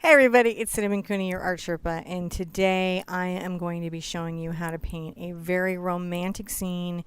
Hey everybody, it's Cinnamon Cooney, your art Sherpa, and today I am going to be showing you how to paint a very romantic scene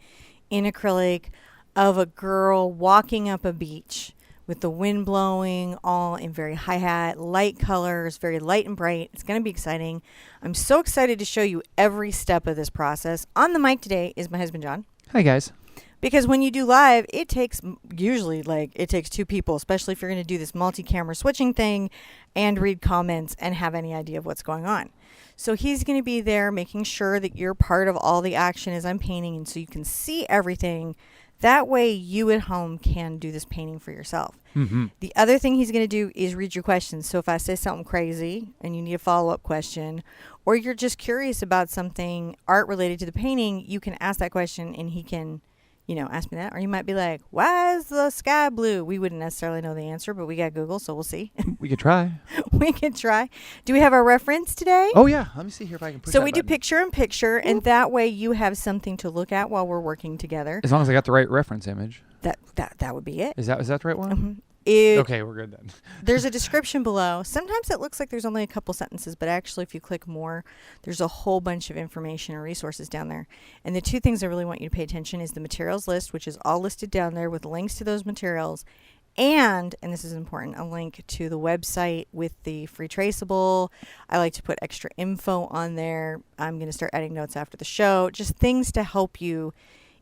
in acrylic of a girl walking up a beach with the wind blowing, all in very hi-hat, light colors, very light and bright. It's going to be exciting. I'm so excited to show you every step of this process. On the mic today is my husband, John. Hi, guys. Because when you do live, it takes usually it takes two people, especially if you're going to do this multi-camera switching thing and read comments and have any idea of what's going on. So he's going to be there making sure that you're part of all the action as I'm painting, and so you can see everything. That way you at home can do this painting for yourself. Mm-hmm. The other thing he's going to do is read your questions. So if I say something crazy and you need a follow-up question, or you're just curious about something art related to the painting, you can ask that question and he can ask me that. Or you might be like, why is the sky blue? We wouldn't necessarily know the answer, but we got Google, so we'll see. We could try. We can try. Do we have our reference today? Oh, yeah. Let me see here if I can push So that we button. do picture in picture, and that way you have something to look at while we're working together. As long as I got the right reference image. That would be it. Is that the right one? Mm-hmm. Okay, we're good then. There's a description below. Sometimes it looks like there's only a couple sentences, but actually if you click more, there's a whole bunch of information and resources down there. And the two things I really want you to pay attention is the materials list, which is all listed down there with links to those materials. And this is important, a link to the website with the free traceable. I like to put extra info on there. I'm going to start adding notes after the show. Just things to help you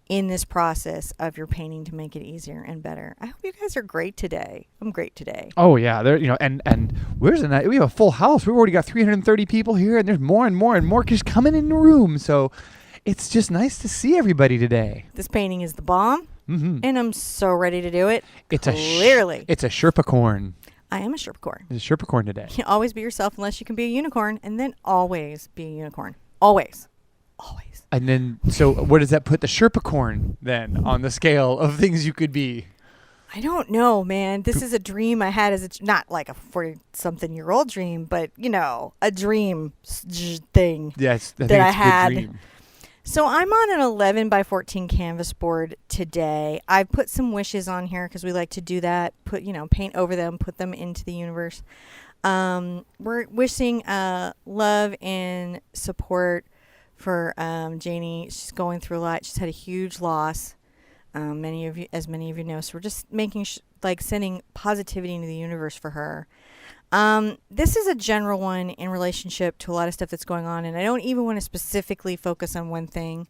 in this process of your painting to make it easier and better. I hope you guys are great today. I'm great today. Oh, yeah. There, and where's the night? We have a full house. We've already got 330 people here, and there's more and more and more just coming in the room. So it's just nice to see everybody today. This painting is the bomb, and I'm so ready to do it. It's Clearly. it's a Sherpa corn. I am a Sherpa corn. It's a Sherpa corn today. You always be yourself unless you can be a unicorn, and then always be a unicorn. Always. Always. And then, so what does that put the Sherpa corn then on the scale of things you could be? I don't know, man. This is a dream I had as not like a 40-something-year-old dream, but, a dream thing Yes, that I it's a good had. dream. So I'm on an 11 by 14 canvas board today. I put some wishes on here because we like to do that. Paint over them, put them into the universe. We're wishing love and support for Janie. She's going through a lot. She's had a huge loss. Many of you know. So we're just making sending positivity into the universe for her. This is a general one in relationship to a lot of stuff that's going on, and I don't even want to specifically focus on one thing.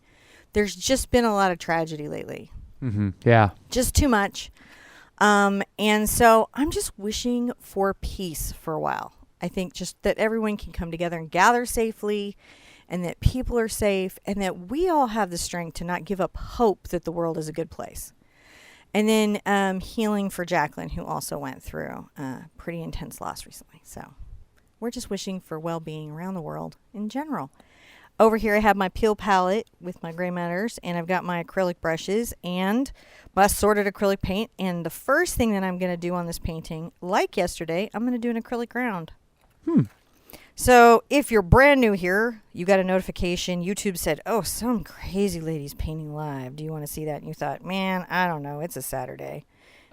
There's just been a lot of tragedy lately. Mm-hmm. Yeah. Just too much. And so I'm just wishing for peace for a while. I think just that everyone can come together and gather safely, and that people are safe, and that we all have the strength to not give up hope that the world is a good place. And then healing for Jacqueline, who also went through a pretty intense loss recently. So we're just wishing for well-being around the world in general. Over here I have my peel palette with my gray matters, and I've got my acrylic brushes and my assorted acrylic paint. And the first thing that I'm going to do on this painting, like yesterday, I'm going to do an acrylic ground. So if you're brand new here, you got a notification. YouTube said, oh, some crazy lady's painting live. Do you want to see that? And you thought, man, I don't know. It's a Saturday.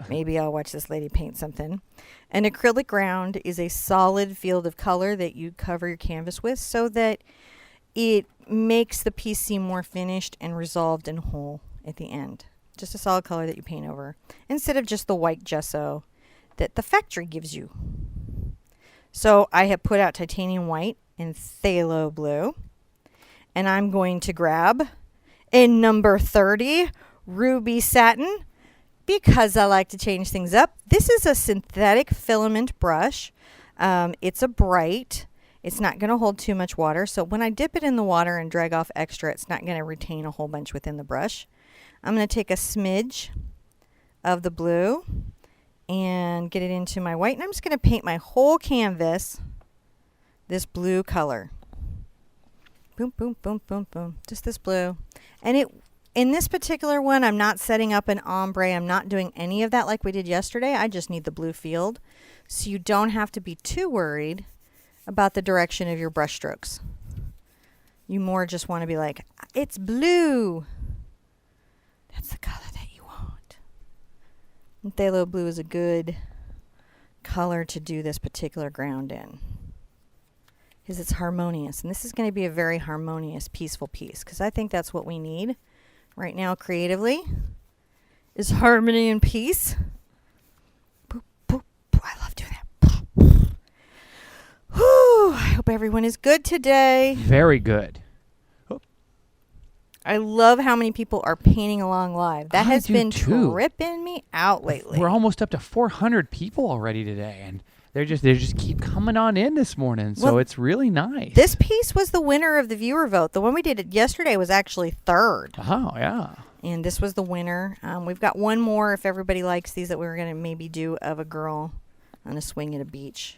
Maybe I'll watch this lady paint something. An acrylic ground is a solid field of color that you cover your canvas with so that it makes the piece seem more finished and resolved and whole at the end. Just a solid color that you paint over instead of just the white gesso that the factory gives you. So I have put out titanium white and phthalo blue. And I'm going to grab a number 30 ruby satin because I like to change things up. This is a synthetic filament brush. It's a bright. It's not going to hold too much water. So when I dip it in the water and drag off extra, it's not going to retain a whole bunch within the brush. I'm going to take a smidge of the blue and get it into my white. And I'm just going to paint my whole canvas this blue color. Boom, boom, boom, boom, boom. Just this blue. And in this particular one, I'm not setting up an ombre. I'm not doing any of that like we did yesterday. I just need the blue field. So you don't have to be too worried about the direction of your brush strokes. You more just want to be like, it's blue. That's the color that you want. And phthalo blue is a good color to do this particular ground in. is it's harmonious. And this is going to be a very harmonious, peaceful piece, because I think that's what we need right now creatively, is harmony and peace. Boop, boop, boop. I love doing that. Whew, I hope everyone is good today. Very good. I love how many people are painting along live. That has been tripping me out lately. We're almost up to 400 people already today, and they just keep coming on in this morning. So it's really nice. This piece was the winner of the viewer vote. The one we did yesterday was actually third. Oh, yeah. And this was the winner. We've got one more, if everybody likes these, that we were going to maybe do of a girl on a swing at a beach.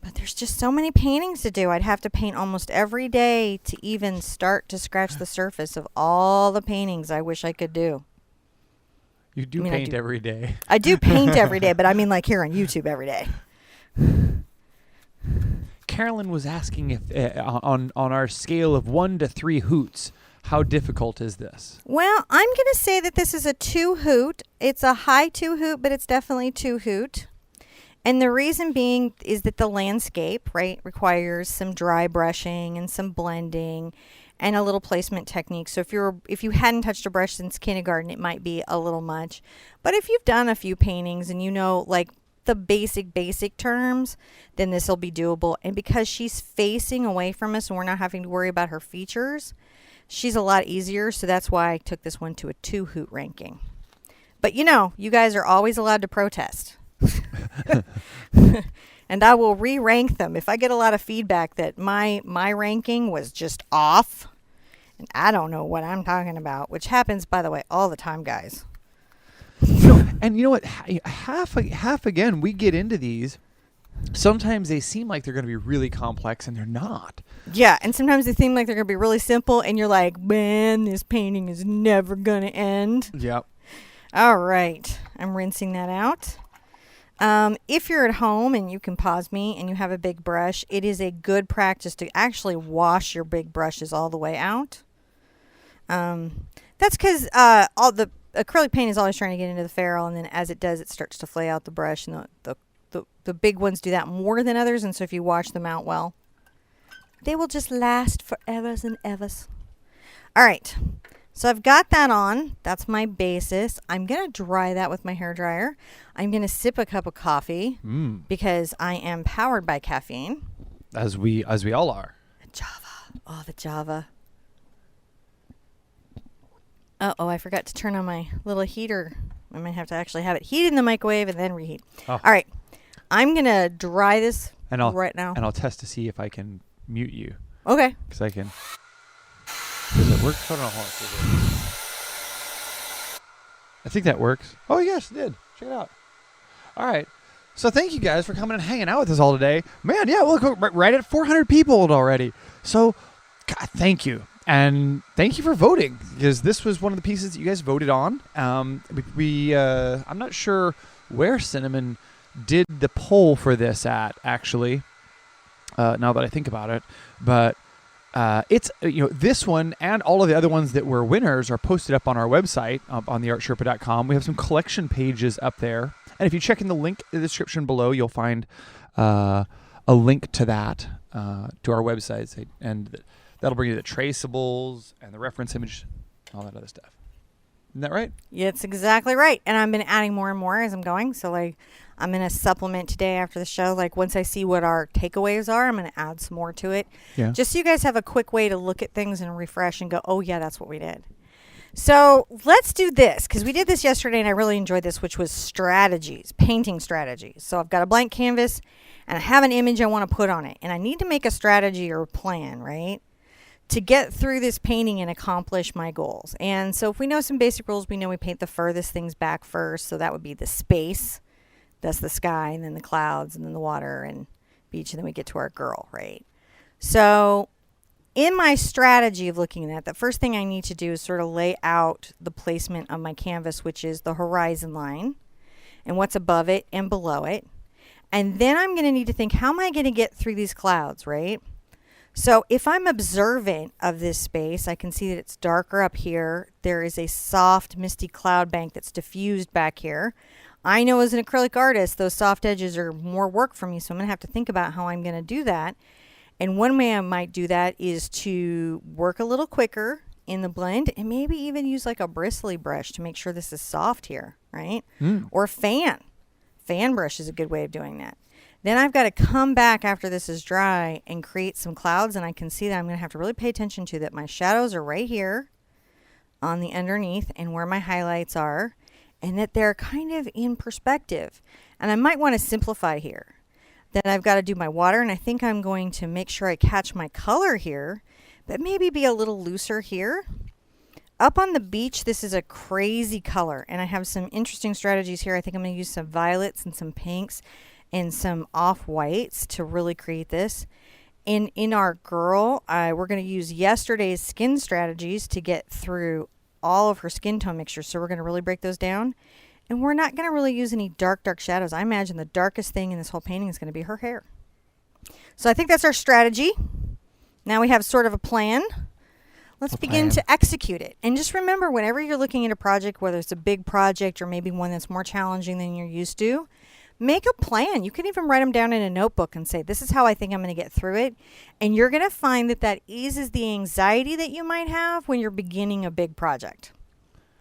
But there's just so many paintings to do. I'd have to paint almost every day to even start to scratch the surface of all the paintings I wish I could do. You do paint every day. I do paint every day, but I mean like here on YouTube every day. Carolyn was asking if on our scale of 1 to 3 hoots, how difficult is this? Well, I'm going to say that this is a 2 hoot. It's a high 2 hoot, but it's definitely 2 hoot. And the reason being is that the landscape, right, requires some dry brushing and some blending and a little placement technique. So if you hadn't touched a brush since kindergarten, it might be a little much. But if you've done a few paintings and you know like the basic terms, then this will be doable. And because she's facing away from us and we're not having to worry about her features, she's a lot easier. So that's why I took this one to a 2 hoot ranking. But you know, you guys are always allowed to protest. And I will re-rank them if I get a lot of feedback that my ranking was just off and I don't know what I'm talking about, which happens, by the way, all the time, guys. And you know what, half again, we get into these, sometimes they seem like they're going to be really complex and they're not. Yeah, and sometimes they seem like they're going to be really simple and you're like, man, this painting is never going to end. Yep. All right, I'm rinsing that out. If you're at home and you can pause me and you have a big brush, it is a good practice to actually wash your big brushes all the way out. That's because all the acrylic paint is always trying to get into the ferrule, and then as it does, it starts to flay out the brush, and the big ones do that more than others, and so if you wash them out well, they will just last forever and evers. All right. So I've got that on. That's my basis. I'm going to dry that with my hairdryer. I'm going to sip a cup of coffee because I am powered by caffeine. As we all are. The Java. Oh, the Java. Uh-oh, I forgot to turn on my little heater. I might have to actually have it heat in the microwave and then reheat. Oh. All right. I'm going to dry this right now. And I'll test to see if I can mute you. Okay. Because I can... Does it work? Hold on. I think that works. Oh, yes, it did. Check it out. All right. So thank you guys for coming and hanging out with us all today. Man, yeah, look, right at 400 people already. So, God, thank you. And thank you for voting, because this was one of the pieces that you guys voted on. I'm not sure where Cinnamon did the poll for this at, actually, now that I think about it. But... it's this one and all of the other ones that were winners are posted up on our website on TheArtSherpa.com. We have some collection pages up there, and if you check in the link in the description below, you'll find a link to that to our website, and that'll bring you the traceables and the reference image, all that other stuff. Isn't that right? Yeah, it's exactly right. And I've been adding more and more as I'm going. So like I'm going to supplement today after the show. Like once I see what our takeaways are, I'm going to add some more to it. Yeah. Just so you guys have a quick way to look at things and refresh and go, oh yeah, that's what we did. So let's do this, because we did this yesterday and I really enjoyed this, which was strategies, painting strategies. So I've got a blank canvas and I have an image I want to put on it. And I need to make a strategy or a plan, right, to get through this painting and accomplish my goals. And so if we know some basic rules, we know we paint the furthest things back first. So that would be the space. That's the sky, and then the clouds, and then the water and beach, and then we get to our girl, right? So in my strategy of looking at that, the first thing I need to do is sort of lay out the placement of my canvas, which is the horizon line and what's above it and below it. And then I'm going to need to think, how am I going to get through these clouds, right? So if I'm observant of this space, I can see that it's darker up here. There is a soft, misty cloud bank that's diffused back here. I know as an acrylic artist, those soft edges are more work for me, so I'm going to have to think about how I'm going to do that. And one way I might do that is to work a little quicker in the blend and maybe even use like a bristly brush to make sure this is soft here, right? Or fan. Fan brush is a good way of doing that. Then I've got to come back after this is dry and create some clouds, and I can see that I'm going to have to really pay attention to that my shadows are right here on the underneath and where my highlights are, and that they're kind of in perspective. And I might want to simplify here. Then I've got to do my water, and I think I'm going to make sure I catch my color here, but maybe be a little looser here. Up on the beach, this is a crazy color, and I have some interesting strategies here. I think I'm going to use some violets and some pinks and some off-whites to really create this. And in our girl, we're going to use yesterday's skin strategies to get through all of her skin tone mixtures. So we're going to really break those down. And we're not going to really use any dark shadows. I imagine the darkest thing in this whole painting is going to be her hair. So I think that's our strategy. Now we have sort of a plan. Let's begin to execute it. And just remember, whenever you're looking at a project, whether it's a big project or maybe one that's more challenging than you're used to, make a plan. You can even write them down in a notebook and say, this is how I think I'm going to get through it. And you're going to find that that eases the anxiety that you might have when you're beginning a big project.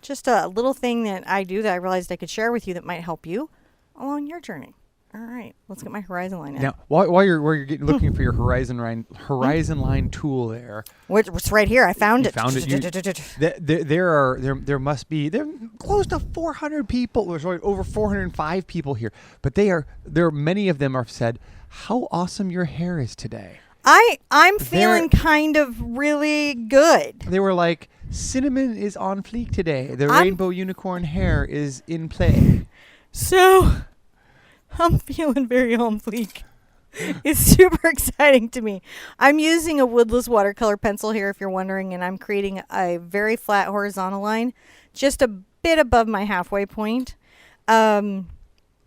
Just a little thing that I do that I realized I could share with you that might help you along your journey. All right, let's get my horizon line in. Now, while you're looking for your horizon line tool there, it's right here. I found it. Found it. There must be close to 400 people. There's over 405 people here, but many of them have said how awesome your hair is today. I'm feeling kind of really good. They were like, cinnamon is on fleek today. The rainbow unicorn hair is in play. So I'm feeling very on fleek. It's super exciting to me. I'm using a woodless watercolor pencil here, if you're wondering, and I'm creating a very flat horizontal line, just a bit above my halfway point. Now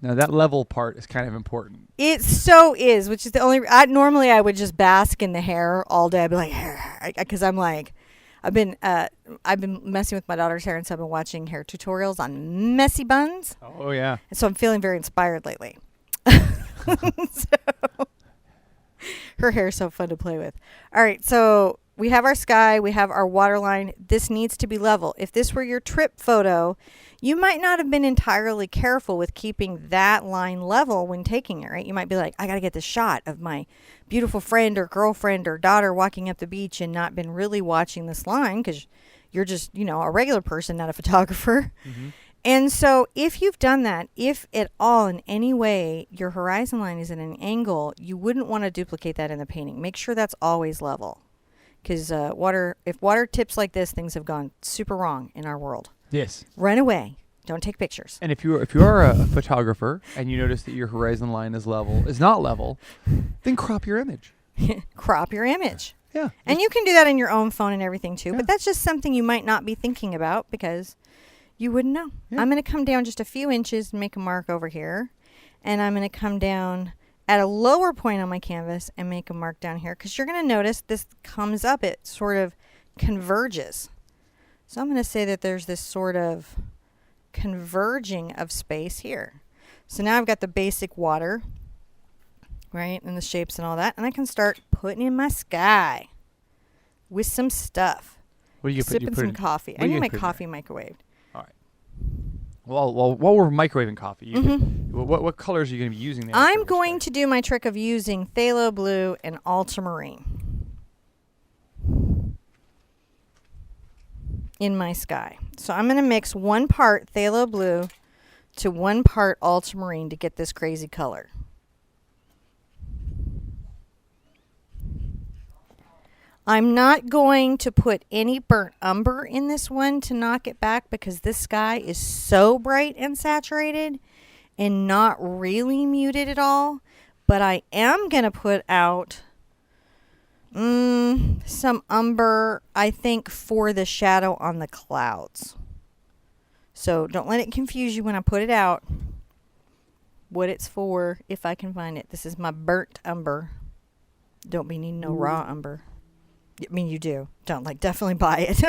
that level part is kind of important. It so is, which is the only. Normally I would just bask in the hair all day. I'd be like, because I'm like, I've been messing with my daughter's hair, and so I've been watching hair tutorials on messy buns. Oh yeah. And so I'm feeling very inspired lately. So, her hair is so fun to play with. All right, so we have our sky, we have our waterline. This needs to be level. If this were your trip photo, you might not have been entirely careful with keeping that line level when taking it, right? You might be like, I got to get the shot of my beautiful friend or girlfriend or daughter walking up the beach, and not been really watching this line because you're just, a regular person, not a photographer. Mm-hmm. And so if you've done that, if at all in any way your horizon line is at an angle, you wouldn't want to duplicate that in the painting. Make sure that's always level. Because if water tips like this, things have gone super wrong in our world. Yes. Run away. Don't take pictures. And if you are a photographer and you notice that your horizon line is not level, then crop your image. Crop your image. Yeah. And you can do that in your own phone and everything too. Yeah. But that's just something you might not be thinking about because you wouldn't know. Yeah. I'm going to come down just a few inches and make a mark over here. And I'm going to come down at a lower point on my canvas and make a mark down here. Because you're going to notice this comes up. It sort of converges. So I'm going to say that there's this sort of converging of space here. So now I've got the basic water, right? And the shapes and all that. And I can start putting in my sky with some stuff. What do you put? Sipping some coffee. I need my coffee microwaved. All right. Well, while we're microwaving coffee, what colors are you going to be using there? I'm going to do my trick of using phthalo blue and ultramarine in my sky. So I'm going to mix 1 part phthalo blue to 1 part ultramarine to get this crazy color. I'm not going to put any burnt umber in this one to knock it back because this sky is so bright and saturated and not really muted at all. But I am going to put out some umber, I think, for the shadow on the clouds. So don't let it confuse you when I put it out. What it's for, if I can find it. This is my burnt umber. Don't be needing no raw umber. I mean, you do. Don't definitely buy it.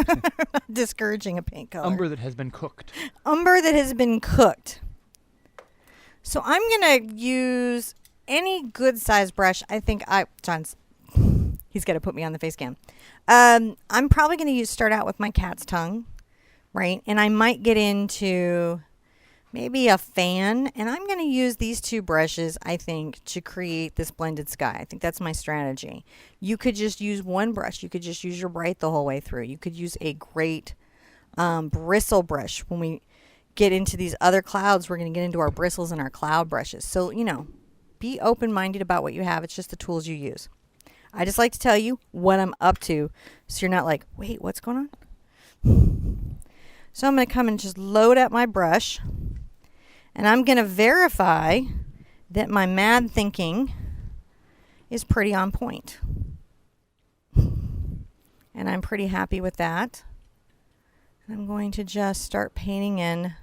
Discouraging a paint color. Umber that has been cooked. Umber that has been cooked. So I'm going to use any good size brush. I think John's He's got to put me on the face cam. I'm probably going to start out with my cat's tongue, right? And I might get into maybe a fan. And I'm going to use these two brushes, I think, to create this blended sky. I think that's my strategy. You could just use one brush. You could just use your bright the whole way through. You could use a great bristle brush. When we get into these other clouds, we're going to get into our bristles and our cloud brushes. So, you know, be open-minded about what you have. It's just the tools you use. I just like to tell you what I'm up to so you're not like, wait, what's going on? So I'm going to come and just load up my brush. And I'm going to verify that my mad thinking is pretty on point. And I'm pretty happy with that. I'm going to just start painting in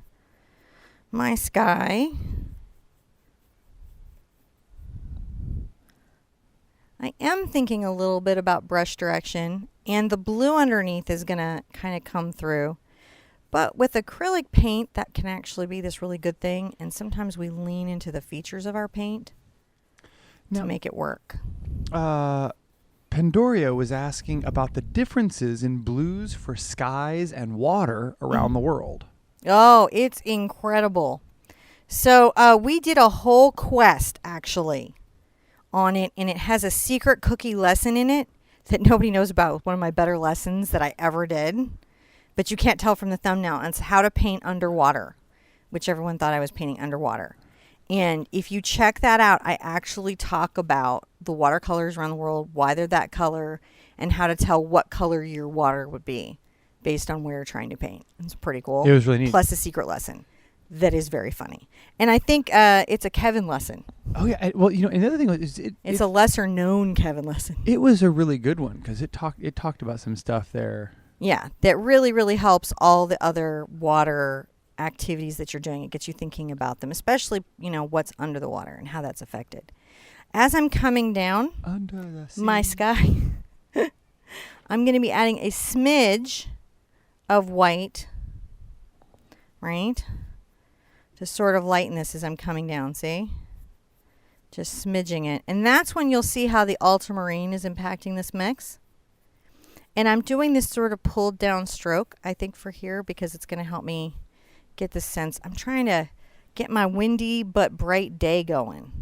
my sky. I am thinking a little bit about brush direction, and the blue underneath is going to kind of come through. But with acrylic paint, that can actually be this really good thing, and sometimes we lean into the features of our paint to make it work. Pandoria was asking about the differences in blues for skies and water around the world. Oh, it's incredible. So we did a whole quest, actually, on it, and it has a secret cookie lesson in it that nobody knows about. It was one of my better lessons that I ever did. But you can't tell from the thumbnail. It's how to paint underwater, which everyone thought I was painting underwater. And if you check that out, I actually talk about the watercolors around the world, why they're that color, and how to tell what color your water would be based on where you're trying to paint. It's pretty cool. It was really neat. Plus a secret lesson that is very funny. And I think it's a Kevin lesson. Oh, yeah. Well, you know, another thing was... It's a lesser-known Kevin lesson. It was a really good one because it talked about some stuff there. Yeah, that really, really helps all the other water activities that you're doing. It gets you thinking about them, especially, you know, what's under the water and how that's affected. As I'm coming down under the sea. My sky, I'm going to be adding a smidge of white, right? To sort of lighten this as I'm coming down, see? Just smidging it. And that's when you'll see how the ultramarine is impacting this mix. And I'm doing this sort of pulled down stroke, I think, for here because it's going to help me get the sense. I'm trying to get my windy but bright day going.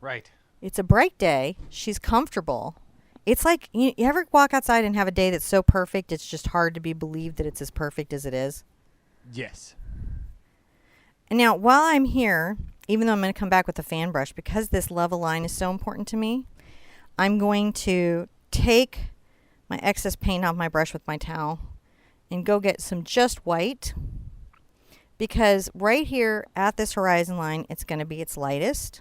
Right. It's a bright day. She's comfortable. It's like, you ever walk outside and have a day that's so perfect, it's just hard to be believed that it's as perfect as it is? Yes. And now, while I'm here, even though I'm going to come back with a fan brush, because this level line is so important to me, I'm going to take my excess paint off my brush with my towel and go get some just white, because right here at this horizon line, it's going to be its lightest.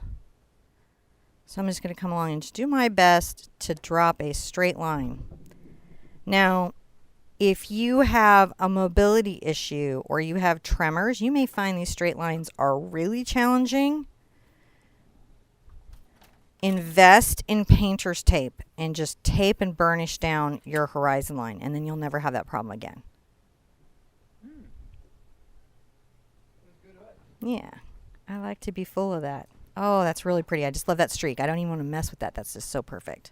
So I'm just going to come along and just do my best to drop a straight line. Now, if you have a mobility issue or you have tremors, you may find these straight lines are really challenging. Invest in painter's tape and just tape and burnish down your horizon line, and then you'll never have that problem again. Yeah, I like to be full of that. Oh, that's really pretty. I just love that streak. I don't even want to mess with that. That's just so perfect.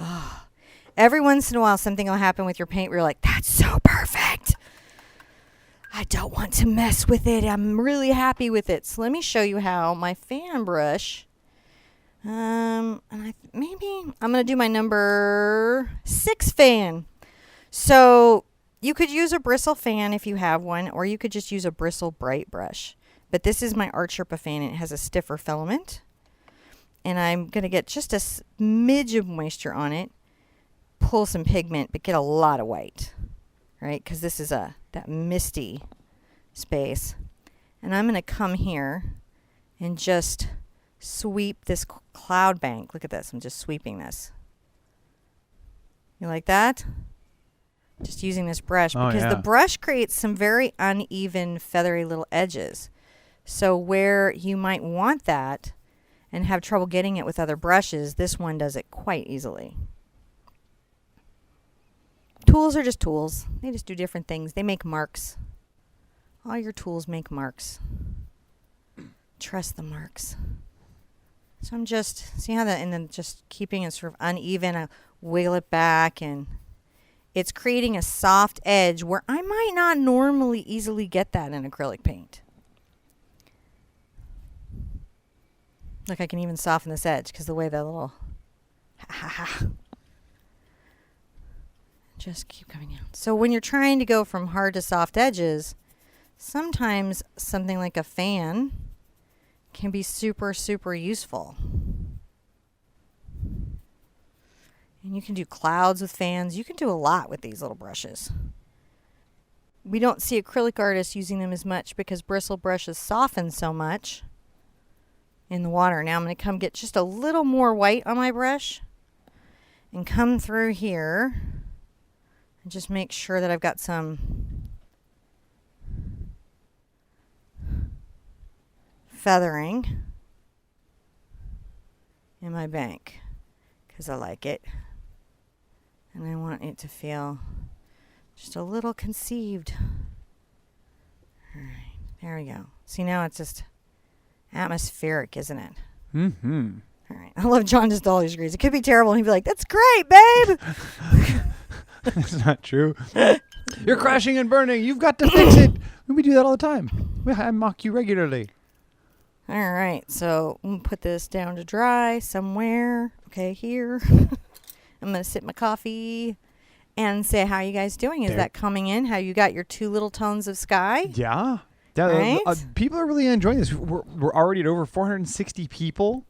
Oh, every once in a while, something will happen with your paint where you're like, that's so perfect. I don't want to mess with it. I'm really happy with it. So let me show you how my fan brush... maybe I'm going to do my number 6 fan. So you could use a bristle fan if you have one, or you could just use a bristle bright brush. But this is my TheArtSherpa fan, and it has a stiffer filament. And I'm going to get just a smidge of moisture on it, pull some pigment, but get a lot of white, right? Because this is that misty space. And I'm going to come here and just sweep this cloud bank. Look at this. I'm just sweeping this. You like that? Just using this brush because the brush creates some very uneven, feathery little edges. So where you might want that and have trouble getting it with other brushes, this one does it quite easily. Tools are just tools. They just do different things. They make marks. All your tools make marks. Trust the marks. So I'm just, see how that, and then just keeping it sort of uneven. wiggle it back, and it's creating a soft edge where I might not normally easily get that in acrylic paint. Look, I can even soften this edge because the way that little just keep coming down. So when you're trying to go from hard to soft edges, sometimes something like a fan can be super, super useful. And you can do clouds with fans. You can do a lot with these little brushes. We don't see acrylic artists using them as much because bristle brushes soften so much in the water. Now I'm going to come get just a little more white on my brush and come through here and just make sure that I've got some feathering in my bank because I like it. And I want it to feel just a little conceived. All right, there we go. See, now it's just atmospheric, isn't it? Mm-hmm. All right. I love John just always agrees. It could be terrible, and he'd be like, "That's great, babe." That's not true. You're crashing and burning. You've got to fix it. We do that all the time. I mock you regularly. All right. So I'm going to put this down to dry somewhere. Okay, here. I'm going to sip my coffee and say, how are you guys doing? Is that coming in? How you got your 2 little tones of sky? Yeah. Right? People are really enjoying this. We're already at over 460 people.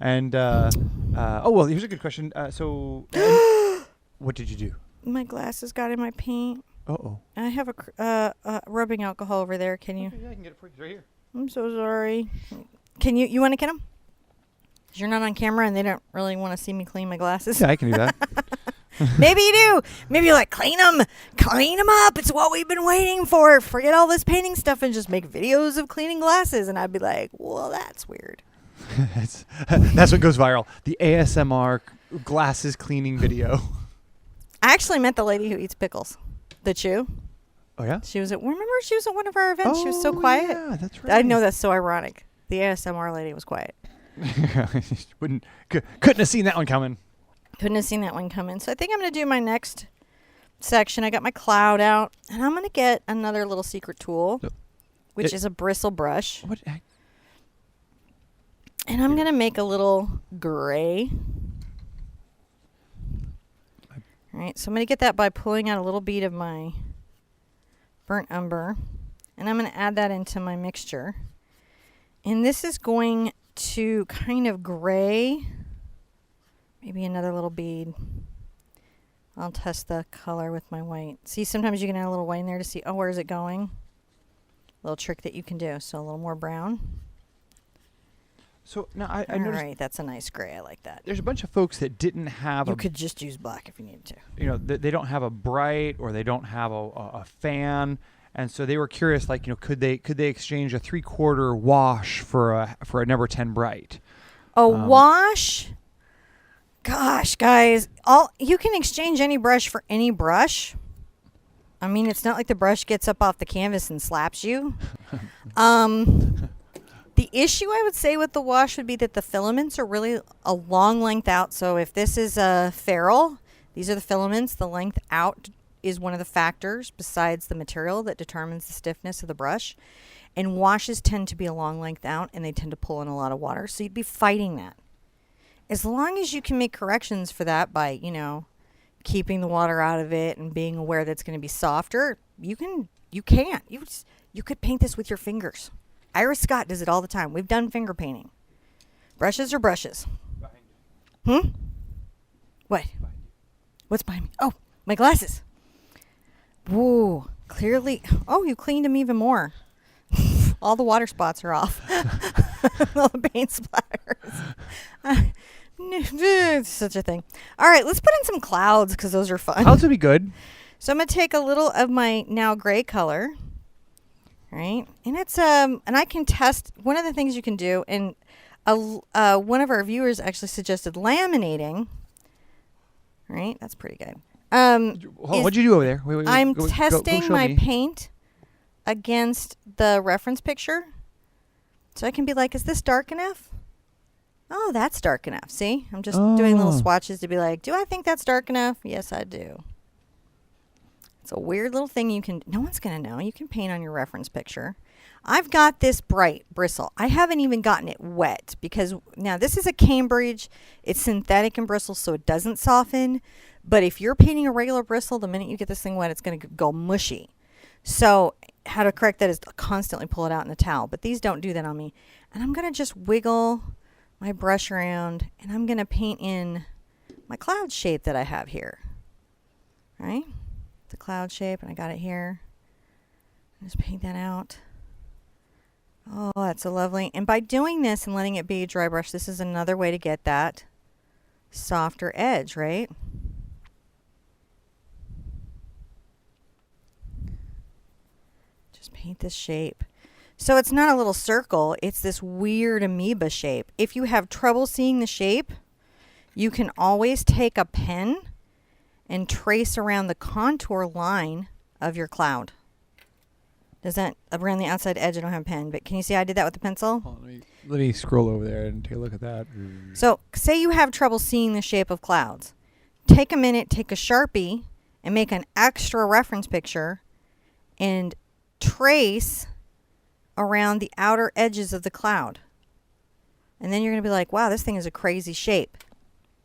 And, oh, well, here's a good question. What did you do? My glasses got in my paint. Uh-oh. I have a rubbing alcohol over there. Can you? Okay, yeah, I can get it for you. It's right here. I'm so sorry. Can you want to get them? You're not on camera and they don't really want to see me clean my glasses. Yeah, I can do that. Maybe you do. Maybe you're like, clean them up. It's what we've been waiting for. Forget all this painting stuff and just make videos of cleaning glasses. And I'd be like, well, that's weird. That's what goes viral. The ASMR glasses cleaning video. I actually met the lady who eats pickles. The Chew. Oh, yeah? She was at one of our events. She was so quiet. Yeah, that's right. I know that's so ironic. The ASMR lady was quiet. Couldn't have seen that one coming. Couldn't have seen that one coming. So I think I'm going to do my next section. I got my cloud out, and I'm going to get another little secret tool, which is a bristle brush. What the heck? And I'm going to make a little gray. All right, so I'm going to get that by pulling out a little bead of my burnt umber, and I'm going to add that into my mixture. And this is going to kind of gray. Maybe another little bead. I'll test the color with my white. See, sometimes you can add a little white in there to see, oh, where is it going? Little trick that you can do. So a little more brown. So now I All noticed right, that's a nice gray. I like that. there's a bunch of folks that didn't have You could just use black if you needed to. you know, they don't have a bright or they don't have a fan. And so they were curious, like, you know, could they exchange a 3/4 wash for a number 10 bright? A wash? Gosh, guys, you can exchange any brush for any brush. I mean, it's not like the brush gets up off the canvas and slaps you. The issue I would say with the wash would be that the filaments are really a long length out. So if this is a ferrule, these are the filaments. The length out is one of the factors besides the material that determines the stiffness of the brush. And washes tend to be a long length out, and they tend to pull in a lot of water. So you'd be fighting that. As long as you can make corrections for that by, you know, keeping the water out of it and being aware that it's going to be softer, you could paint this with your fingers. Iris Scott does it all the time. We've done finger painting. Brushes or brushes? What? What's behind me? Oh, my glasses. Whoa, clearly. Oh, you cleaned them even more. All the water spots are off. All the paint splatters. It's such a thing. All right, let's put in some clouds because those are fun. Clouds would be good. So I'm going to take a little of my now gray color. Right, and it's and I can test. One of the things you can do, and one of our viewers actually suggested laminating. Right, that's pretty good. What'd you do over there? Wait, I'm go testing show my me. paint against the reference picture, so I can be like, is this dark enough? Oh, that's dark enough. See? I'm just doing little Oh. swatches to be like, do I think that's dark enough? Yes, I do. It's a weird little thing you can, no one's going to know. You can paint on your reference picture. I've got this bright bristle. I haven't even gotten it wet because now this is a Cambridge. It's synthetic and bristle, so it doesn't soften. But if you're painting a regular bristle, the minute you get this thing wet, it's going to go mushy. So how to correct that is to constantly pull it out in the towel. But these don't do that on me. And I'm going to just wiggle my brush around, and I'm going to paint in my cloud shape that I have here. Right? The cloud shape, and I got it here. Just paint that out. Oh, that's so lovely. And by doing this and letting it be a dry brush, this is another way to get that softer edge, right? Just paint this shape. So it's not a little circle, it's this weird amoeba shape. If you have trouble seeing the shape, you can always take a pen and trace around the contour line of your cloud. Doesn't around the outside edge, I don't have a pen, but can you see I did that with the pencil? Hold on, let me scroll over there and take a look at that. So say you have trouble seeing the shape of clouds. Take a minute, take a Sharpie, and make an extra reference picture and trace around the outer edges of the cloud. And then you're going to be like, wow, this thing is a crazy shape.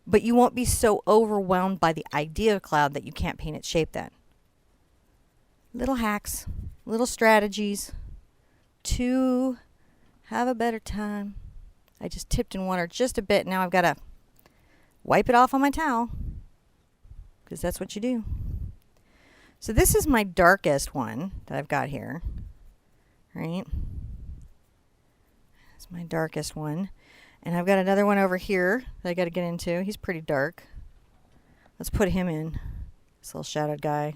But you won't be so overwhelmed by the idea of cloud that you can't paint its shape then. Little hacks, little strategies to have a better time. I just tipped in water just a bit. Now I've got to wipe it off on my towel because that's what you do. So this is my darkest one that I've got here. Right? It's my darkest one. And I've got another one over here that I got to get into. He's pretty dark. Let's put him in. This little shadowed guy.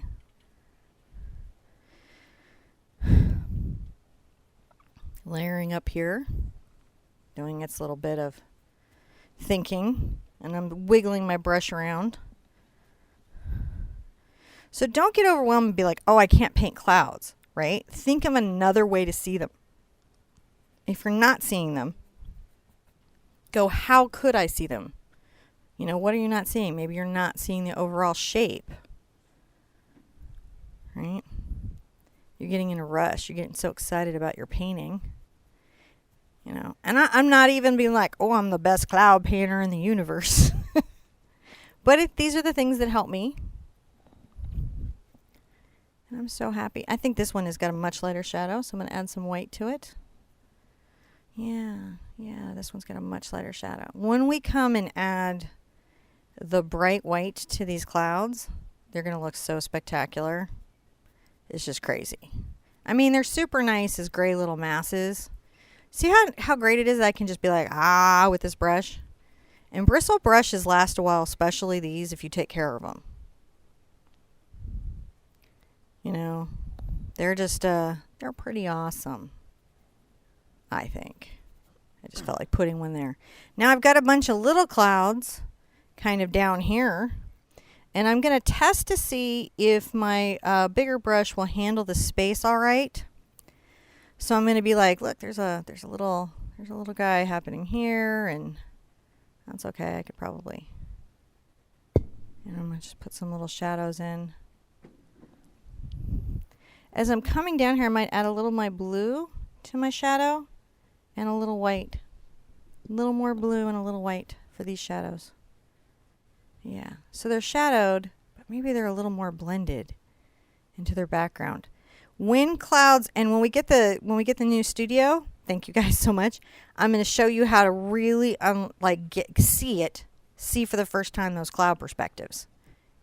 Layering up here. Doing its little bit of thinking. And I'm wiggling my brush around. So don't get overwhelmed and be like, oh, I can't paint clouds, right? Think of another way to see them. If you're not seeing them, go, how could I see them? You know, what are you not seeing? Maybe you're not seeing the overall shape, right? You're getting in a rush. You're getting so excited about your painting. You know, and I'm not even being like, oh, I'm the best cloud painter in the universe. But these are the things that help me. And I'm so happy. I think this one has got a much lighter shadow, so I'm going to add some white to it. Yeah, this one's got a much lighter shadow. When we come and add the bright white to these clouds, they're going to look so spectacular. It's just crazy. I mean, they're super nice as gray little masses. See how great it is that I can just be like, with this brush? And bristle brushes last a while, especially these, if you take care of them. You know, they're just, they're pretty awesome, I think. I just felt like putting one there. Now I've got a bunch of little clouds kind of down here. And I'm going to test to see if my bigger brush will handle the space all right. So I'm going to be like, look, there's a little guy happening here, and that's okay. I could probably, and I'm going to just put some little shadows in. As I'm coming down here, I might add a little of my blue to my shadow and a little white. A little more blue and a little white for these shadows. Yeah, so they're shadowed, but maybe they're a little more blended into their background. When clouds, and when we get the new studio, thank you guys so much. I'm going to show you how to really see for the first time those cloud perspectives.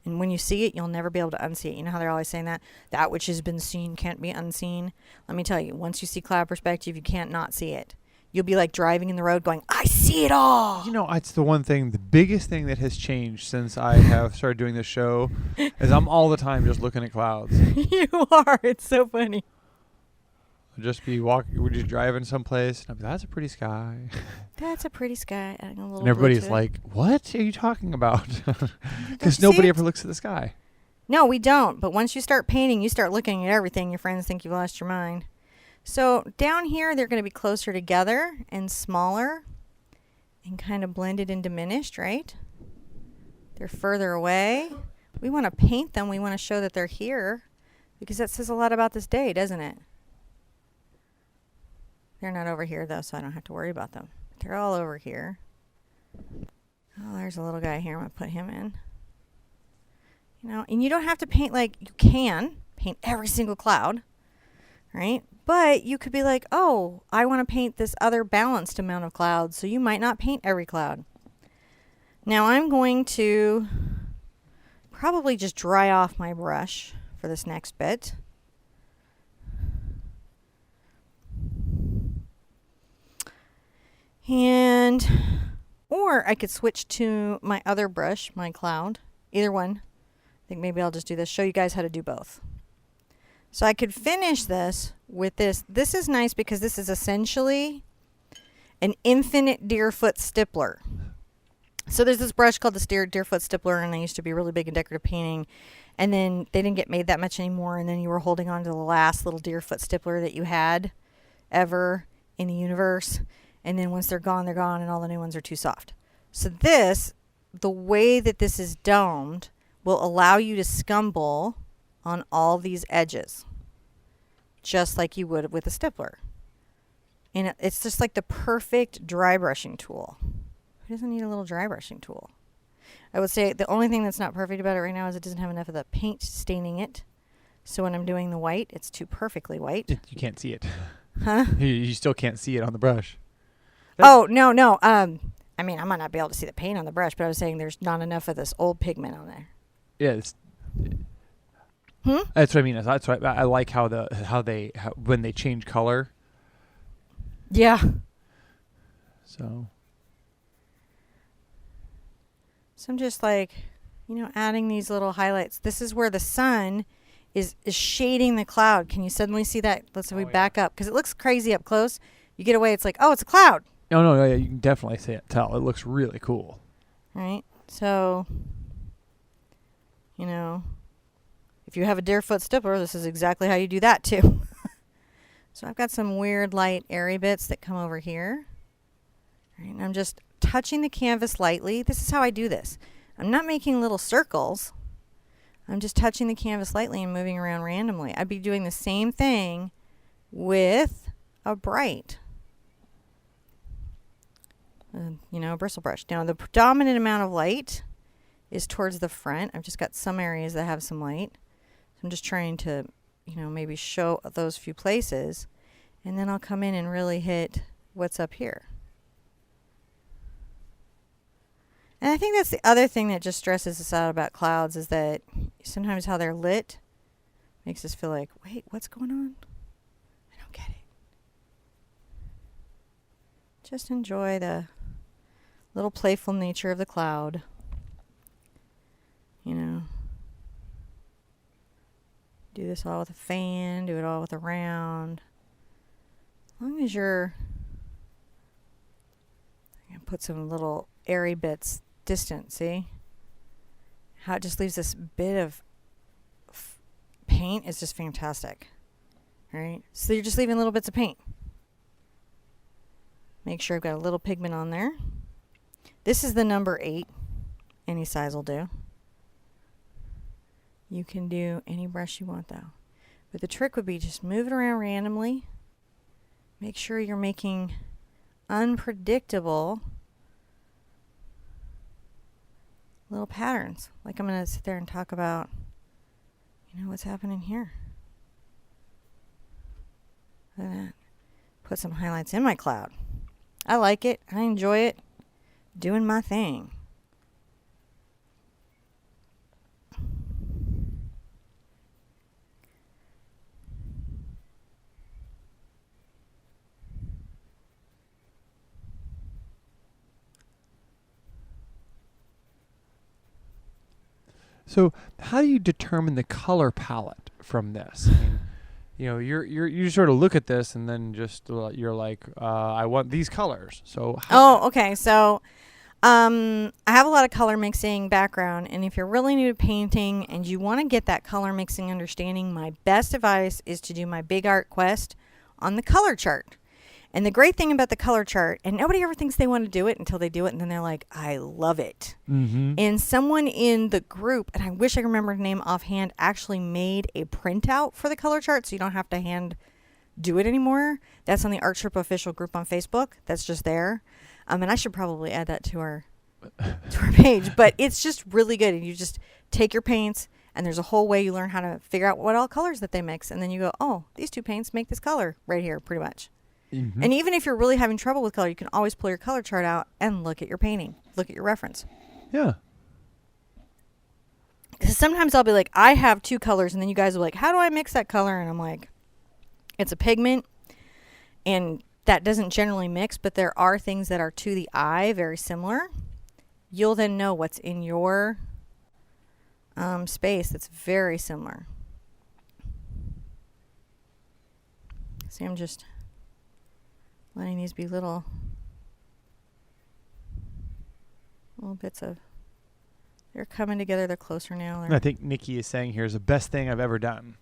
And when you see it, you'll never be able to unsee it. You know how they're always saying that which has been seen can't be unseen. Let me tell you, once you see cloud perspective, you can't not see it. You'll be like driving in the road going, I see it all. You know, it's the one thing, the biggest thing that has changed since I have started doing this show is I'm all the time just looking at clouds. You are. It's so funny. I'll just be walking, we're just driving someplace, and I'll be, that's a pretty sky. That's a pretty sky. Adding a little And everybody's blue to like, what are you talking about? Don't Because you see nobody it? ever looks at the sky. No, we don't. But once you start painting, you start looking at everything. Your friends think you've lost your mind. So down here, they're going to be closer together and smaller. and kind of blended and diminished, right? They're further away. We want to paint them. We want to show that they're here because that says a lot about this day, doesn't it? They're not over here though, so I don't have to worry about them. They're all over here. Oh, there's a little guy here. I'm going to put him in. You know, and you don't have to paint like you can paint every single cloud, right? But you could be like, oh, I want to paint this other balanced amount of clouds, so you might not paint every cloud. Now I'm going to probably just dry off my brush for this next bit. And, or I could switch to my other brush, my cloud, either one. I think maybe I'll just do this, show you guys how to do both. So I could finish this with this. This is nice because this is essentially an infinite Deerfoot stippler. So there's this brush called the Deerfoot stippler, and they used to be really big in decorative painting. And then they didn't get made that much anymore, and then you were holding on to the last little Deerfoot stippler that you had ever in the universe. And then once they're gone, and all the new ones are too soft. So this, the way that this is domed, will allow you to scumble on all these edges, just like you would with a stippler. And it's just like the perfect dry brushing tool. Who doesn't need a little dry brushing tool? I would say the only thing that's not perfect about it right now is it doesn't have enough of the paint staining it. So when I'm doing the white, it's too perfectly white. You can't see it. Huh? You still can't see it on the brush. Oh, no. I mean, I might not be able to see the paint on the brush, but I was saying there's not enough of this old pigment on there. Yeah, that's what I mean. That's what I like how when they change color. Yeah. So I'm just like, adding these little highlights. This is where the sun is shading the cloud. Can you suddenly see that? Let's say we back up because it looks crazy up close. You get away, it's like, oh, it's a cloud. No, yeah, you can definitely tell. It looks really cool. Right. So, if you have a Deerfoot stippler, this is exactly how you do that too. So I've got some weird light airy bits that come over here. Right, and I'm just touching the canvas lightly. This is how I do this. I'm not making little circles. I'm just touching the canvas lightly and moving around randomly. I'd be doing the same thing with a bright, a bristle brush. Now the predominant amount of light is towards the front. I've just got some areas that have some light. So I'm just trying to, maybe show those few places. And then I'll come in and really hit what's up here. And I think that's the other thing that just stresses us out about clouds is that sometimes how they're lit makes us feel like, wait, what's going on? I don't get it. Just enjoy the little playful nature of the cloud. Do this all with a fan, do it all with a round. As long as I'm going to put some little airy bits distant, see? How it just leaves this bit of paint is just fantastic. Right? So you're just leaving little bits of paint. Make sure I've got a little pigment on there. This is the number 8. Any size will do. You can do any brush you want though. But the trick would be just move it around randomly. Make sure you're making unpredictable little patterns. Like I'm going to sit there and talk about, what's happening here. Look at that. Put some highlights in my cloud. I like it. I enjoy it. Doing my thing. So how do you determine the color palette from this? I mean, you sort of look at this and then just you're like, I want these colors. So Okay. So I have a lot of color mixing background, and if you're really new to painting and you want to get that color mixing understanding, my best advice is to do my Big Art Quest on the color chart. And the great thing about the color chart, and nobody ever thinks they want to do it until they do it, and then they're like, I love it. Mm-hmm. And someone in the group, and I wish I could remember her name offhand, actually made a printout for the color chart so you don't have to hand do it anymore. That's on the TheArtSherpa official group on Facebook. That's just there. And I should probably add that to our page. But it's just really good. And you just take your paints, and there's a whole way you learn how to figure out what all colors that they mix. And then you go, oh, these 2 paints make this color right here, pretty much. Mm-hmm. And even if you're really having trouble with color, you can always pull your color chart out and look at your painting. Look at your reference. Yeah. Because sometimes I'll be like, I have 2 colors, and then you guys are like, how do I mix that color? And I'm like, it's a pigment, and that doesn't generally mix, but there are things that are to the eye very similar. You'll then know what's in your space that's very similar. See, I'm just letting these be little bits of, they're coming together. They're closer now. I think Nikki is saying here is the best thing I've ever done.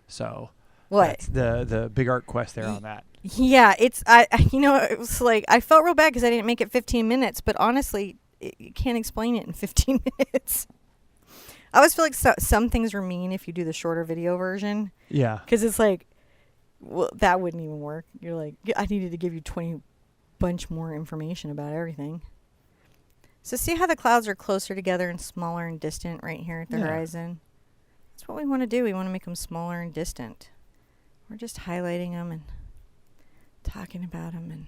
So what? That's the big art quest there on that. Yeah, it's it was like I felt real bad because I didn't make it 15 minutes, but honestly, you can't explain it in 15 minutes. I always feel like some things are mean if you do the shorter video version. Yeah. Because it's like, well, that wouldn't even work. You're like, I needed to give you 20 bunch more information about everything. So see how the clouds are closer together and smaller and distant right here at the horizon? That's what we want to do. We want to make them smaller and distant. We're just highlighting them and talking about them. And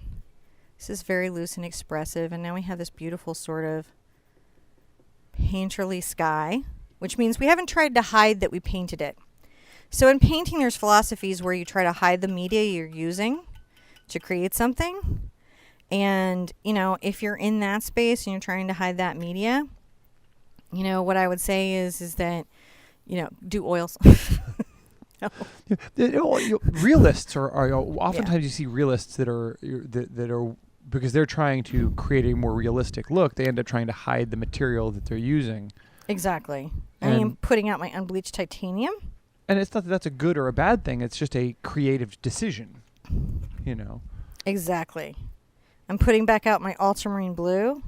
this is very loose and expressive. And now we have this beautiful sort of painterly sky, which means we haven't tried to hide that we painted it. So in painting, there's philosophies where you try to hide the media you're using to create something. And, if you're in that space and you're trying to hide that media, what I would say is that, do oils. No. Realists are oftentimes you see realists that are because they're trying to create a more realistic look. They end up trying to hide the material that they're using. Exactly. I am putting out my unbleached titanium. And it's not that that's a good or a bad thing. It's just a creative decision, Exactly. I'm putting back out my ultramarine blue.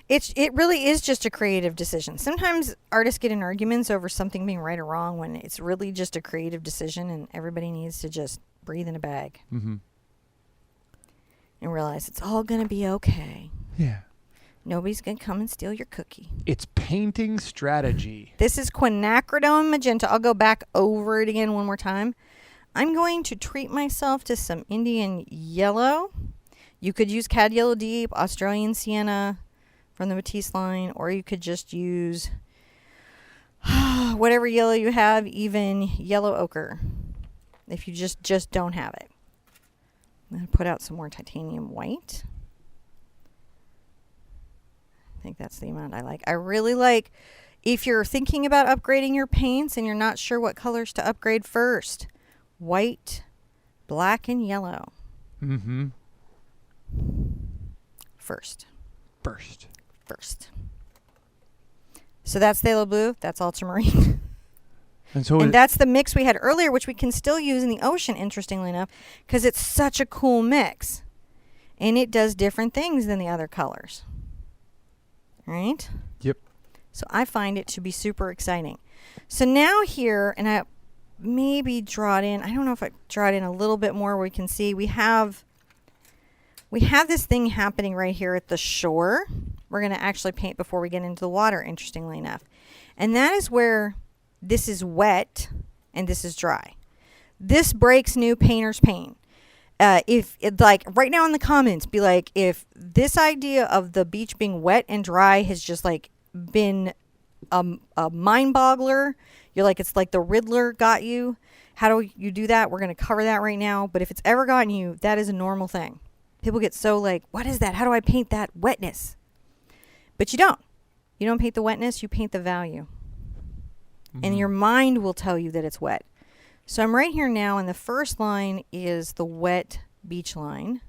It really is just a creative decision. Sometimes artists get in arguments over something being right or wrong when it's really just a creative decision and everybody needs to just breathe in a bag. Mm-hmm. And realize it's all going to be okay. Yeah. Nobody's going to come and steal your cookie. It's painting strategy. This is quinacridone magenta. I'll go back over it again one more time. I'm going to treat myself to some Indian yellow. You could use Cad Yellow Deep, Australian Sienna from the Petite line, or you could just use whatever yellow you have, even yellow ochre, if you just don't have it. I'm going to put out some more titanium white. I think that's the amount I like. I really like, if you're thinking about upgrading your paints and you're not sure what colors to upgrade first, white, black, and yellow. Mm-hmm. First. So that's the yellow blue. That's ultramarine. And that's the mix we had earlier, which we can still use in the ocean, interestingly enough, because it's such a cool mix. And it does different things than the other colors. Right? Yep. So I find it to be super exciting. So now here, and I maybe draw it in. I don't know if I draw it in a little bit more where we can see we have this thing happening right here at the shore. We're going to actually paint before we get into the water, interestingly enough. And that is where this is wet and this is dry. This breaks new painters' paint. If it, like right now in the comments, be like, if this idea of the beach being wet and dry has just like been a mind boggler, you're like, it's like the Riddler got you. How do you do that? We're going to cover that right now. But if it's ever gotten you, that is a normal thing. People get so like, what is that? How do I paint that wetness? But you don't. You don't paint the wetness. You paint the value. Mm-hmm. And your mind will tell you that it's wet. So I'm right here now, and the first line is the wet beach line,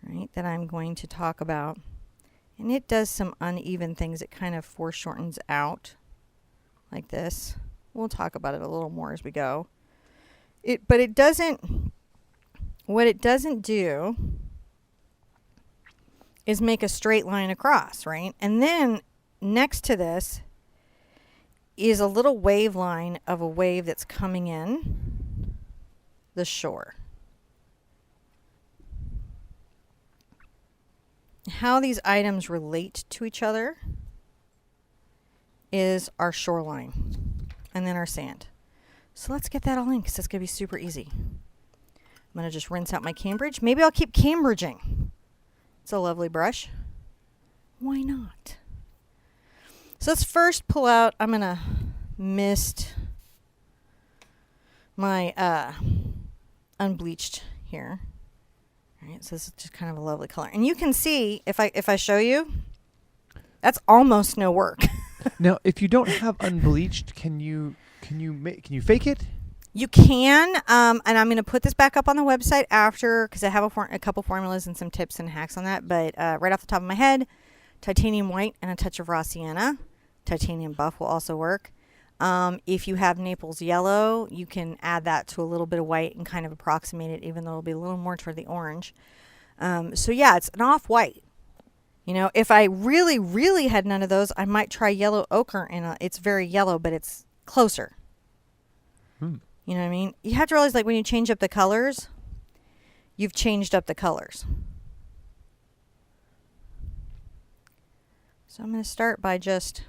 right, that I'm going to talk about. And it does some uneven things. It kind of foreshortens out like this. We'll talk about it a little more as we go. But it doesn't, what it doesn't do is make a straight line across, right? And then next to this is a little wave line of a wave that's coming in the shore. How these items relate to each other is our shoreline and then our sand. So let's get that all in because that's going to be super easy. I'm going to just rinse out my Cambridge. Maybe I'll keep Cambridging. It's a lovely brush. Why not? So let's first pull out, I'm going to mist my unbleached here. All right, so this is just kind of a lovely color. And you can see, if I show you, that's almost no work. Now, if you don't have unbleached, can you fake it? You can, and I'm going to put this back up on the website after, because I have a couple formulas and some tips and hacks on that. But right off the top of my head, titanium white and a touch of raw sienna. Titanium buff will also work. If you have Naples yellow, you can add that to a little bit of white and kind of approximate it, even though it'll be a little more toward the orange. So yeah, it's an off-white. You know, if I really, really had none of those, I might try yellow ochre. It's very yellow, but it's closer. You know what I mean? You have to realize, like, when you change up the colors, you've changed up the colors. So I'm going to start by just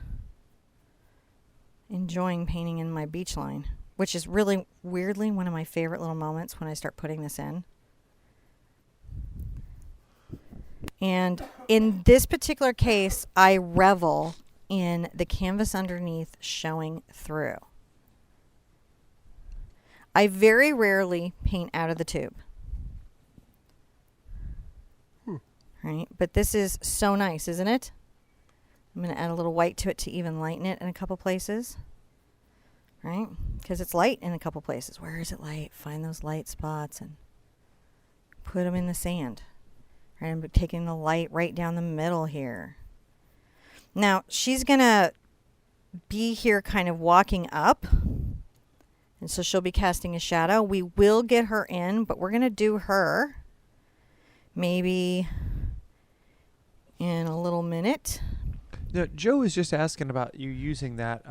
enjoying painting in my beach line, which is really, weirdly, one of my favorite little moments when I start putting this in. And in this particular case, I revel in the canvas underneath showing through. I very rarely paint out of the tube. Right? But this is so nice, isn't it? I'm going to add a little white to it to even lighten it in a couple places. Right? Because it's light in a couple places. Where is it light? Find those light spots and put them in the sand. Right? I'm taking the light right down the middle here. Now, she's going to be here kind of walking up. And so she'll be casting a shadow. We will get her in, but we're going to do her maybe in a little minute. Now, Joe is just asking about you using that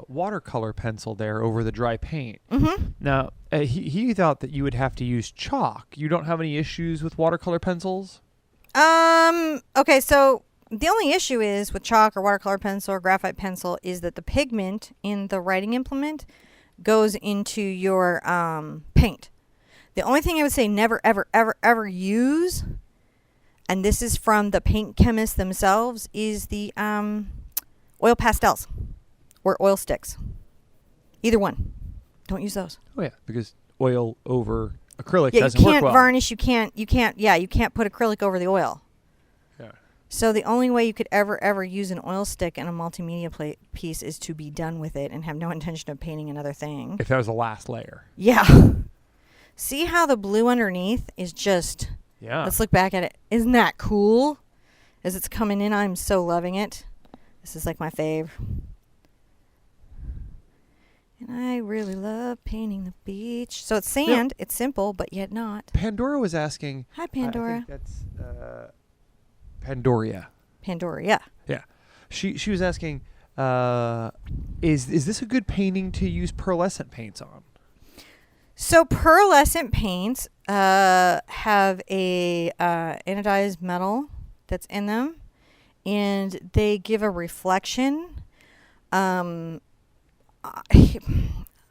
watercolor pencil there over the dry paint. Mm-hmm. Now, he thought that you would have to use chalk. You don't have any issues with watercolor pencils? Okay, so the only issue is with chalk or watercolor pencil or graphite pencil is that the pigment in the writing implement goes into your paint. The only thing I would say never, ever, ever, ever use, and this is from the paint chemists themselves, is the oil pastels or oil sticks. Either one. Don't use those. Oh yeah, because oil over acrylic Yeah, doesn't you work can't well. varnish. You can't put acrylic over the oil. Yeah. So the only way you could ever use an oil stick in a multimedia piece is to be done with it and have no intention of painting another thing. If that was the last layer. Yeah. See how the blue underneath is just... Yeah. Let's look back at it. Isn't that cool? As it's coming in, I'm so loving it. This is like my fave. And I really love painting the beach. So it's sand. It's simple, but yet not. Pandora was asking... Hi, Pandora. I think that's Pandoria. Pandora, yeah. Yeah. She was asking, is this a good painting to use pearlescent paints on? So pearlescent paints have a anodized metal that's in them, and they give a reflection. I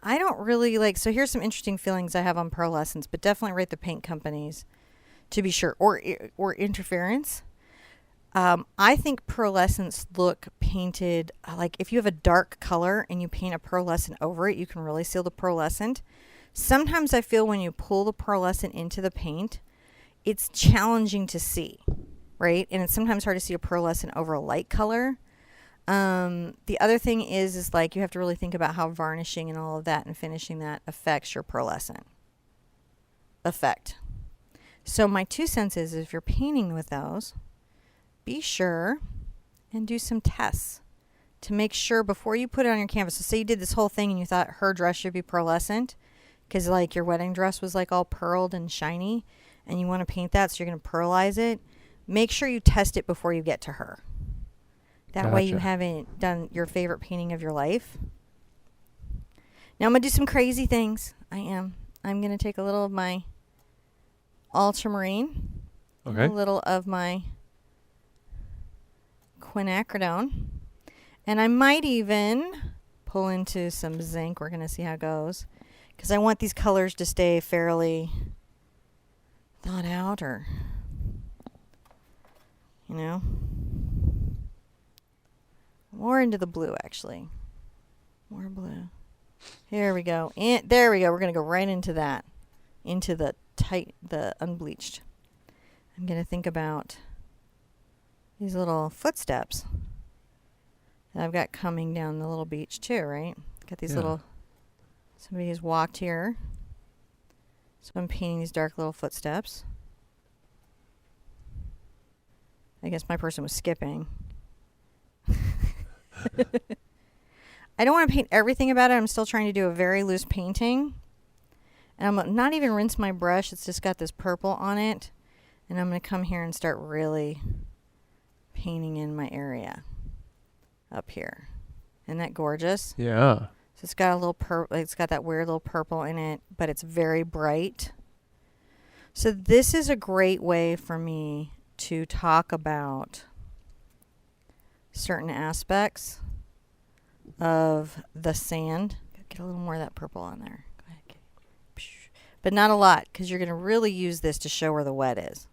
don't really like... So here's some interesting feelings I have on pearlescents, but definitely rate the paint companies to be sure, or interference. I think pearlescents look painted, like if you have a dark color and you paint a pearlescent over it, you can really seal the pearlescent. Sometimes I feel when you pull the pearlescent into the paint, it's challenging to see, right? And it's sometimes hard to see a pearlescent over a light color. The other thing is like you have to really think about how varnishing and all of that and finishing that affects your pearlescent effect. So my 2 cents is if you're painting with those, be sure and do some tests to make sure before you put it on your canvas. So say you did this whole thing and you thought her dress should be pearlescent. because like your wedding dress was like all pearled and shiny, and you want to paint that, so you're going to pearlize it. Make sure you test it before you get to her. That way you Gotcha. haven't done your favorite painting of your life. Now I'm going to do some crazy things. I'm going to take a little of my ultramarine, and Okay. a little of my quinacridone, and I might even pull into some zinc. We're going to see how it goes, because I want these colors to stay fairly thought out, or, you know, more into the blue, actually. More blue. Here we go. And there we go. We're going to go right into that, into the unbleached. I'm going to think about these little footsteps that I've got coming down the little beach too, right? Got these little, somebody has walked here. So I'm painting these dark little footsteps. I guess my person was skipping. I don't want to paint everything about it. I'm still trying to do a very loose painting. And I'm not even rinse my brush. It's just got this purple on it. And I'm going to come here and start really painting in my area up here. Isn't that gorgeous? Yeah. So it's got a little purple. It's got that weird little purple in it, but it's very bright. So this is a great way for me to talk about certain aspects of the sand. Get a little more of that purple on there. Go ahead, but not a lot, because you're going to really use this to show where the wet is.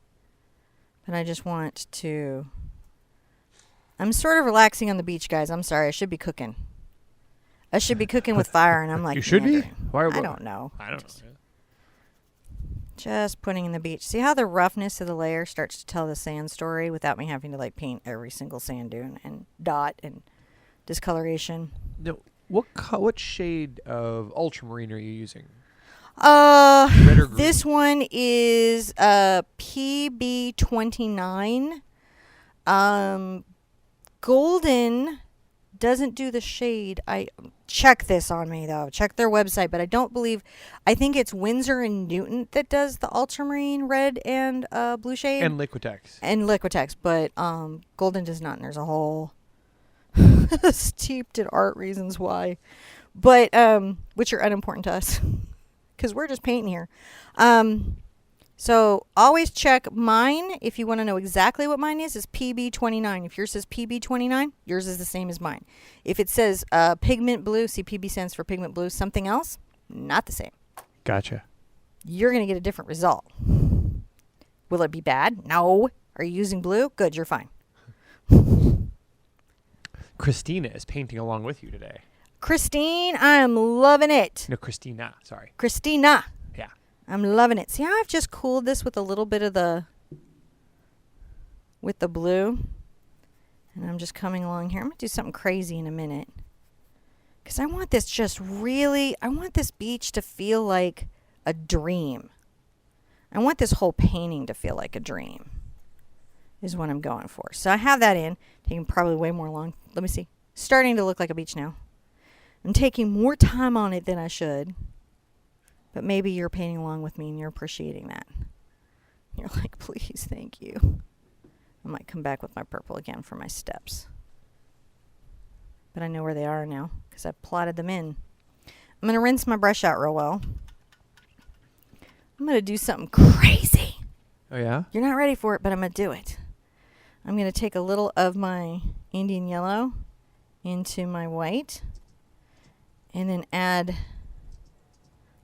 But I just want to... I'm sort of relaxing on the beach, guys. I'm sorry. I should be cooking. I should be cooking with fire, and I'm like, You should be? meandering. Why? I don't know. I don't know. Just putting in the beach. See how the roughness of the layer starts to tell the sand story without me having to like paint every single sand dune and dot and discoloration. No. What shade of ultramarine are you using? Uh, Red or green? this one is PB29. Golden doesn't do the shade. I check this on me though. Check their website, but I don't believe. I think it's Winsor and Newton that does the ultramarine red and blue shade And Liquitex. and Liquitex, but Golden does not. And there's a whole steeped in art reasons why, but which are unimportant to us because we're just painting here. So always check mine if you want to know exactly what mine is PB29. If yours says PB29, yours is the same as mine. If it says pigment blue, see PB stands for pigment blue, something else, not the same. Gotcha. You're going to get a different result. Will it be bad? No. Are you using blue? Good, you're fine. Christina is painting along with you today. Christine, I'm loving it. No, Christina. Sorry. Christina. Yeah. I'm loving it. See how I've just cooled this with a little bit of the blue? And I'm just coming along here. I'm going to do something crazy in a minute. Because I want this I want this beach to feel like a dream. I want this whole painting to feel like a dream is what I'm going for. So I have that in. Taking probably way more long. Let me see. Starting to look like a beach now. I'm taking more time on it than I should. But maybe you're painting along with me and you're appreciating that. You're like, please, thank you. I might come back with my purple again for my steps. But I know where they are now because I plotted them in. I'm going to rinse my brush out real well. I'm going to do something crazy. Oh, yeah? You're not ready for it, but I'm going to do it. I'm going to take a little of my Indian yellow into my white and then add a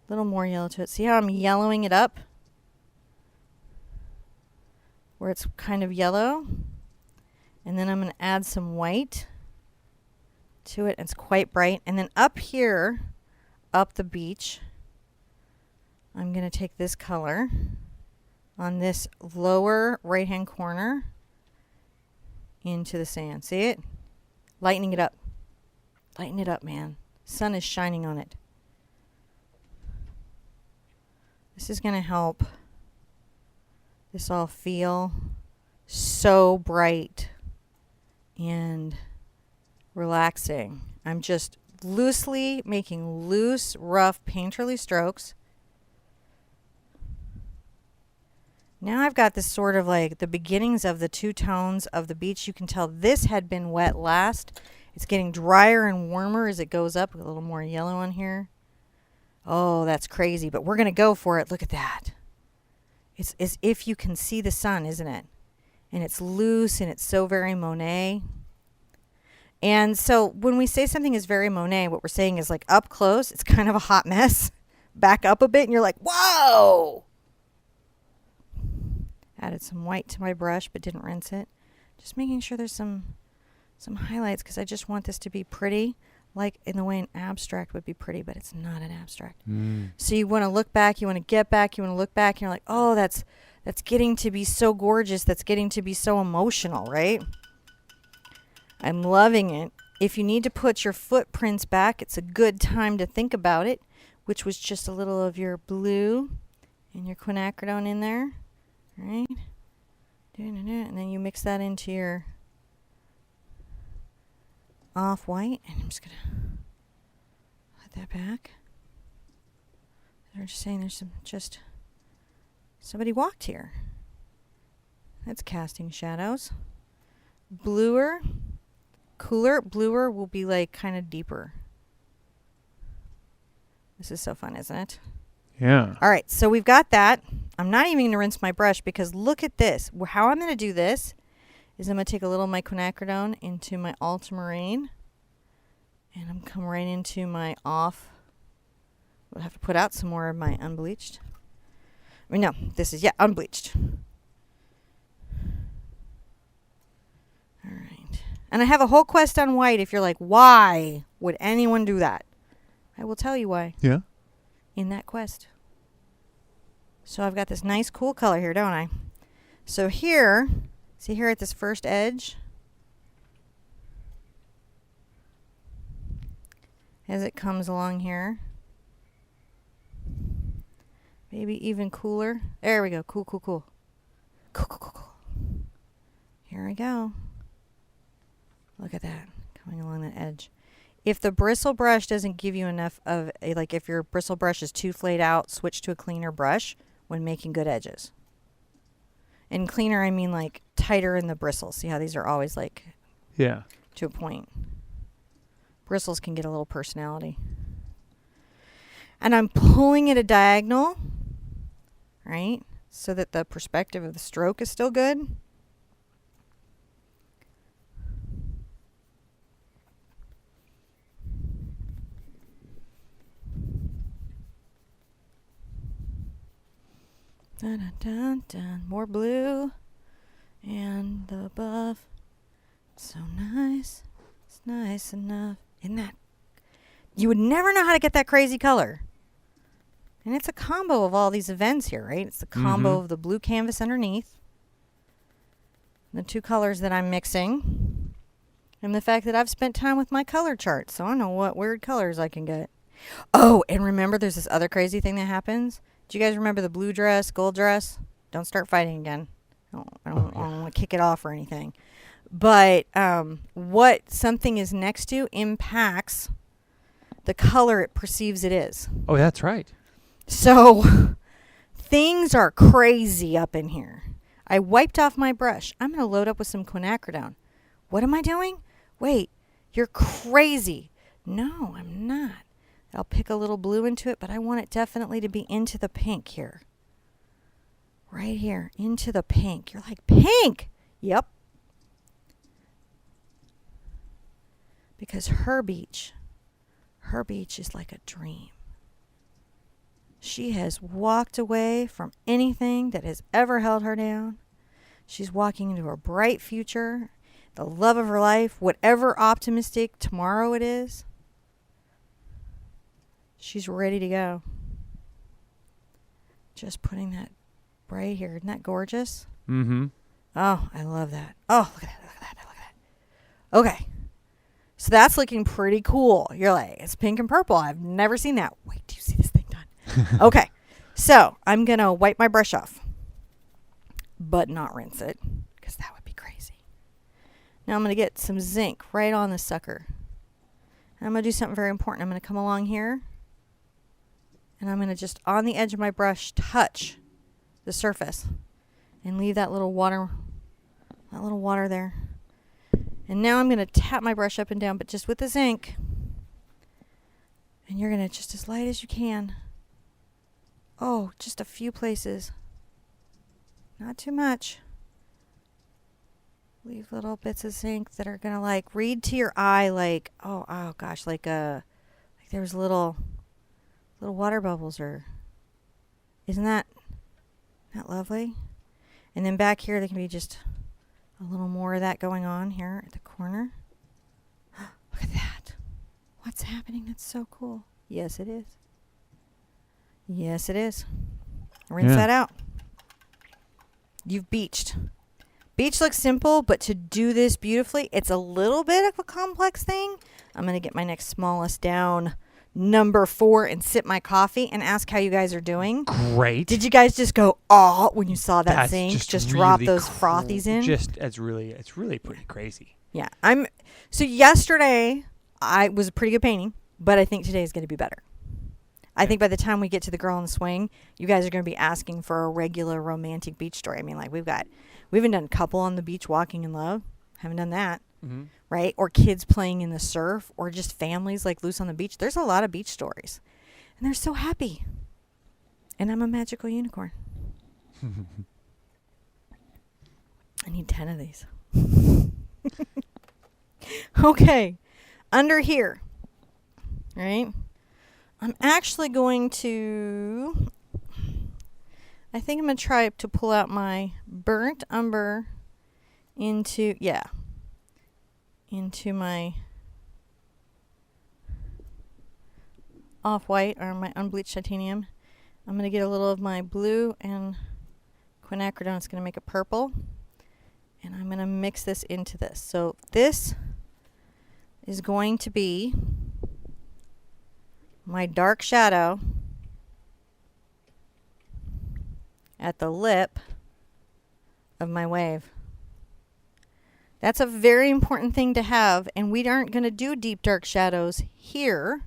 little more yellow to it. See how I'm yellowing it up? Where it's kind of yellow. And then I'm going to add some white to it. It's quite bright. And then up here, up the beach, I'm going to take this color on this lower right-hand corner into the sand. See it? Lightening it up. Lighten it up, man. Sun is shining on it. This is going to help this all feel so bright and relaxing. I'm just loosely making loose, rough, painterly strokes Now I've got this sort of like the beginnings of the two tones of the beach. You can tell this had been wet last. It's getting drier and warmer as it goes up. A little more yellow on here. Oh, that's crazy, but we're going to go for it. Look at that. It's as if you can see the sun, isn't it? And it's loose and it's so very Monet. And so when we say something is very Monet, what we're saying is like up close, it's kind of a hot mess. Back up a bit and you're like, whoa! Added some white to my brush but didn't rinse it. Just making sure there's some highlights because I just want this to be pretty, like in the way an abstract would be pretty, but it's not an abstract. So you want to look back, you want to get back, you want to look back, and you're like, oh, that's getting to be so gorgeous, that's getting to be so emotional, right? I'm loving it. If you need to put your footprints back, it's a good time to think about it, which was just a little of your blue and your quinacridone in there, right? And then you mix that into your off-white, and I'm just going to put that back. They're just saying there's somebody walked here. That's casting shadows. Bluer, cooler. Bluer will be like kind of deeper. This is so fun, isn't it? Yeah. All right, so we've got that. I'm not even going to rinse my brush because look at this. How I'm going to do this is I'm going to take a little of my quinacridone into my ultramarine, and I'm come right into my off. We'll have to put out some more of my unbleached. I mean, no, this is, unbleached. All right. And I have a whole quest on white if you're like, why would anyone do that? I will tell you why. Yeah. In that quest. So I've got this nice cool color here, don't I? So here, see here at this first edge, as it comes along here, maybe even cooler. There we go. Cool. Cool. Here we go. Look at that coming along that edge. If the bristle brush doesn't give you enough of a, like if your bristle brush is too flayed out, switch to a cleaner brush when making good edges. And cleaner, I mean like tighter in the bristles. See how these are always like to a point. Bristles can get a little personality. And I'm pulling it a diagonal, right? So that the perspective of the stroke is still good. Dun, dun, dun, dun. More blue and the buff. So nice. It's nice enough. Isn't that? You would never know how to get that crazy color. And it's a combo of all these events here, right? It's the combo of the blue canvas underneath, the two colors that I'm mixing, and the fact that I've spent time with my color chart, so I know what weird colors I can get. Oh, and remember there's this other crazy thing that happens. Do you guys remember the blue dress, gold dress? Don't start fighting again. I don't want to kick it off or anything. But what something is next to impacts the color it perceives it is. Oh, that's right. So things are crazy up in here. I wiped off my brush. I'm going to load up with some quinacridone. What am I doing? Wait, you're crazy. No, I'm not. I'll pick a little blue into it, but I want it definitely to be into the pink here. Right here, into the pink. You're like, pink? Yep. Because her beach is like a dream. She has walked away from anything that has ever held her down. She's walking into a bright future, the love of her life, whatever optimistic tomorrow it is. She's ready to go. Just putting that right here. Isn't that gorgeous? Mm-hmm. Oh, I love that. Oh, look at that, look at that, look at that. Okay. So that's looking pretty cool. You're like, it's pink and purple. I've never seen that. Wait, do you see this thing done? Okay. So I'm going to wipe my brush off, but not rinse it because that would be crazy. Now I'm going to get some zinc right on the sucker. And I'm going to do something very important. I'm going to come along here. And I'm going to just, on the edge of my brush, touch the surface. and leave that little water there. And now I'm going to tap my brush up and down, but just with this ink. And you're going to just as light as you can. Oh, just a few places. Not too much. Leave little bits of ink that are going to like read to your eye like, oh gosh, like there was little water bubbles, or isn't that lovely? And then back here there can be just a little more of that going on here at the corner. Look at that. What's happening? That's so cool. Yes, it is. Yes, it is. Rinse that out. You've beached. Beach looks simple, but to do this beautifully, it's a little bit of a complex thing. I'm going to get my next smallest down, number 4, and sip my coffee and ask how you guys are doing. Great. Did you guys just go, oh, when you saw that That's zinc? just Just really drop those cool. frothies in? It's really pretty crazy. Yeah. So yesterday, I was a pretty good painting, but I think today is going to be better. I think by the time we get to the girl on the swing, you guys are going to be asking for a regular romantic beach story. I mean, like we haven't done couple on the beach walking in love. Haven't done that. Mm-hmm. Right? Or kids playing in the surf, or just families like loose on the beach. There's a lot of beach stories. And they're so happy. And I'm a magical unicorn. I need 10 of these. Okay. Under here. Right? I'm actually going to... I think I'm going to try to pull out my burnt umber into my off-white, or my unbleached titanium. I'm going to get a little of my blue and quinacridone. It's going to make a purple. And I'm going to mix this into this. So this is going to be my dark shadow at the lip of my wave. That's a very important thing to have, and we aren't going to do deep dark shadows here.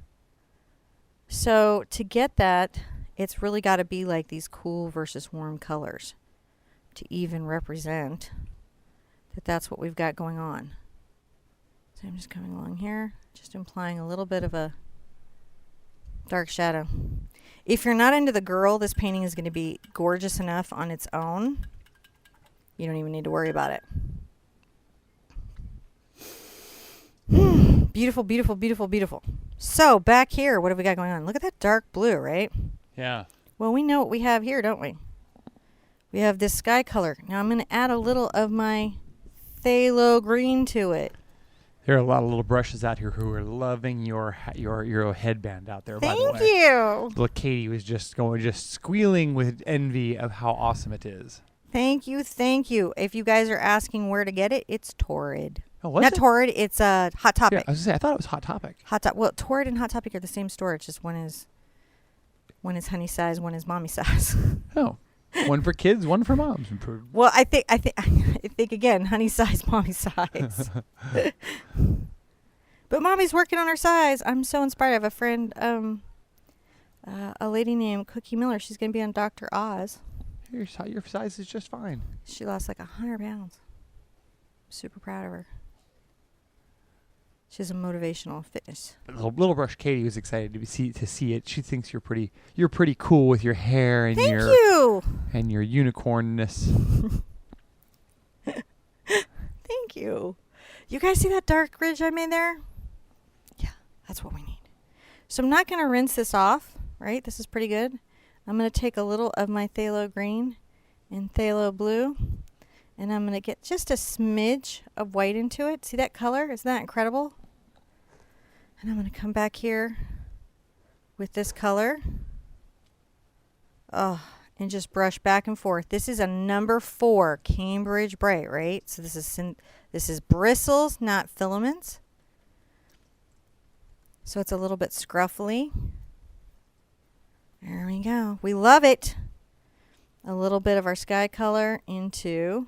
So to get that, it's really got to be like these cool versus warm colors to even represent that that's what we've got going on. So I'm just coming along here, just implying a little bit of a dark shadow. If you're not into the girl, this painting is going to be gorgeous enough on its own. You don't even need to worry about it. Beautiful, beautiful, beautiful, beautiful. So back here, what have we got going on? Look at that dark blue, right? Yeah. Well, we know what we have here, don't we? We have this sky color. Now I'm going to add a little of my phthalo green to it. There are a lot of little brushes out here who are loving your headband out there. By the way, Thank you. Little Katie was just squealing with envy of how awesome it is. Thank you, thank you. If you guys are asking where to get it, it's Torrid. Oh, was Not it? Torrid, it's Hot Topic. Yeah, I was gonna say I thought it was Hot Topic. Well, Torrid and Hot Topic are the same store. It's just one is honey size, one is mommy size. Oh, one for kids, one for moms. Well, I think again, honey size, mommy size. But mommy's working on her size. I'm so inspired. I have a friend, a lady named Cookie Miller. She's going to be on Dr. Oz. Your size is just fine. She lost like 100 pounds. I'm super proud of her. She's a motivational fitness. Little Brush Katie was excited to see it. She thinks you're pretty cool with your hair and Thank you. And your unicornness. Thank you. You guys see that dark ridge I made there? Yeah, that's what we need. So I'm not going to rinse this off, right? This is pretty good. I'm going to take a little of my phthalo green and phthalo blue, and I'm going to get just a smidge of white into it. See that color? Isn't that incredible? And I'm going to come back here with this color. Oh, and just brush back and forth. This is a number 4 Cambridge Bright, right? So this is bristles, not filaments. So it's a little bit scruffly. There we go. We love it. A little bit of our sky color into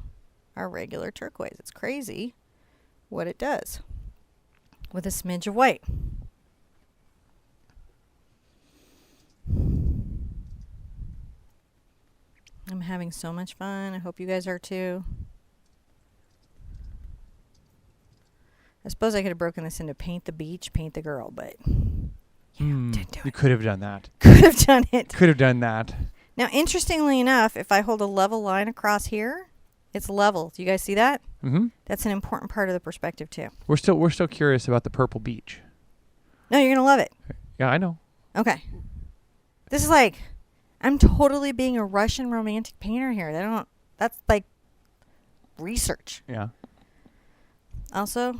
our regular turquoise. It's crazy what it does with a smidge of white. I'm having so much fun. I hope you guys are too. I suppose I could have broken this into paint the beach, paint the girl, but didn't do You it. could have done that. Could have done it. Could have done that. Now, interestingly enough, if I hold a level line across here, it's level. Do you guys see that? Mm-hmm. That's an important part of the perspective too. We're still curious about the purple beach. No, you're gonna love it. Yeah, I know. Okay. This is like, I'm totally being a Russian romantic painter here. That's like research. Yeah. Also,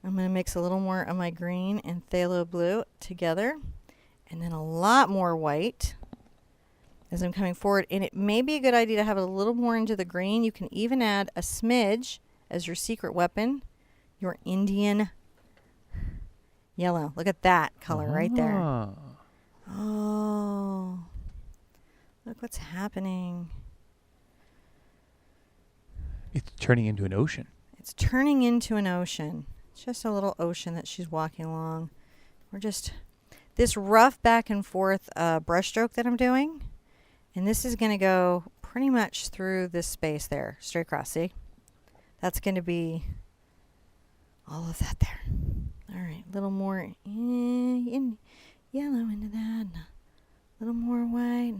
I'm going to mix a little more of my green and phthalo blue together, and then a lot more white as I'm coming forward. And it may be a good idea to have it a little more into the green. You can even add a smidge as your secret weapon, your Indian yellow. Look at that color right there. Oh, look what's happening. It's turning into an ocean. It's turning into an ocean. It's just a little ocean that she's walking along. We're just, this rough back and forth brush stroke that I'm doing, and this is going to go pretty much through this space there, straight across, see? That's going to be all of that there. All right, a little more in yellow into that, a little more white.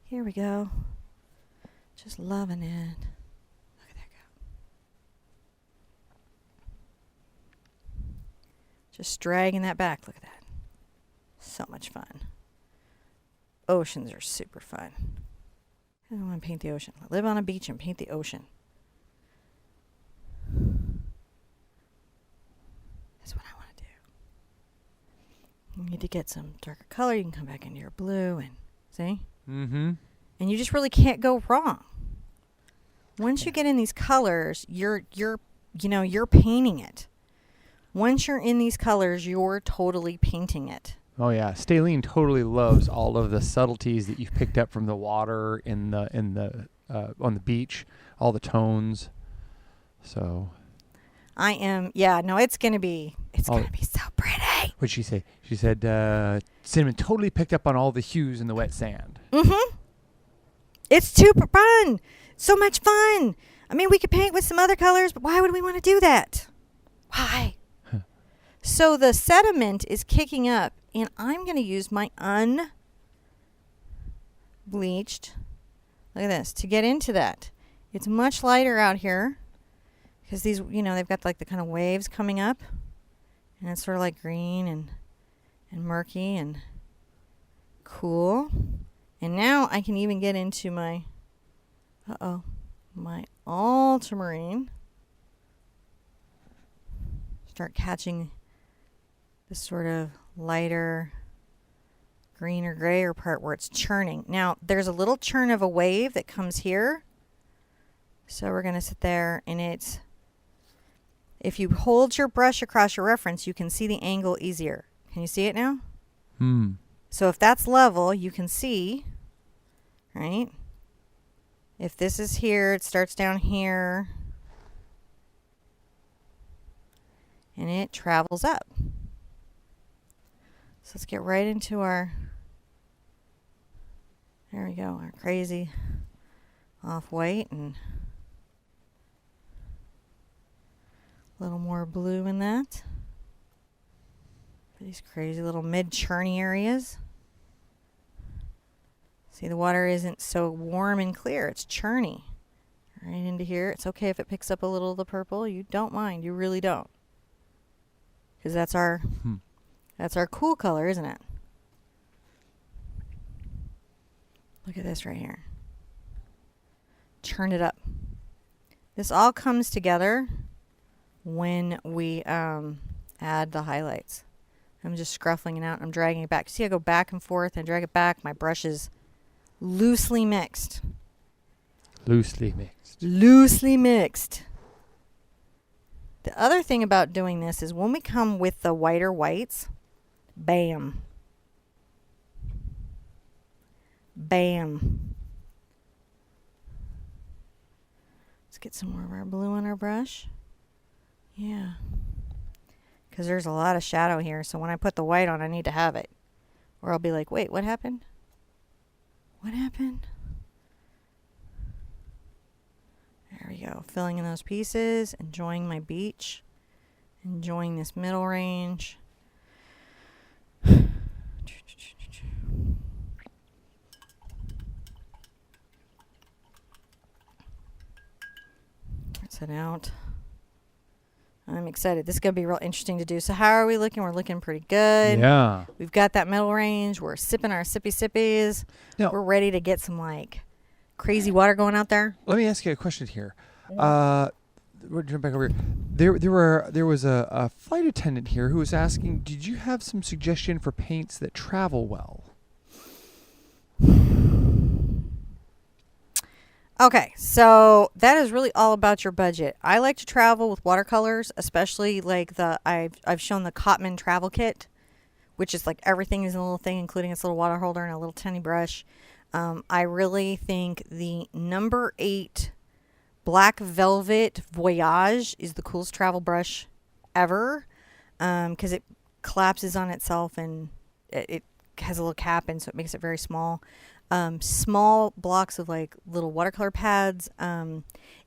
Here we go. Just loving it. Look at that go. Just dragging that back. Look at that. So much fun. Oceans are super fun. I don't want to paint the ocean. I live on a beach and paint the ocean. That's what I want to do. You need to get some darker color. You can come back into your blue and see? Mm-hmm. And you just really can't go wrong. Once you get in these colors, you're painting it. Once you're in these colors, you're totally painting it. Oh yeah, Staline totally loves all of the subtleties that you've picked up from the water in the on the beach, all the tones. So I am, it's gonna be so pretty. What'd she say? She said Cinnamon totally picked up on all the hues in the wet sand. Mm-hmm. It's super fun. So much fun. I mean, we could paint with some other colors, but why would we want to do that? Why? So the sediment is kicking up, and I'm going to use my unbleached, look at this, to get into that. It's much lighter out here because these, they've got like the kind of waves coming up, and it's sort of like green and murky and cool. And now I can even get into my, my ultramarine. Start catching this sort of lighter green or grayer part where it's churning. Now, there's a little churn of a wave that comes here. So we're going to sit there, and it's, if you hold your brush across your reference, you can see the angle easier. Can you see it now? Hmm. So if that's level, you can see, right? If this is here, it starts down here, and it travels up. So let's get right into our, there we go, our crazy off-white and a little more blue in that. For these crazy little mid-churny areas. See, the water isn't so warm and clear. It's churny. Right into here. It's okay if it picks up a little of the purple. You don't mind. You really don't. Because that's our cool color, isn't it? Look at this right here. Churn it up. This all comes together when we add the highlights. I'm just scruffling it out. I'm dragging it back. See, I go back and forth and drag it back. My brush is loosely mixed. Loosely mixed. Loosely mixed. The other thing about doing this is when we come with the whiter whites, bam. Bam. Let's get some more of our blue on our brush. Yeah. Because there's a lot of shadow here, so when I put the white on, I need to have it. Or I'll be like, wait, what happened? what happened? There we go. Filling in those pieces. Enjoying my beach. Enjoying this middle range. Rinse it out. I'm excited. This is going to be real interesting to do. So how are we looking? We're looking pretty good. Yeah. We've got that middle range. We're sipping our sippy sippies. Now, We're ready to get some like crazy water going out there. let me ask you a question here. We're jumping back over here. There was a flight attendant here who was asking, did you have some suggestion for paints that travel well? Okay, so that is really all about your budget. I like to travel with watercolors, especially like I've shown the Cotman travel kit, which is like everything is in a little thing, including its little water holder and a little tiny brush. I really think the number 8 Black Velvet Voyage is the coolest travel brush ever, because it collapses on itself and it has a little cap, and so it makes it very small. Small blocks of like little watercolor pads.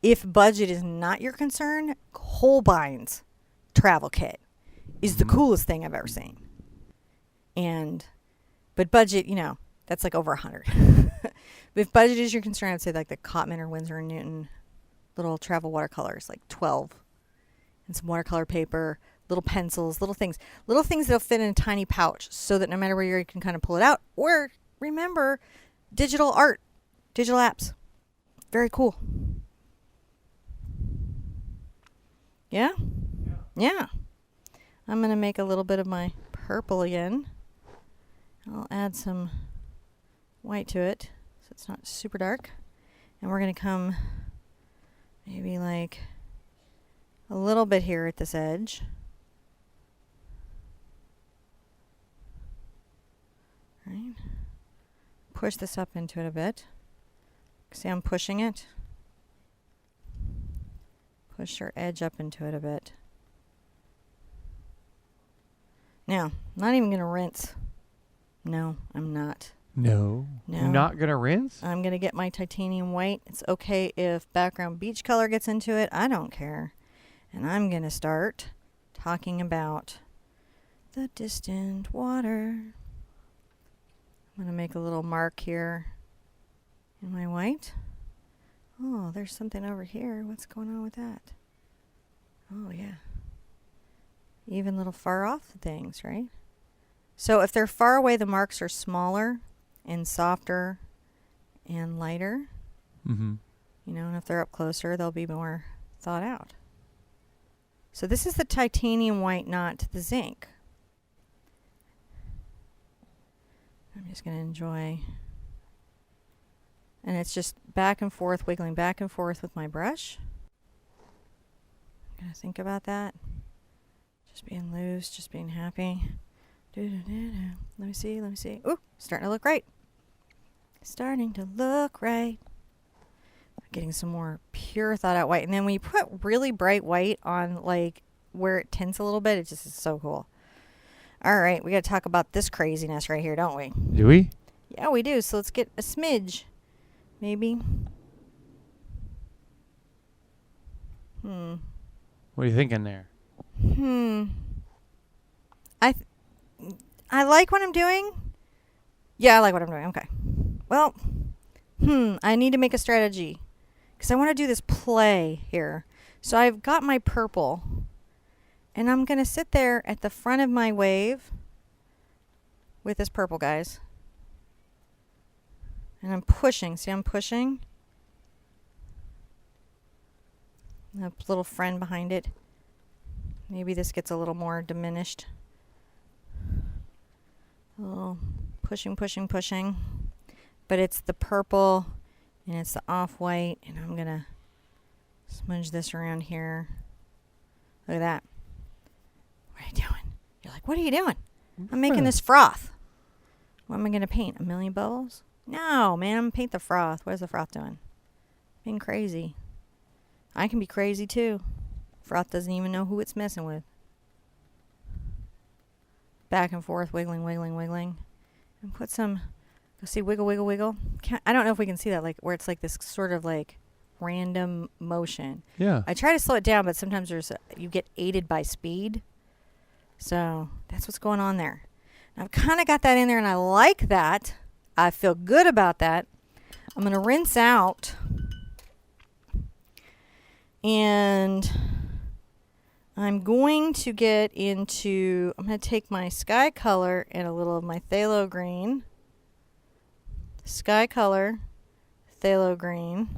If budget is not your concern, Holbein's travel kit is the coolest thing I've ever seen. But budget, that's like over 100. But if budget is your concern, I'd say like the Cotman or Winsor & Newton little travel watercolors, like 12, and some watercolor paper, little pencils, little things that'll fit in a tiny pouch, so that no matter where you're, you can kind of pull it out. Or remember, digital art, digital apps, very cool. Yeah. I'm gonna make a little bit of my purple again. I'll add some white to it so it's not super dark, and we're gonna come maybe like a little bit here at this edge. Right. Push this up into it a bit. See, I'm pushing it. Push your edge up into it a bit. Now, I'm not even going to rinse. No, I'm not. No. No. Not going to rinse? I'm going to get my titanium white. It's okay if background beach color gets into it. I don't care. And I'm going to start talking about the distant water. I'm going to make a little mark here in my white. Oh, there's something over here. What's going on with that? Oh, yeah. Even little far off things, right? So if they're far away, the marks are smaller and softer and lighter. Mm-hmm. And if they're up closer, they'll be more thought out. So this is the titanium white, not the zinc. I'm just going to enjoy. And it's just back and forth, wiggling back and forth with my brush. I'm going to think about that. Just being loose, just being happy. Let me see. Ooh, starting to look right. Starting to look right. Getting some more pure thought out white. And then when you put really bright white on like where it tints a little bit, it just is so cool. All right, we got to talk about this craziness right here, don't we? Do we? Yeah, we do. So let's get a smidge. Maybe. What are you thinking there? I like what I'm doing. Yeah, I like what I'm doing. Okay. Well, I need to make a strategy because I want to do this play here. So I've got my purple, and I'm going to sit there at the front of my wave with this purple, guys. And I'm pushing. See, I'm pushing. A little friend behind it. Maybe this gets a little more diminished. A little pushing. But it's the purple and it's the off-white, and I'm going to smudge this around here. Look at that. What are you doing? You're like, what are you doing? I'm making this froth. What am I going to paint? A million bubbles? No, man, I'm going to paint the froth. What is the froth doing? Being crazy. I can be crazy too. Froth doesn't even know who it's messing with. Back and forth, wiggling. And put some Go see wiggle, wiggle, wiggle. I don't know if we can see that, like where it's like this sort of like random motion. Yeah. I try to slow it down, but sometimes you get aided by speed. So that's what's going on there. I've kind of got that in there, and I like that. I feel good about that. I'm going to rinse out. And I'm going to get into, I'm going to take my sky color and a little of my phthalo green. Sky color, phthalo green.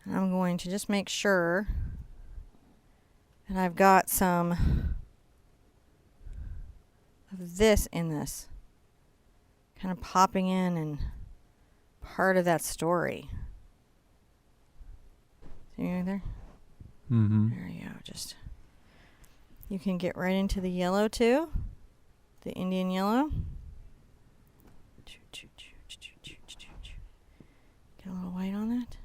And I'm going to just make sure that I've got some of this in this. Kind of popping in and part of that story. See right there? Mm-hmm. There you go. Just, you can get right into the yellow too. The Indian yellow. Get a little white on that.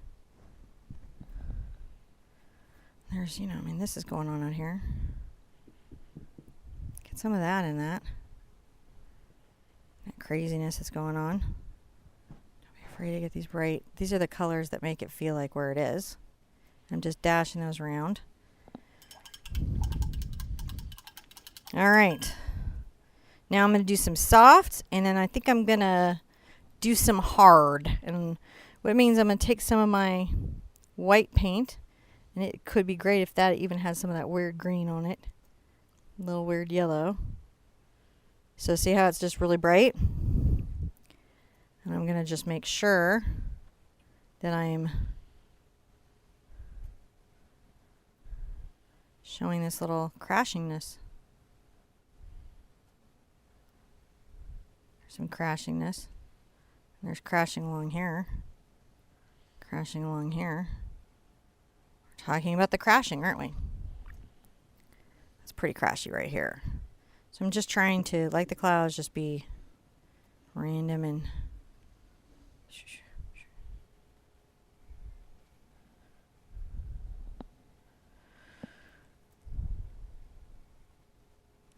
There's, I mean, this is going on out here. Get some of that in that. That craziness that's going on. Don't be afraid to get these bright. These are the colors that make it feel like where it is. I'm just dashing those around. All right. Now I'm going to do some soft, and then I think I'm going to do some hard. And what it means, I'm going to take some of my white paint, and it could be great if that even has some of that weird green on it. A little weird yellow. So see how it's just really bright? And I'm going to just make sure that I'm showing this little crashingness. There's some crashingness. And there's crashing along here. Crashing along here. We're talking about the crashing, aren't we? It's pretty crashy right here. So I'm just trying to, like the clouds, just be random and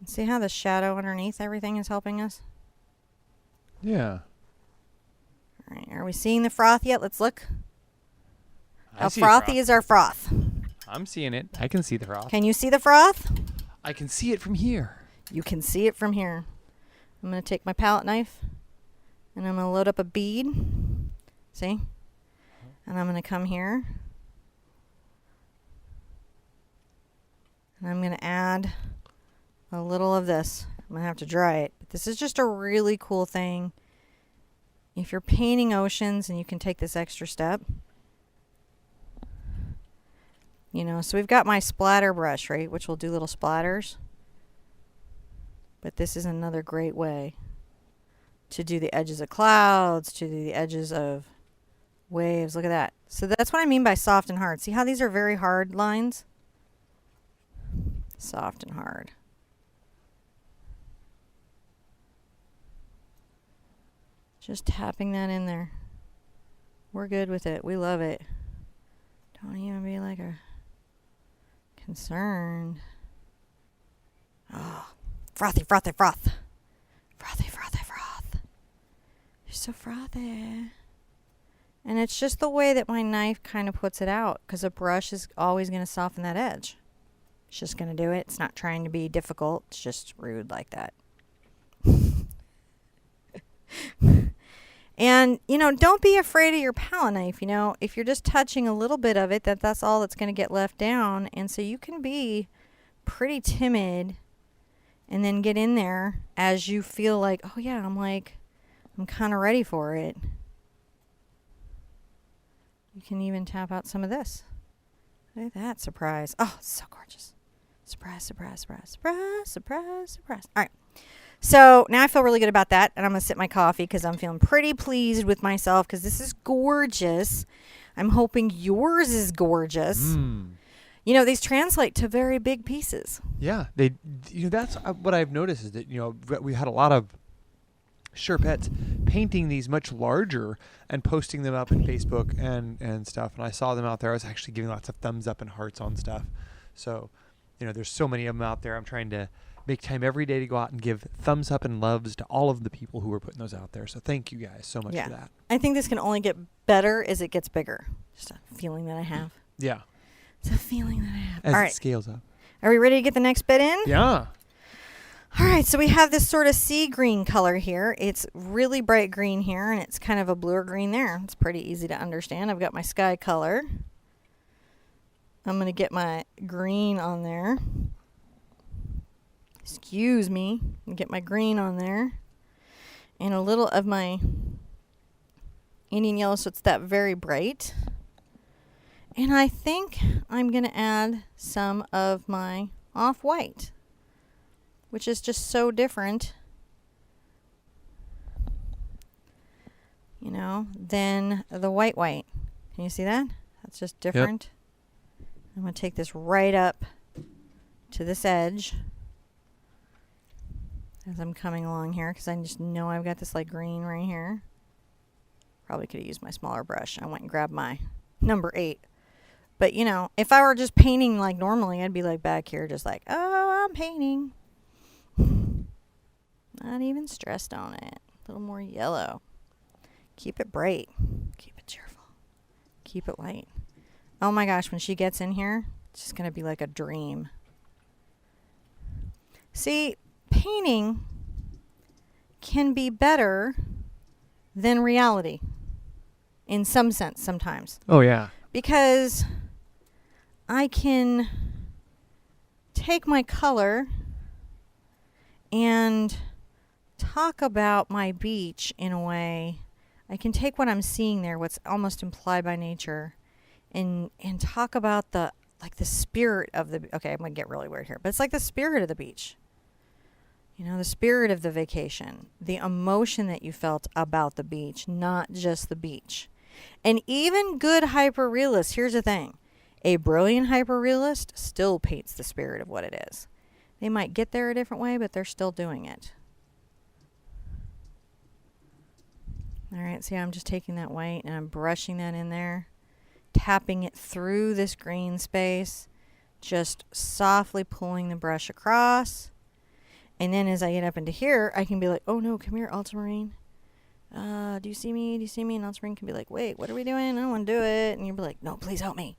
see how the shadow underneath everything is helping us? Yeah. All right, are we seeing the froth yet? Let's look. I How see frothy is our froth? I'm seeing it. I can see the froth. Can you see the froth? I can see it from here. You can see it from here. I'm going to take my palette knife, and I'm going to load up a bead. See? And I'm going to come here. And I'm going to add a little of this. I'm going to have to dry it. But this is just a really cool thing. If you're painting oceans and you can take this extra step. So we've got my splatter brush, right? Which will do little splatters. But this is another great way to do the edges of clouds, to do the edges of waves. Look at that. So that's what I mean by soft and hard. See how these are very hard lines? Soft and hard. Just tapping that in there. We're good with it. We love it. Don't even be like a concerned. Oh, frothy, frothy, froth. Frothy, frothy, froth. You're so frothy. And it's just the way that my knife kind of puts it out, because a brush is always going to soften that edge. It's just going to do it. It's not trying to be difficult. It's just rude like that. And, don't be afraid of your palette knife. If you're just touching a little bit of it, that's all that's going to get left down. And so you can be pretty timid and then get in there as you feel like, oh yeah, I'm kind of ready for it. You can even tap out some of this. Look at that surprise. Oh, it's so gorgeous. Surprise, surprise, surprise, surprise, surprise, surprise. All right. So now I feel really good about that, and I'm going to sip my coffee because I'm feeling pretty pleased with myself because this is gorgeous. I'm hoping yours is gorgeous. These translate to very big pieces. Yeah, they. That's what I've noticed is that we had a lot of Sherpettes painting these much larger and posting them up in Facebook and stuff. And I saw them out there. I was actually giving lots of thumbs up and hearts on stuff. So, there's so many of them out there. I'm trying to make time every day to go out and give thumbs up and loves to all of the people who are putting those out there. So thank you guys so much for that. I think this can only get better as it gets bigger. Just a feeling that I have. Yeah. It's a feeling that I have. As All it right. scales up. Are we ready to get the next bit in? Yeah. All right, so we have this sort of sea green color here. It's really bright green here, and it's kind of a bluer green there. It's pretty easy to understand. I've got my sky color. I'm going to get my green on there. Excuse me. And get my green on there. And a little of my Indian yellow, so it's that very bright. And I think I'm going to add some of my off-white, which is just so different, you know, than the white. Can you see that? That's just different. Yep. I'm going to take this right up to this edge as I'm coming along here, because I just know I've got this like green right here. Probably could have used my smaller brush. I went and grabbed my number 8. But, you know, if I were just painting like normally, I'd be like back here just like, oh, I'm painting. Not even stressed on it. A little more yellow. Keep it bright. Keep it cheerful. Keep it light. Oh my gosh, when she gets in here, it's just going to be like a dream. See, painting can be better than reality in some sense sometimes. Oh, yeah. Because I can take my color and talk about my beach in a way. I can take what I'm seeing there, what's almost implied by nature, and talk about the spirit of the, okay, I'm going to get really weird here, but it's like the spirit of the beach. You know, the spirit of the vacation, the emotion that you felt about the beach, not just the beach. And even good hyperrealists, here's the thing. A brilliant hyperrealist still paints the spirit of what it is. They might get there a different way, but they're still doing it. All right, see, I'm just taking that white and I'm brushing that in there, tapping it through this green space, just softly pulling the brush across. And then as I get up into here, I can be like, oh no, come here, ultramarine. Do you see me? Do you see me? And ultramarine can be like, wait, what are we doing? I don't want to do it. And you'll be like, no, please help me.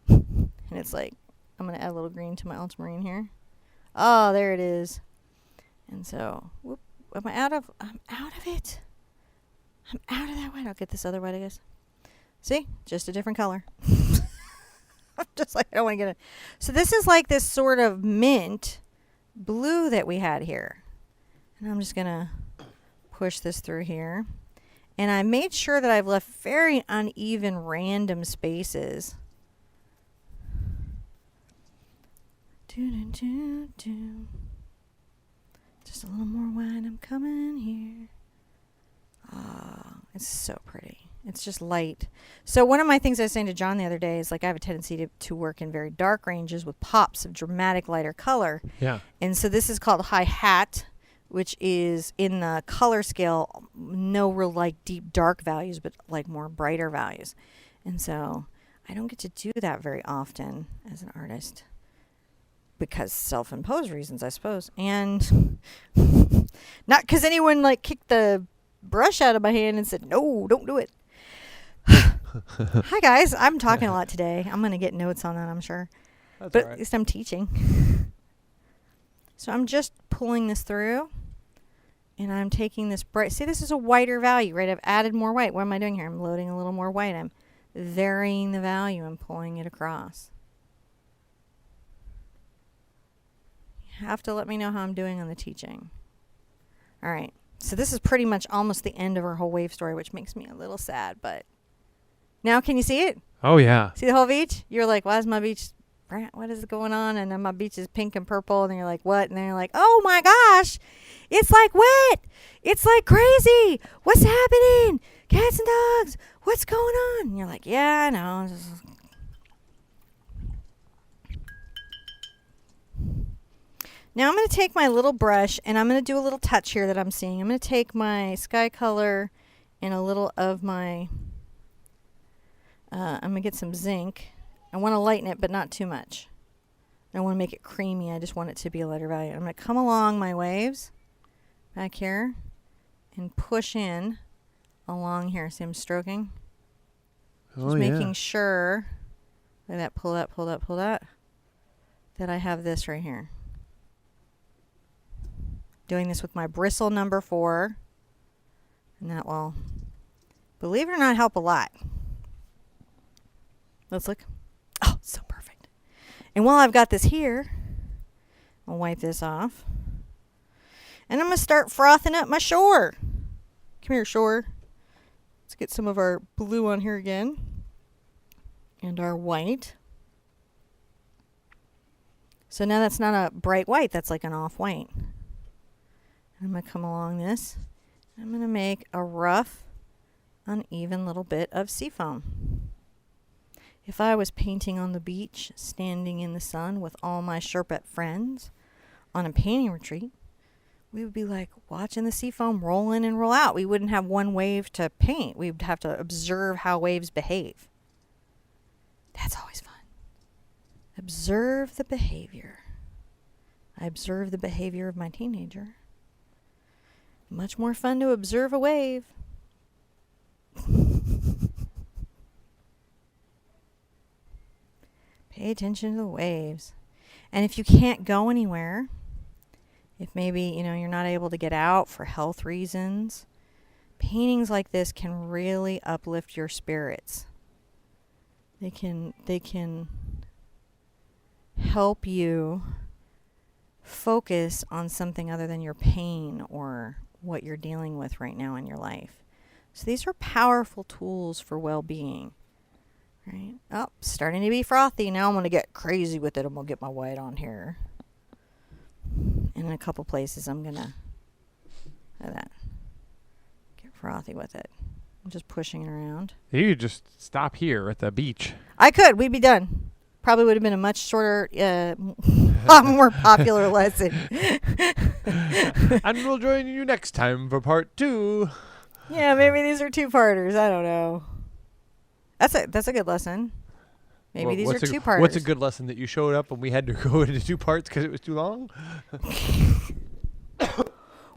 And it's like, I'm going to add a little green to my ultramarine here. Oh, there it is. And so, whoop, I'm out of it. I'm out of that white. I'll get this other white, I guess. See? Just a different color. I'm just like, I don't want to get it. So this is like this sort of mint blue that we had here. And I'm just going to push this through here. And I made sure that I've left very uneven random spaces. Just a little more white. I'm coming here. Oh, it's so pretty. It's just light. So one of my things I was saying to John the other day is like I have a tendency to work in very dark ranges with pops of dramatic lighter color. Yeah. And so this is called High Hat, which is in the color scale, no real like deep dark values, but like more brighter values. And so I don't get to do that very often as an artist because self-imposed reasons, I suppose. And not because anyone like kicked the brush out of my hand and said, no, don't do it. Hi guys, I'm talking a lot today. I'm going to get notes on that, I'm sure. That's but all right. at least I'm teaching. So I'm just pulling this through and I'm taking this bright. See, this is a whiter value, right? I've added more white. What am I doing here? I'm loading a little more white. I'm varying the value and pulling it across. You have to let me know how I'm doing on the teaching. All right. So this is pretty much almost the end of our whole wave story, which makes me a little sad, but now can you see it? Oh, yeah. See the whole beach? You're like, why is my beach, what is going on? And then my beach is pink and purple, and then you're like, what? And then you're like, oh my gosh, it's like wet. It's like crazy. What's happening? Cats and dogs. What's going on? And you're like, yeah, I know. Now I'm going to take my little brush and I'm going to do a little touch here that I'm seeing. I'm going to take my sky color and a little of my, I'm going to get some zinc. I want to lighten it, but not too much. I don't want to make it creamy. I just want it to be a letter value. I'm going to come along my waves back here and push in along here. See, I'm stroking. Just making sure, look at that, pull that, pull that, pull that I have this right here. Doing this with my bristle number 4. And that will, believe it or not, help a lot. Let's look. Oh, so perfect. And while I've got this here, I'll wipe this off. And I'm going to start frothing up my shore. Come here, shore. Let's get some of our blue on here again. And our white. So now that's not a bright white. That's like an off-white. I'm going to come along this. I'm going to make a rough, uneven little bit of seafoam. If I was painting on the beach, standing in the sun with all my Sherpa friends on a painting retreat, we would be like watching the seafoam roll in and roll out. We wouldn't have one wave to paint. We'd have to observe how waves behave. That's always fun. Observe the behavior. I observe the behavior of my teenager. Much more fun to observe a wave. Pay attention to the waves. And if you can't go anywhere, if maybe, you're not able to get out for health reasons, paintings like this can really uplift your spirits. They can help you focus on something other than your pain or what you're dealing with right now in your life. So these are powerful tools for well-being. Right? Oh, starting to be frothy. Now I'm going to get crazy with it. I'm going to get my white on here. And in a couple places I'm going to, look at that, get frothy with it. I'm just pushing it around. You could just stop here at the beach. I could. We'd be done. Probably would have been a much shorter, more popular lesson. And we'll join you next time for part 2. Yeah, maybe these are 2-parters. I don't know. That's a good lesson. Maybe these are 2-parters. What's a good lesson? That you showed up and we had to go into 2 parts because it was too long?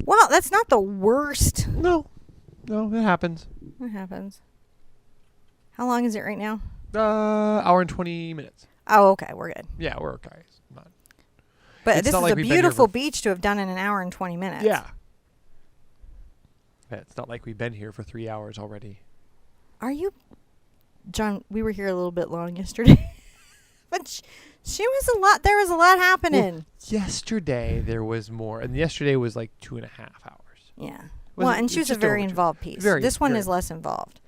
Well, that's not the worst. No, it happens. It happens. How long is it right now? Hour and 20 minutes. Oh, okay. We're good. Yeah, we're okay. But this is a beautiful beach to have done in an hour and 20 minutes. Yeah. It's not like we've been here for 3 hours already. Are you... John, we were here a little bit long yesterday. But there was a lot happening. Well, yesterday there was more. And yesterday was like 2.5 hours. Yeah. And she was a very involved piece. This one is less involved.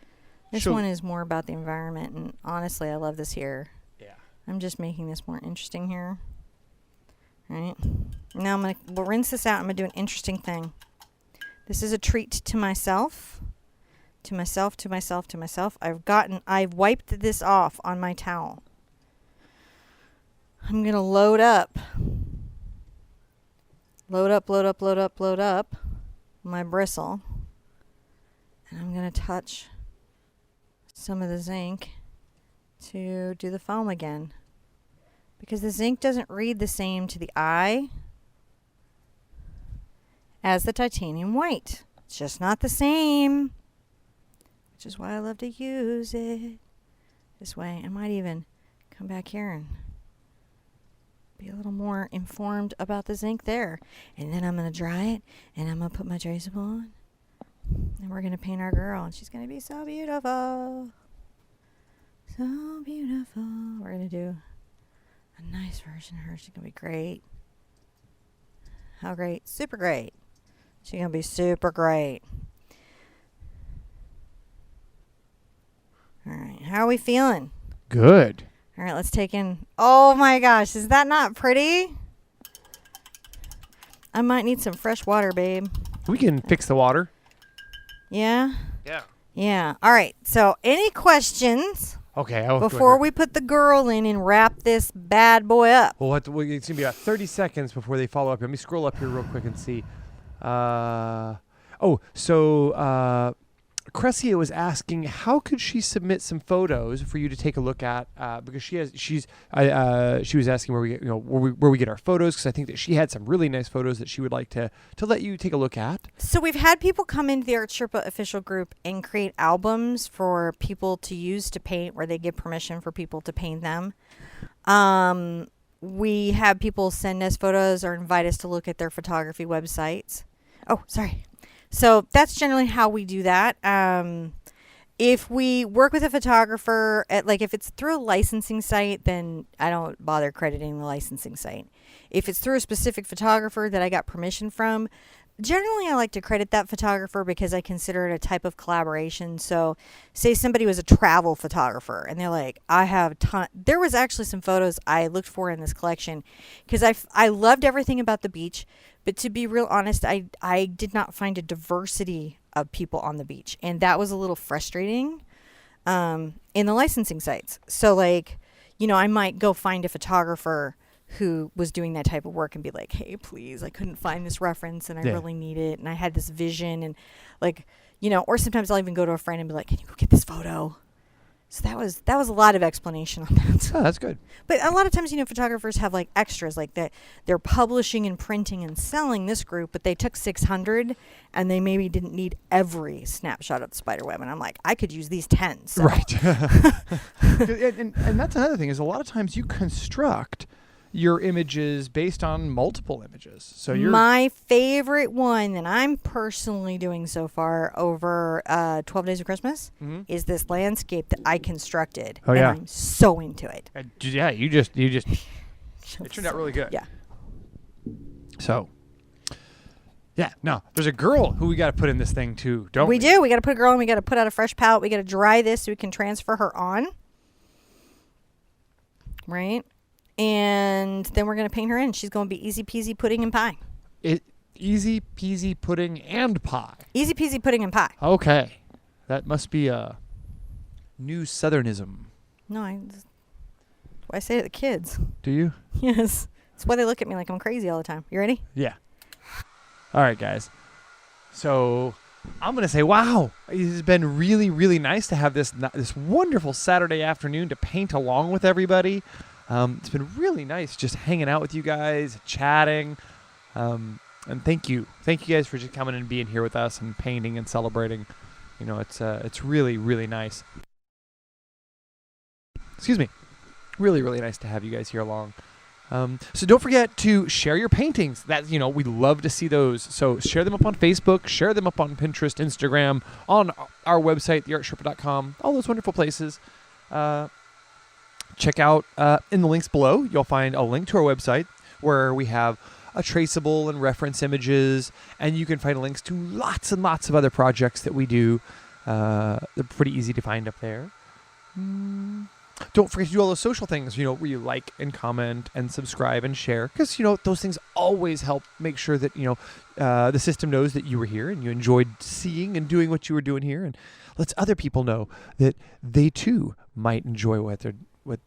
This one is more about the environment. And honestly, I love this here. Yeah. I'm just making this more interesting here. All right. Now we'll rinse this out. I'm going to do an interesting thing. This is a treat to myself. To myself, to myself, to myself. I've wiped this off on my towel. I'm going to load up my bristle. And I'm going to touch some of the zinc to do the foam again. Because the zinc doesn't read the same to the eye as the titanium white. It's just not the same. Which is why I love to use it this way. I might even come back here and be a little more informed about the zinc there. And then I'm going to dry it, and I'm going to put my traceable on. And we're going to paint our girl, and she's going to be so beautiful. So beautiful. We're going to do a nice version of her. She's going to be great. How great? Super great. She's going to be super great. All right. How are we feeling? Good. All right. Let's take in. Oh, my gosh. Is that not pretty? I might need some fresh water, babe. We can fix the water. Yeah? Yeah. Yeah. All right. So, any questions? Okay. Before we put the girl in and wrap this bad boy up. Well, it's going to be about 30 seconds before they follow up. Let me scroll up here real quick and see. Crescia was asking, how could she submit some photos for you to take a look at? Because she was asking where we get, where we get our photos, because I think that she had some really nice photos that she would like to let you take a look at. So we've had people come into the ArtSherpa official group and create albums for people to use to paint, where they give permission for people to paint them. We have people send us photos or invite us to look at their photography websites. Oh, sorry. So that's generally how we do that. If we work with a photographer, if it's through a licensing site, then I don't bother crediting the licensing site. If it's through a specific photographer that I got permission from, generally I like to credit that photographer because I consider it a type of collaboration. So say somebody was a travel photographer and they're like, I have there was actually some photos I looked for in this collection because I loved everything about the beach. But to be real honest, I did not find a diversity of people on the beach. And that was a little frustrating in the licensing sites. So, I might go find a photographer who was doing that type of work and be like, hey, please, I couldn't find this reference and I really need it. And I had this vision and or sometimes I'll even go to a friend and be like, can you go get this photo? So that was a lot of explanation on that. Oh, that's good. But a lot of times, photographers have extras that they're publishing and printing and selling this group, but they took 600 and they maybe didn't need every snapshot of the spider web. And I'm like, I could use these 10. So. Right. and that's another thing is a lot of times you construct your images based on multiple images. So my favorite one that I'm personally doing so far over 12 Days of Christmas is this landscape that I constructed. Oh, yeah. And I'm so into it. Yeah, you just it turned out really good. Yeah. So, yeah, no, there's a girl who we got to put in this thing too, don't we? We do. We got to put a girl in. We got to put out a fresh palette. We got to dry this so we can transfer her on. Right? And then we're going to paint her in. She's going to be easy peasy pudding and pie. Easy peasy pudding and pie. Easy peasy pudding and pie. Okay. That must be a new Southernism. No, I say to the kids. Do you? Yes. That's why they look at me like I'm crazy all the time. You ready? Yeah. All right, guys. So I'm going to say, wow, it has been really, really nice to have this wonderful Saturday afternoon to paint along with everybody. It's been really nice just hanging out with you guys, chatting, and thank you guys for just coming and being here with us and painting and celebrating. It's really, really nice. Excuse me. Really, really nice to have you guys here along. So don't forget to share your paintings. We love to see those. So share them up on Facebook, share them up on Pinterest, Instagram, on our website, TheArtSherpa.com, all those wonderful places. Check out in the links below, you'll find a link to our website where we have a traceable and reference images, and you can find links to lots and lots of other projects that we do. They're pretty easy to find up there. Don't forget to do all those social things, where you like and comment and subscribe and share, because, those things always help make sure that, the system knows that you were here and you enjoyed seeing and doing what you were doing here, and lets other people know that they too might enjoy what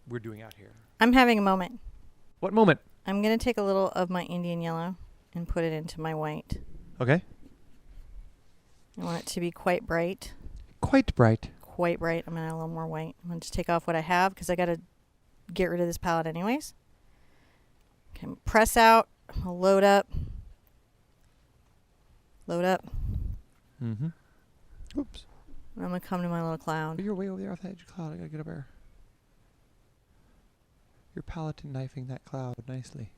we're doing out here. I'm having a moment. What moment? I'm going to take a little of my Indian yellow and put it into my white. Okay. I want it to be quite bright. Quite bright. Quite bright. I'm going to add a little more white. I'm going to just take off what I have because I got to get rid of this palette anyways. Okay, press out. I'll load up. Load up. Mm-hmm. Oops. I'm going to come to my little cloud. You're way over there off the edge of the cloud. I got to get up there. You're palette and knifing that cloud nicely.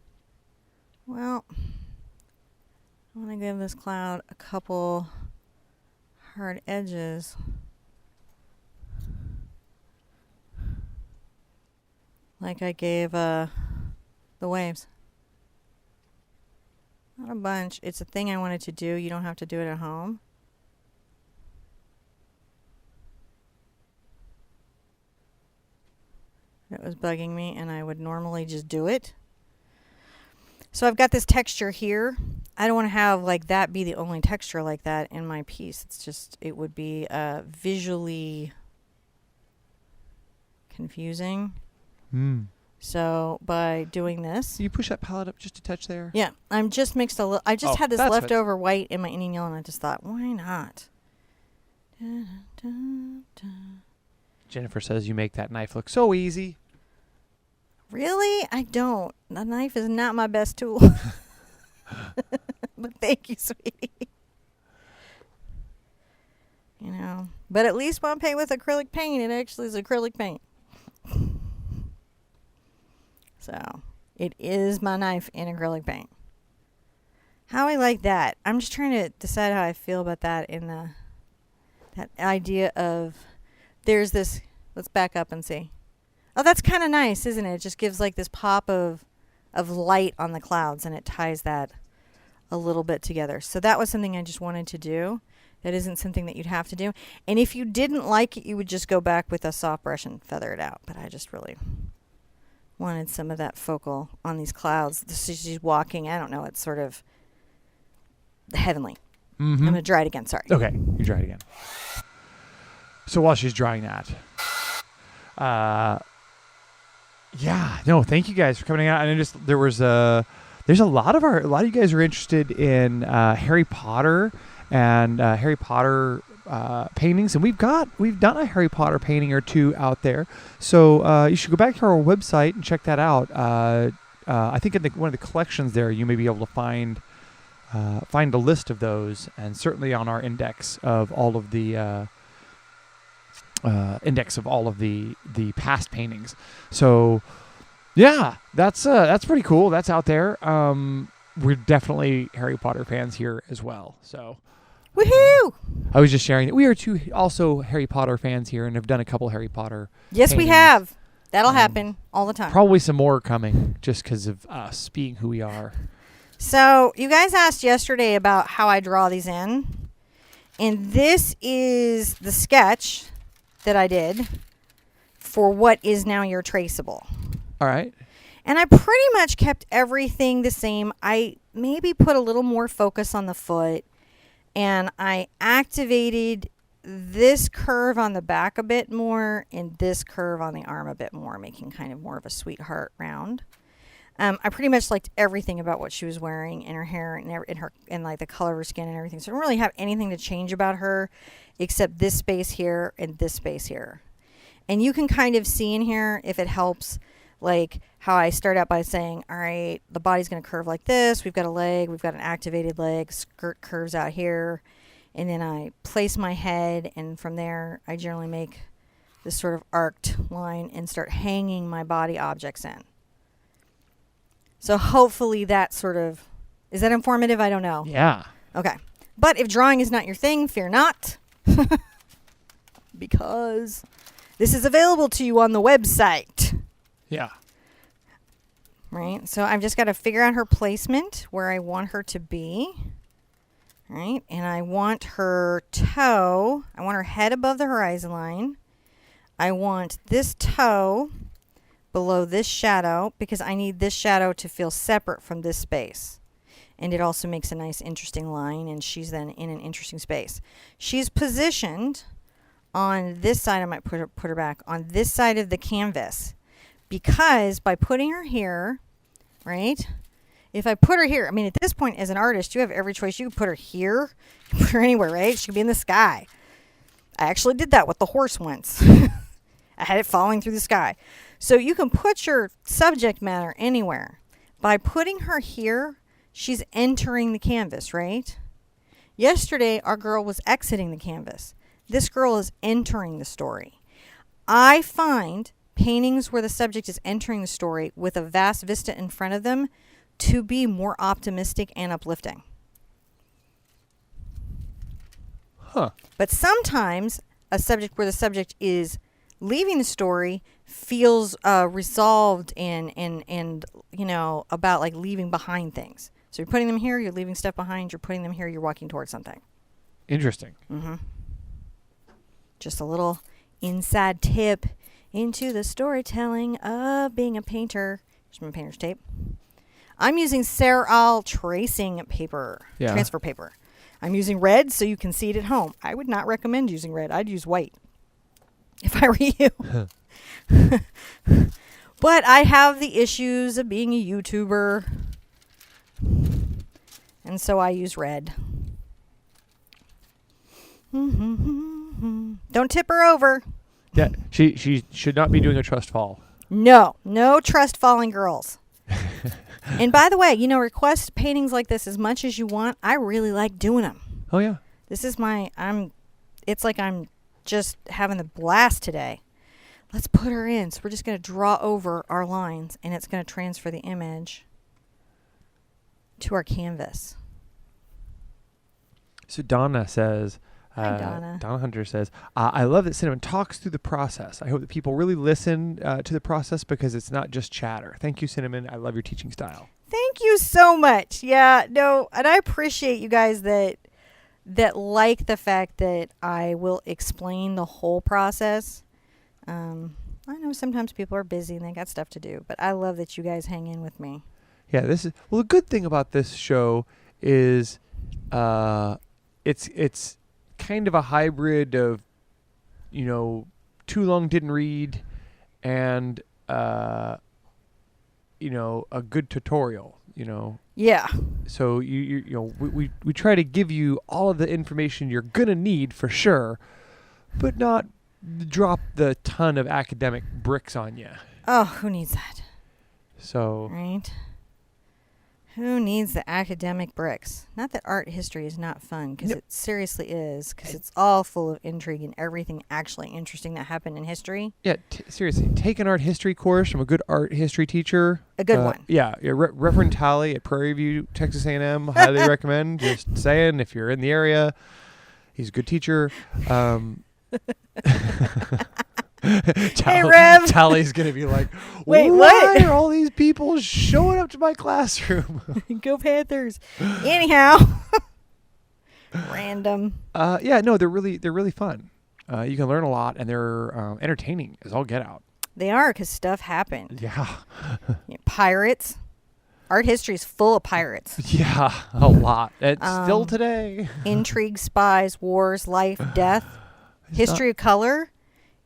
Well, I want to give this cloud a couple hard edges. Like I gave the waves. Not a bunch. It's a thing I wanted to do. You don't have to do it at home. It was bugging me, and I would normally just do it. So I've got this texture here. I don't want to have that be the only texture like that in my piece. It's just, it would be visually confusing. So by doing this, you push that palette up just a touch there. Yeah, I just had this leftover white in my Indian yellow, and I just thought, why not? Jennifer says you make that knife look so easy. Really? I don't. The knife is not my best tool. But thank you, sweetie. You know, but at least when I paint with acrylic paint, it actually is acrylic paint. So, it is my knife in acrylic paint. How I like that. I'm just trying to decide how I feel about that in that idea of there's this, let's back up and see. Oh, that's kind of nice, isn't it? It just gives like this pop of light on the clouds, and it ties that a little bit together. So that was something I just wanted to do. That isn't something that you'd have to do. And if you didn't like it, you would just go back with a soft brush and feather it out. But I just really wanted some of that focal on these clouds. She's walking. I don't know. It's sort of heavenly. Mm-hmm. I'm going to dry it again. Sorry. Okay, you dry it again. So while she's drying that, yeah, no, thank you guys for coming out. And there's a lot of you guys are interested in Harry Potter and Harry Potter paintings, and we've done a Harry Potter painting or two out there. So you should go back to our website and check that out. I think in one of the collections there, you may be able to find a list of those, and certainly on our index of all of the past paintings. So yeah, that's pretty cool. That's out there. We're definitely Harry Potter fans here as well. So woohoo! I was just sharing that we are also Harry Potter fans here and have done a couple Harry Potter Yes, paintings. we have. That'll happen all the time. Probably some more coming just because of us being who we are. So you guys asked yesterday about how I draw these in. And this is the sketch that I did for what is now your traceable. All right. And I pretty much kept everything the same. I maybe put a little more focus on the foot. And I activated this curve on the back a bit more and this curve on the arm a bit more, making kind of more of a sweetheart round. I pretty much liked everything about what she was wearing and her hair and like the color of her skin and everything. So I don't really have anything to change about her except this space here and this space here. And you can kind of see in here, if it helps, like how I start out by saying, all right, the body's going to curve like this. We've got a leg. We've got an activated leg. Skirt curves out here. And then I place my head. And from there, I generally make this sort of arced line and start hanging my body objects in. So hopefully that sort of, is that informative? I don't know. Yeah. Okay. But if drawing is not your thing, fear not. Because this is available to you on the website. Yeah. Right? So I've just got to figure out her placement, where I want her to be. Right? And I want her toe, I want her head above the horizon line. I want this toe below this shadow because I need this shadow to feel separate from this space. And it also makes a nice interesting line, and she's then in an interesting space. She's positioned on this side. I might put her back on this side of the canvas, because by putting her here, right, if I put her here, I mean, at this point as an artist, you have every choice. You can put her here, you can put her anywhere, right? She could be in the sky. I actually did that with the horse once. I had it falling through the sky. So you can put your subject matter anywhere. By putting her here, she's entering the canvas, right? Yesterday, our girl was exiting the canvas. This girl is entering the story. I find paintings where the subject is entering the story with a vast vista in front of them to be more optimistic and uplifting. Huh. But sometimes a subject where the subject is leaving the story feels resolved and you know, about like leaving behind things. So you're putting them here, you're leaving stuff behind. You're putting them here, you're walking towards something. Interesting. Mm-hmm. Just a little inside tip into the storytelling of being a painter. Here's my painter's tape. I'm using Ceral tracing paper, transfer paper. I'm using red so you can see it at home. I would not recommend using red. I'd use white if I were you. But I have the issues of being a YouTuber, and so I use red. Don't tip her over. Yeah, she should not be doing a trust fall. No trust falling girls. And by the way, request paintings like this as much as you want. I really like doing them. Oh yeah. This is it's like I'm just having the blast today. Let's put her in. So we're just going to draw over our lines, and it's going to transfer the image to our canvas. So Donna says, Hi, Donna. Donna Hunter says, I love that Cinnamon talks through the process. I hope that people really listen to the process because it's not just chatter. Thank you, Cinnamon. I love your teaching style. Thank you so much. Yeah, no, and I appreciate you guys that like the fact that I will explain the whole process. I know sometimes people are busy and they got stuff to do, but I love that you guys hang in with me. Yeah, the good thing about this show is it's kind of a hybrid of, too long didn't read and a good tutorial, Yeah. So we try to give you all of the information you're gonna need for sure, but not drop the ton of academic bricks on you. Oh, who needs that? So Right? Who needs the academic bricks? Not that art history is not fun, because it seriously is, because it's all full of intrigue and everything actually interesting that happened in history. yeah, seriously, take an art history course from a good art history teacher. A good one. Yeah, Reverend Talley at Prairie View, Texas A&M, highly recommend. Just saying, if you're in the area, he's a good teacher. Hey, Rev. Talley's gonna be like, Wait, why what? are all these people showing up to my classroom? Go Panthers. Anyhow. Random. Yeah, no, they're really fun. You can learn a lot, and they're entertaining as all get out. They are, because stuff happened. Yeah. Pirates. Art history is full of pirates. Yeah, a lot. It's still today. Intrigue, spies, wars, life, death. History of color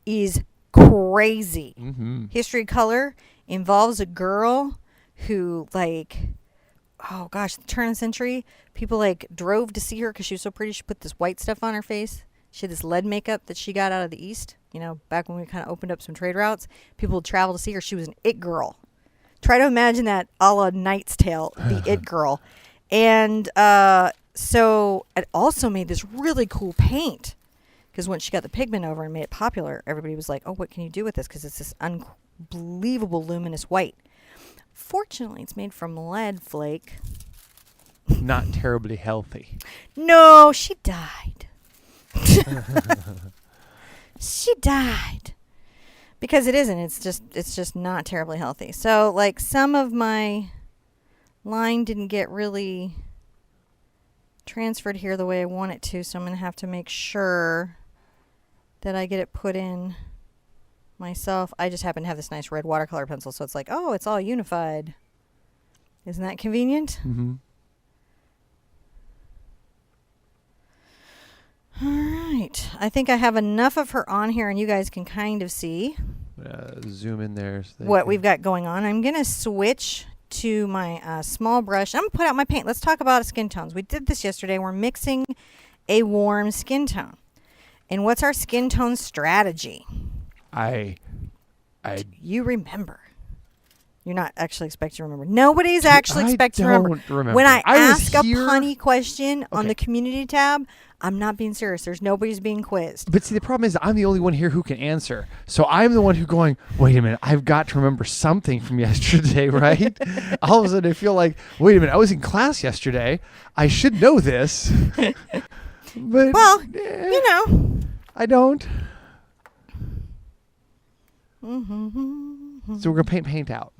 is crazy. Mm-hmm. History of color involves a girl who, oh gosh, the turn of the century, people drove to see her because she was so pretty. She put this white stuff on her face. She had this lead makeup that she got out of the East, back when we kind of opened up some trade routes. People would travel to see her. She was an it girl. Try to imagine that a la Knight's Tale, the it girl. And so it also made this really cool paint. Because when she got the pigment over and made it popular, everybody was like, oh, what can you do with this? Because it's this unbelievable luminous white. Fortunately, it's made from lead flake. Not terribly healthy. No, she died. She died. Because it isn't. It's just not terribly healthy. So, some of my line didn't get really transferred here the way I want it to. So I'm going to have to make sure that I get it put in myself. I just happen to have this nice red watercolor pencil, so it's it's all unified. Isn't that convenient? Mm-hmm. All right. I think I have enough of her on here, and you guys can kind of see Zoom in there. So what we've got going on. I'm going to switch to my small brush. I'm going to put out my paint. Let's talk about skin tones. We did this yesterday. We're mixing a warm skin tone. And what's our skin tone strategy? You remember. You're not actually expected to remember. Nobody's actually expected to remember. When I ask a punny question on the community tab, I'm not being serious. There's nobody's being quizzed. But see, the problem is I'm the only one here who can answer. So I'm the one who going, wait a minute, I've got to remember something from yesterday, right? All of a sudden I feel like, wait a minute, I was in class yesterday. I should know this. But I don't. So we're going to paint out.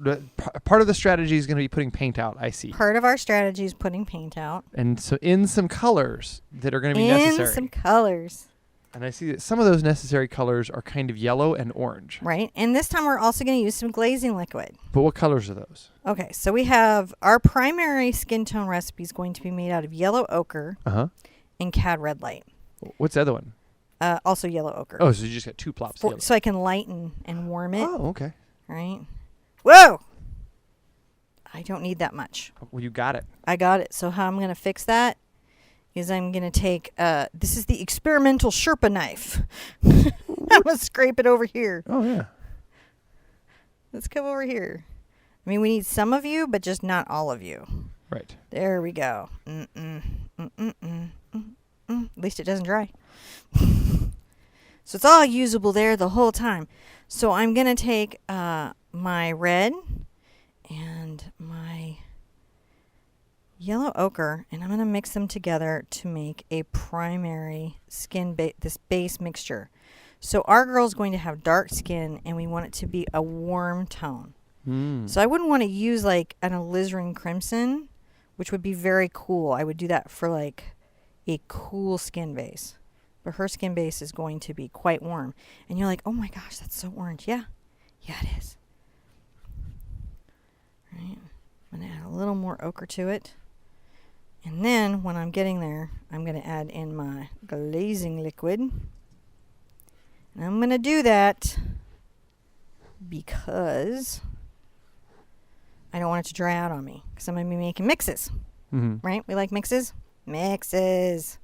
Part of the strategy is going to be putting paint out, I see. Part of our strategy is putting paint out. And so in some colors that are going to be necessary. In some colors. And I see that some of those necessary colors are kind of yellow and orange. Right. And this time we're also going to use some glazing liquid. But what colors are those? Okay. So we have our primary skin tone recipe is going to be made out of yellow ochre and cad red light. What's the other one? Also yellow ochre. Oh, so you just got two plops. So I can lighten and warm it. Oh, okay. Right. Whoa! I don't need that much. Well, you got it. I got it. So how I'm going to fix that is I'm going to take, this is the experimental Sherpa knife. I'm going to scrape it over here. Oh, yeah. Let's come over here. I mean, we need some of you, but just not all of you. Right. There we go. At least it doesn't dry. So it's all usable there the whole time. So I'm going to take my red and my yellow ochre, and I'm going to mix them together to make a primary this base mixture. So our girl's going to have dark skin, and we want it to be a warm tone. So I wouldn't want to use like an alizarin crimson, which would be very cool. I would do that for like a cool skin base. But her skin base is going to be quite warm. And you're like, oh my gosh, that's so orange. Yeah. Yeah, it is. All right. I'm going to add a little more ochre to it. And then when I'm getting there, I'm going to add in my glazing liquid. And I'm going to do that because I don't want it to dry out on me. Because I'm going to be making mixes. Right? We like mixes? Mixes.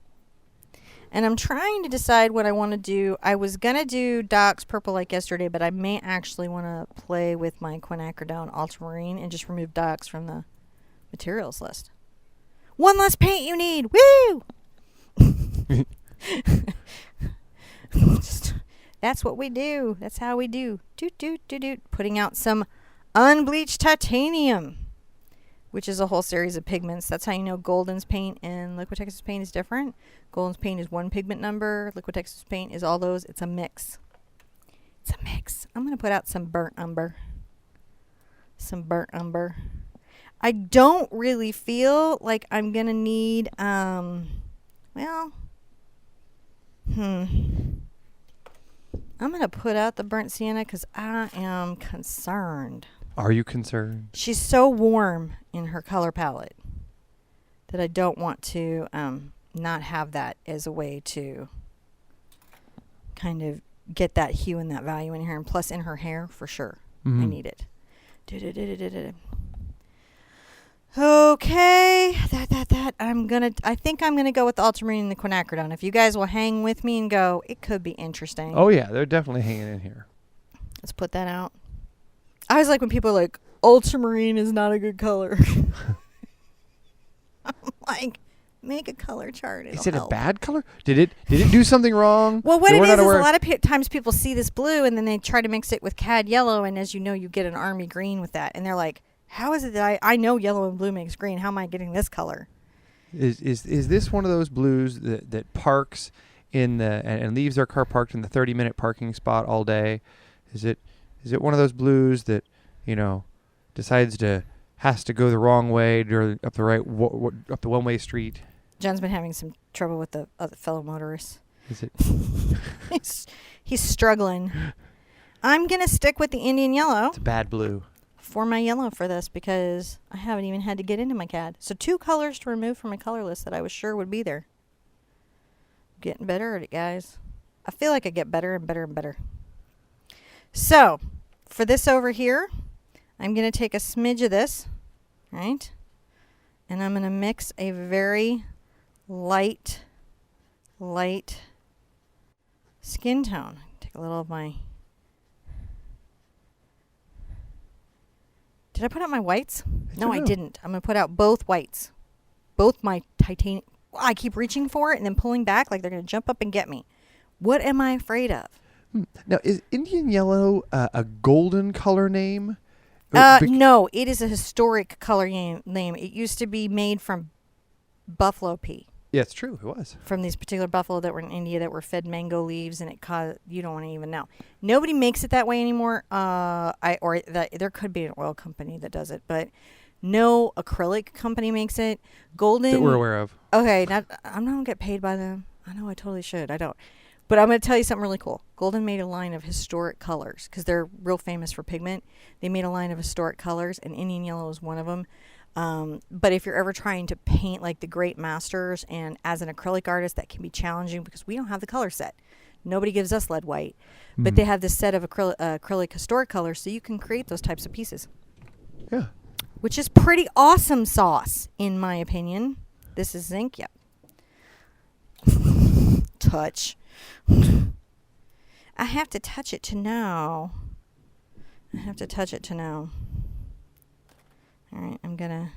And I'm trying to decide what I want to do. I was going to do Doc's Purple like yesterday, but I may actually want to play with my quinacridone ultramarine and just remove Doc's from the materials list. One less paint you need. Woo! That's what we do. That's how we do. Putting out some unbleached titanium, which is a whole series of pigments. That's how you know Golden's paint and Liquitex paint is different. Golden's paint is one pigment number. Liquitex paint is all those. It's a mix. I'm going to put out some burnt umber. I don't really feel like I'm going to need, I'm going to put out the burnt sienna because I am concerned. Are you concerned? She's so warm in her color palette that I don't want to not have that as a way to kind of get that hue and that value in here. And plus in her hair, for sure. I need it. Okay. I think I'm going to go with the ultramarine and the quinacridone. If you guys will hang with me and go, it could be interesting. Oh, yeah. They're definitely hanging in here. Let's put that out. I was like when people are like, ultramarine is not a good color. I'm like, make a color chart. Is it a bad color? Did it do something wrong? Well, what it is a lot of times people see this blue and then they try to mix it with cad yellow, and as you know, you get an army green with that. And they're like, how is it that I know yellow and blue makes green? How am I getting this color? Is this one of those blues that parks in the and leaves their car parked in the 30-minute parking spot all day? Is it one of those blues that, decides has to go the wrong way or up the up the one-way street? John's been having some trouble with the other fellow motorists. Is it? He's struggling. I'm gonna stick with the Indian yellow. It's a bad blue. For my yellow for this because I haven't even had to get into my CAD. So 2 colors to remove from my color list that I was sure would be there. Getting better at it, guys. I feel like I get better and better and better. So, for this over here, I'm going to take a smidge of this, right? And I'm going to mix a very light skin tone. Take a little of my... Did I put out my whites? No, I didn't. I'm going to put out both whites. Both my titanium. I keep reaching for it and then pulling back like they're going to jump up and get me. What am I afraid of? Now, is Indian yellow a golden color name? No, it is a historic color name. It used to be made from buffalo pea. Yeah, it's true. It was. From these particular buffalo that were in India that were fed mango leaves, and it caused, you don't want to even know. Nobody makes it that way anymore. There could be an oil company that does it, but no acrylic company makes it. Golden. That we're aware of. Okay, I'm not going to get paid by them. I know I totally should. I don't. But I'm going to tell you something really cool. Golden made a line of historic colors because they're real famous for pigment. They made a line of historic colors, and Indian yellow is one of them. But if you're ever trying to paint like the great masters, and as an acrylic artist, that can be challenging because we don't have the color set. Nobody gives us lead white. But they have this set of acrylic historic colors, so you can create those types of pieces. Yeah. Which is pretty awesome sauce, in my opinion. This is zinc, yep. touch. I have to touch it to know. I have to touch it to know. All right, I'm going to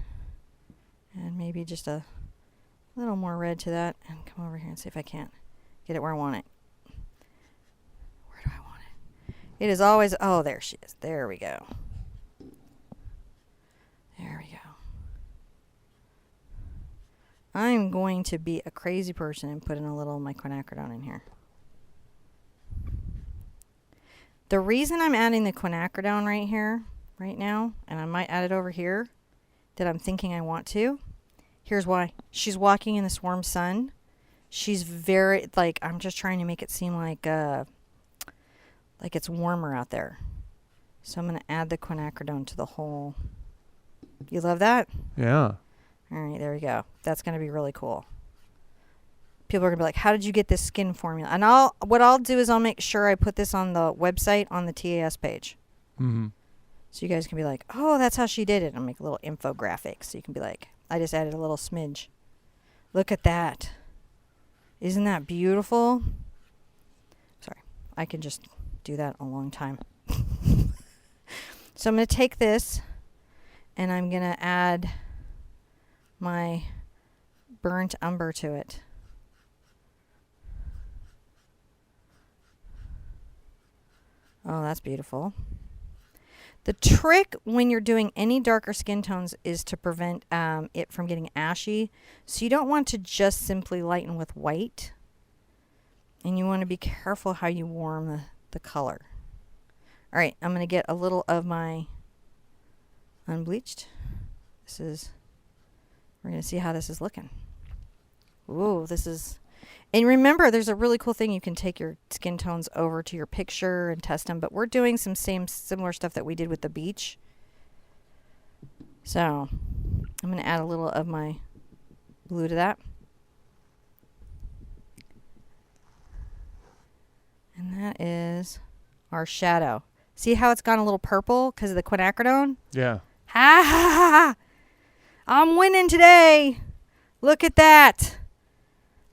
add maybe just a little more red to that and come over here and see if I can't get it where I want it. Where do I want it? It is always, oh, there she is. There we go. There we go. I'm going to be a crazy person and put in a little of my quinacridone in here. The reason I'm adding the quinacridone right here, right now, and I might add it over here, that I'm thinking I want to, here's why. She's walking in this warm sun. She's very, like, I'm just trying to make it seem like it's warmer out there. So I'm going to add the quinacridone to the whole. You love that? Yeah. All right, there we go. That's going to be really cool. People are going to be like, how did you get this skin formula? And what I'll do is I'll make sure I put this on the website on the TAS page. Mm-hmm. So you guys can be like, oh, that's how she did it. I'll make a little infographic. So you can be like, I just added a little smidge. Look at that. Isn't that beautiful? Sorry, I can just do that a long time. So I'm going to take this and I'm going to add my burnt umber to it. Oh, that's beautiful. The trick when you're doing any darker skin tones is to prevent it from getting ashy. So you don't want to just simply lighten with white. And you want to be careful how you warm the color. All right, I'm going to get a little of my unbleached. We're going to see how this is looking. Ooh, this is... And remember, there's a really cool thing. You can take your skin tones over to your picture and test them. But we're doing some similar stuff that we did with the beach. So I'm going to add a little of my blue to that. And that is our shadow. See how it's gone a little purple because of the quinacridone? Yeah. Ha ha ha ha! I'm winning today. Look at that.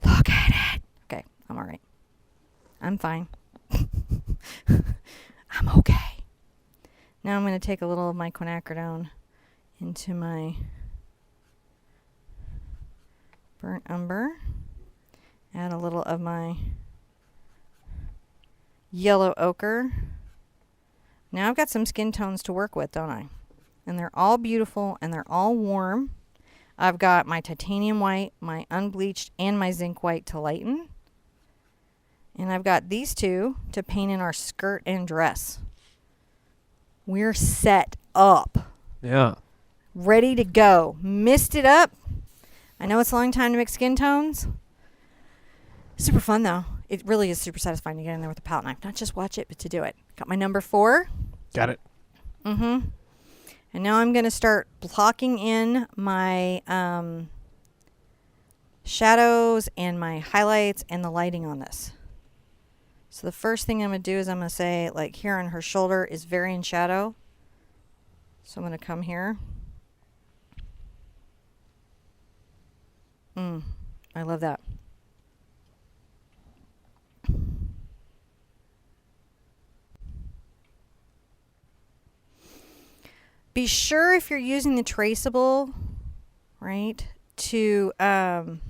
Look at it. Okay, I'm all right. I'm fine. I'm okay. Now I'm going to take a little of my quinacridone into my burnt umber. Add a little of my yellow ochre. Now I've got some skin tones to work with, don't I? And they're all beautiful and they're all warm. I've got my titanium white, my unbleached, and my zinc white to lighten. And I've got these two to paint in our skirt and dress. We're set up. Yeah. Ready to go. Missed it up. I know it's a long time to mix skin tones. Super fun, though. It really is super satisfying to get in there with a palette knife. Not just watch it, but to do it. Got my number 4. Got it. Mm-hmm. And now I'm going to start blocking in my shadows and my highlights and the lighting on this. So the first thing I'm going to do is I'm going to say, like here on her shoulder is very in shadow. So I'm going to come here. I love that. Be sure if you're using the traceable, right, to kind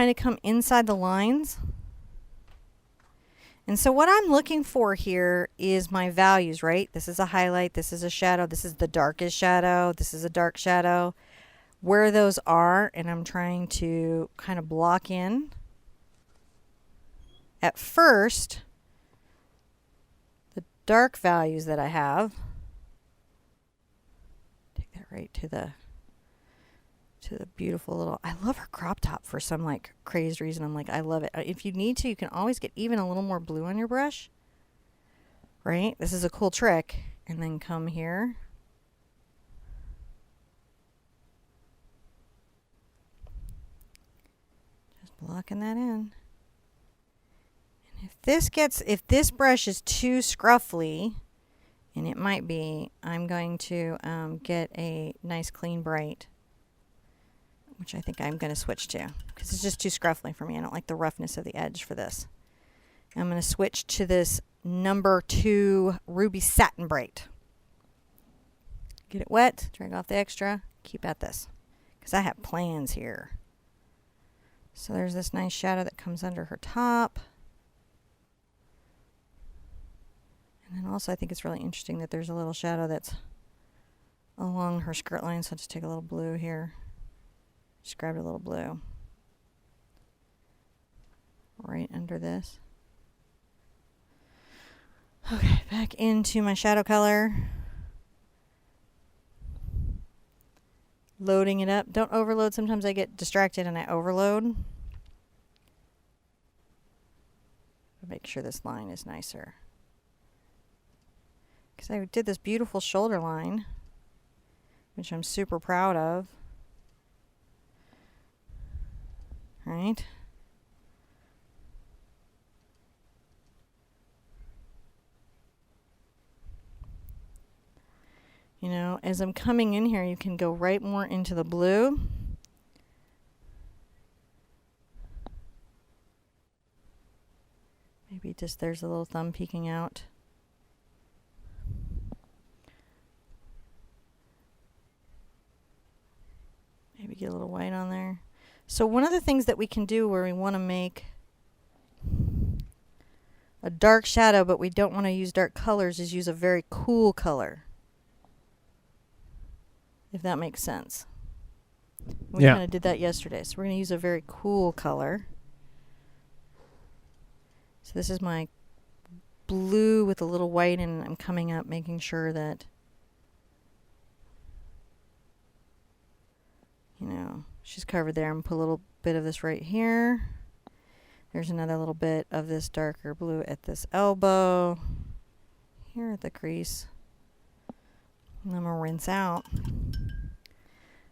of come inside the lines. And so what I'm looking for here is my values, right? This is a highlight, this is a shadow, this is the darkest shadow, this is a dark shadow. Where those are, and I'm trying to kind of block in. At first, the dark values that I have, take that right to the beautiful little, I love her crop top for some like crazed reason. I'm like, I love it. If you need to, you can always get even a little more blue on your brush, right? This is a cool trick. And then come here. Just blocking that in. And if this brush is too scruffy, and it might be, I'm going to get a nice clean bright which I think I'm going to switch to because it's just too scruffy for me. I don't like the roughness of the edge for this. I'm going to switch to this number 2 Ruby Satin Bright. Get it wet, drag off the extra, keep at this because I have plans here. So there's this nice shadow that comes under her top. And then also I think it's really interesting that there's a little shadow that's along her skirt line. So I'll just take a little blue here. Just grabbed a little blue. Right under this. Okay, back into my shadow color. Loading it up. Don't overload. Sometimes I get distracted and I overload. Make sure this line is nicer. Because I did this beautiful shoulder line, which I'm super proud of. Right? You know, as I'm coming in here, you can go right more into the blue. Maybe just there's a little thumb peeking out. Maybe get a little white on there. So one of the things that we can do where we want to make a dark shadow, but we don't want to use dark colors, is use a very cool color. If that makes sense. We kind of did that yesterday. So we're going to use a very cool color. So this is my blue with a little white, and I'm coming up making sure that, you know, she's covered there. I'm going to put a little bit of this right here. There's another little bit of this darker blue at this elbow. Here at the crease. And I'm going to rinse out.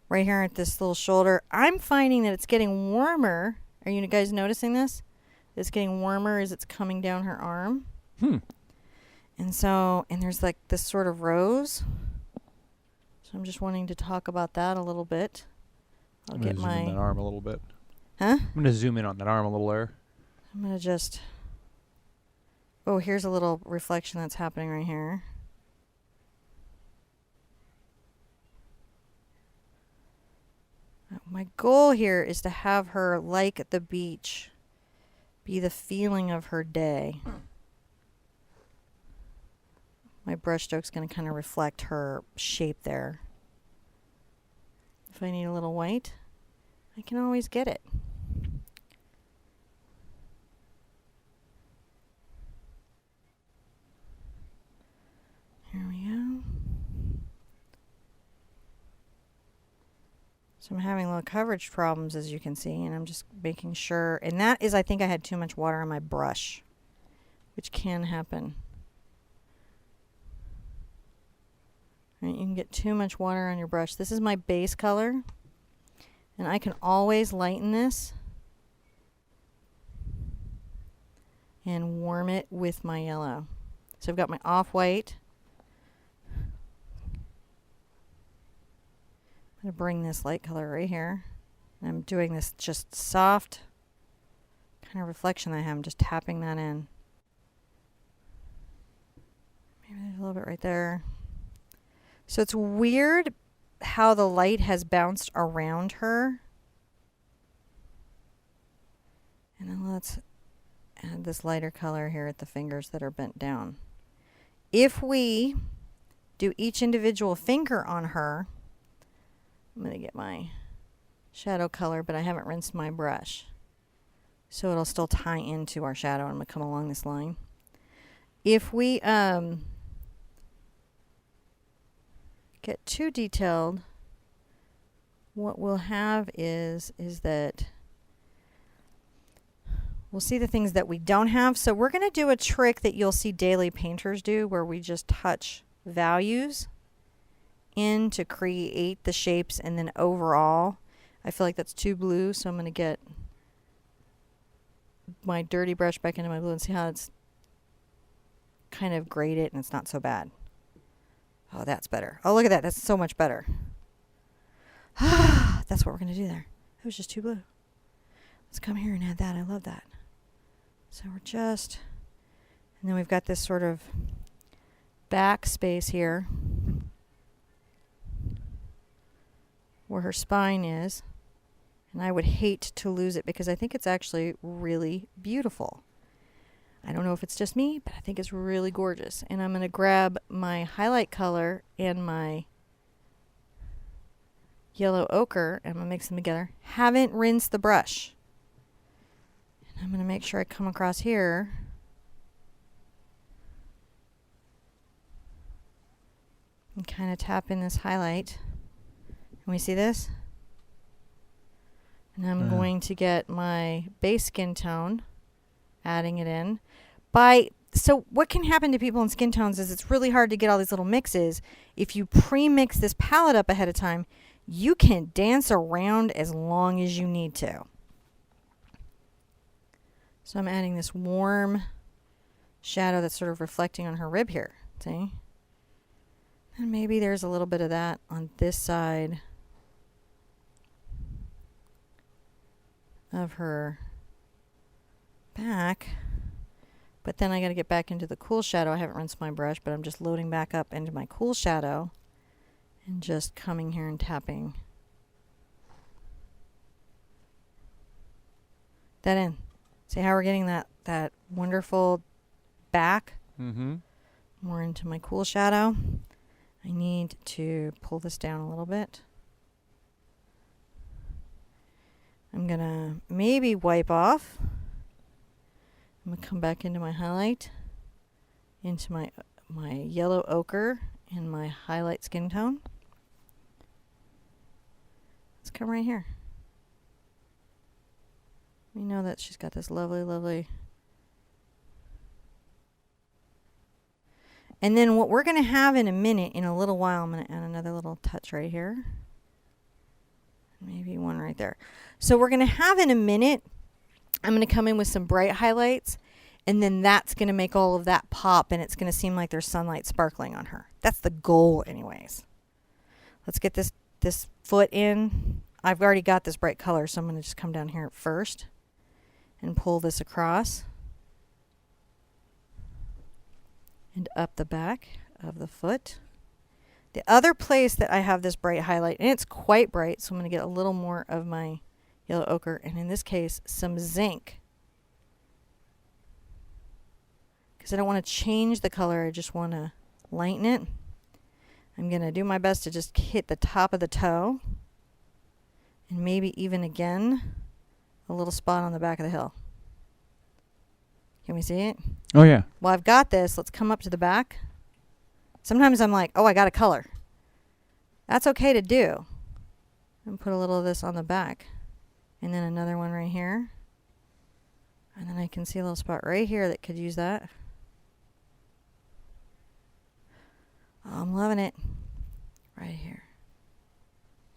Right here at this little shoulder. I'm finding that it's getting warmer. Are you guys noticing this? It's getting warmer as it's coming down her arm. And so, and there's like this sort of rose. So I'm just wanting to talk about that a little bit. I'll get my... zoom in that arm a little bit. Huh? I'm going to zoom in on that arm a little there. I'm going to just... Oh, here's a little reflection that's happening right here. My goal here is to have her, like at the beach, be the feeling of her day. My brush stroke's going to kind of reflect her shape there. If I need a little white, I can always get it. Here we go. So I'm having little coverage problems, as you can see, and I'm just making sure. And that is, I think I had too much water on my brush, which can happen. Right, you can get too much water on your brush. This is my base color, and I can always lighten this and warm it with my yellow. So I've got my off-white. I'm going to bring this light color right here. And I'm doing this just soft kind of reflection that I have. I'm just tapping that in. Maybe there's a little bit right there. So it's weird how the light has bounced around her. And then let's add this lighter color here at the fingers that are bent down. If we do each individual finger on her, I'm going to get my shadow color, but I haven't rinsed my brush. So it'll still tie into our shadow. I'm going to come along this line. If we get too detailed, what we'll have is that we'll see the things that we don't have. So we're going to do a trick that you'll see daily painters do, where we just touch values in to create the shapes, and then overall I feel like that's too blue, so I'm going to get my dirty brush back into my blue and see how it's kind of grade it, and it's not so bad. Oh, that's better. Oh, look at that. That's so much better. That's what we're going to do there. It was just too blue. Let's come here and add that. I love that. So we're just, and then we've got this sort of back space here where her spine is. And I would hate to lose it because I think it's actually really beautiful. I don't know if it's just me, but I think it's really gorgeous. And I'm going to grab my highlight color and my yellow ochre, and I'm going to mix them together. Haven't rinsed the brush. And I'm going to make sure I come across here. And kind of tap in this highlight. Can we see this? And I'm going to get my base skin tone, adding it in. So what can happen to people in skin tones is it's really hard to get all these little mixes. If you pre-mix this palette up ahead of time, you can dance around as long as you need to. So I'm adding this warm shadow that's sort of reflecting on her rib here. See? And maybe there's a little bit of that on this side of her back. But then I got to get back into the cool shadow. I haven't rinsed my brush, but I'm just loading back up into my cool shadow and just coming here and tapping that in. See how we're getting that wonderful back? Mm-hmm. More into my cool shadow. I need to pull this down a little bit. I'm going to maybe wipe off. I'm going to come back into my highlight, into my yellow ochre and my highlight skin tone. Let's come right here. We know that she's got this lovely, lovely. And then what we're going to have in a minute, in a little while, I'm going to add another little touch right here. Maybe one right there. So we're going to have in a minute, I'm going to come in with some bright highlights, and then that's going to make all of that pop, and it's going to seem like there's sunlight sparkling on her. That's the goal anyways. Let's get this foot in. I've already got this bright color, so I'm going to just come down here first and pull this across and up the back of the foot. The other place that I have this bright highlight, and it's quite bright, so I'm going to get a little more of my yellow ochre, and in this case, some zinc. Because I don't want to change the color, I just want to lighten it. I'm going to do my best to just hit the top of the toe, and maybe even again, a little spot on the back of the hill. Can we see it? Oh, yeah. Well, I've got this. Let's come up to the back. Sometimes I'm like, oh, I got a color. That's okay to do. And put a little of this on the back. And then another one right here. And then I can see a little spot right here that could use that. Oh, I'm loving it. Right here.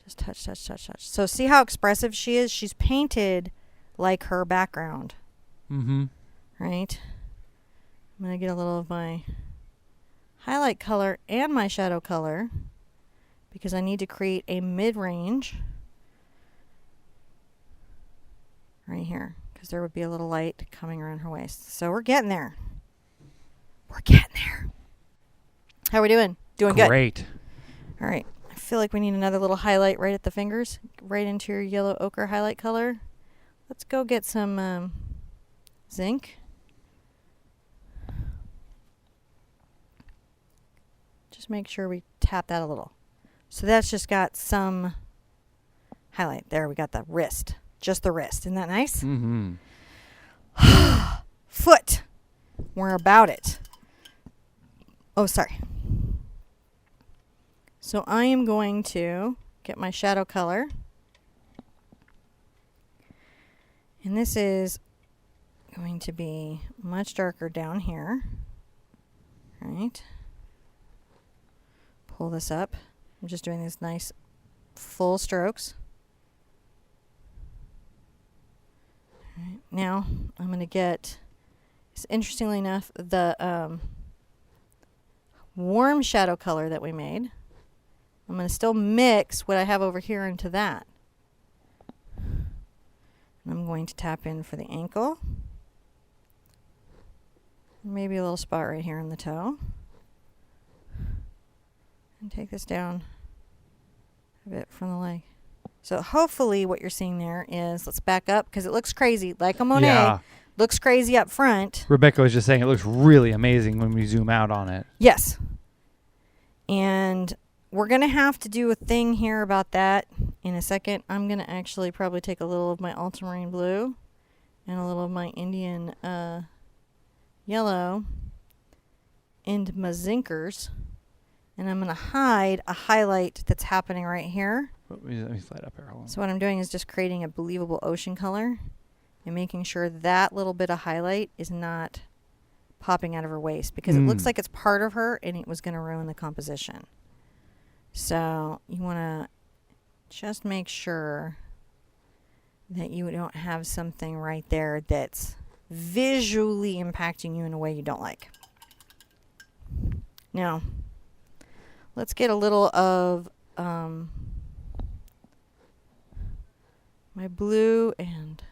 Just touch, touch, touch, touch. So see how expressive she is? She's painted like her background. Mm-hmm. Right? I'm going to get a little of my highlight color and my shadow color because I need to create a mid-range right here because there would be a little light coming around her waist. So we're getting there. We're getting there. How are we doing? Doing good. Great. All right. I feel like we need another little highlight right at the fingers, right into your yellow ochre highlight color. Let's go get some zinc. Just make sure we tap that a little. So that's just got some highlight. There, we got the wrist. Just the wrist. Isn't that nice? Mm-hmm. Foot. We're about it. Oh, sorry. So I am going to get my shadow color. And this is going to be much darker down here. Right. Pull this up. I'm just doing these nice full strokes. All right. Now I'm going to get, interestingly enough, the warm shadow color that we made. I'm going to still mix what I have over here into that. And I'm going to tap in for the ankle. Maybe a little spot right here in the toe. And take this down a bit from the leg. So hopefully what you're seeing there is, let's back up because it looks crazy. Like a Monet, Yeah. looks crazy up front. Rebecca was just saying it looks really amazing when we zoom out on it. Yes. And we're going to have to do a thing here about that in a second. I'm going to actually probably take a little of my ultramarine blue and a little of my Indian yellow and my zinkers. And I'm going to hide a highlight that's happening right here. Let me slide up here. Hold on. So what I'm doing is just creating a believable ocean color and making sure that little bit of highlight is not popping out of her waist because it looks like it's part of her and it was going to ruin the composition. So you want to just make sure that you don't have something right there that's visually impacting you in a way you don't like. Now, let's get a little of my blue and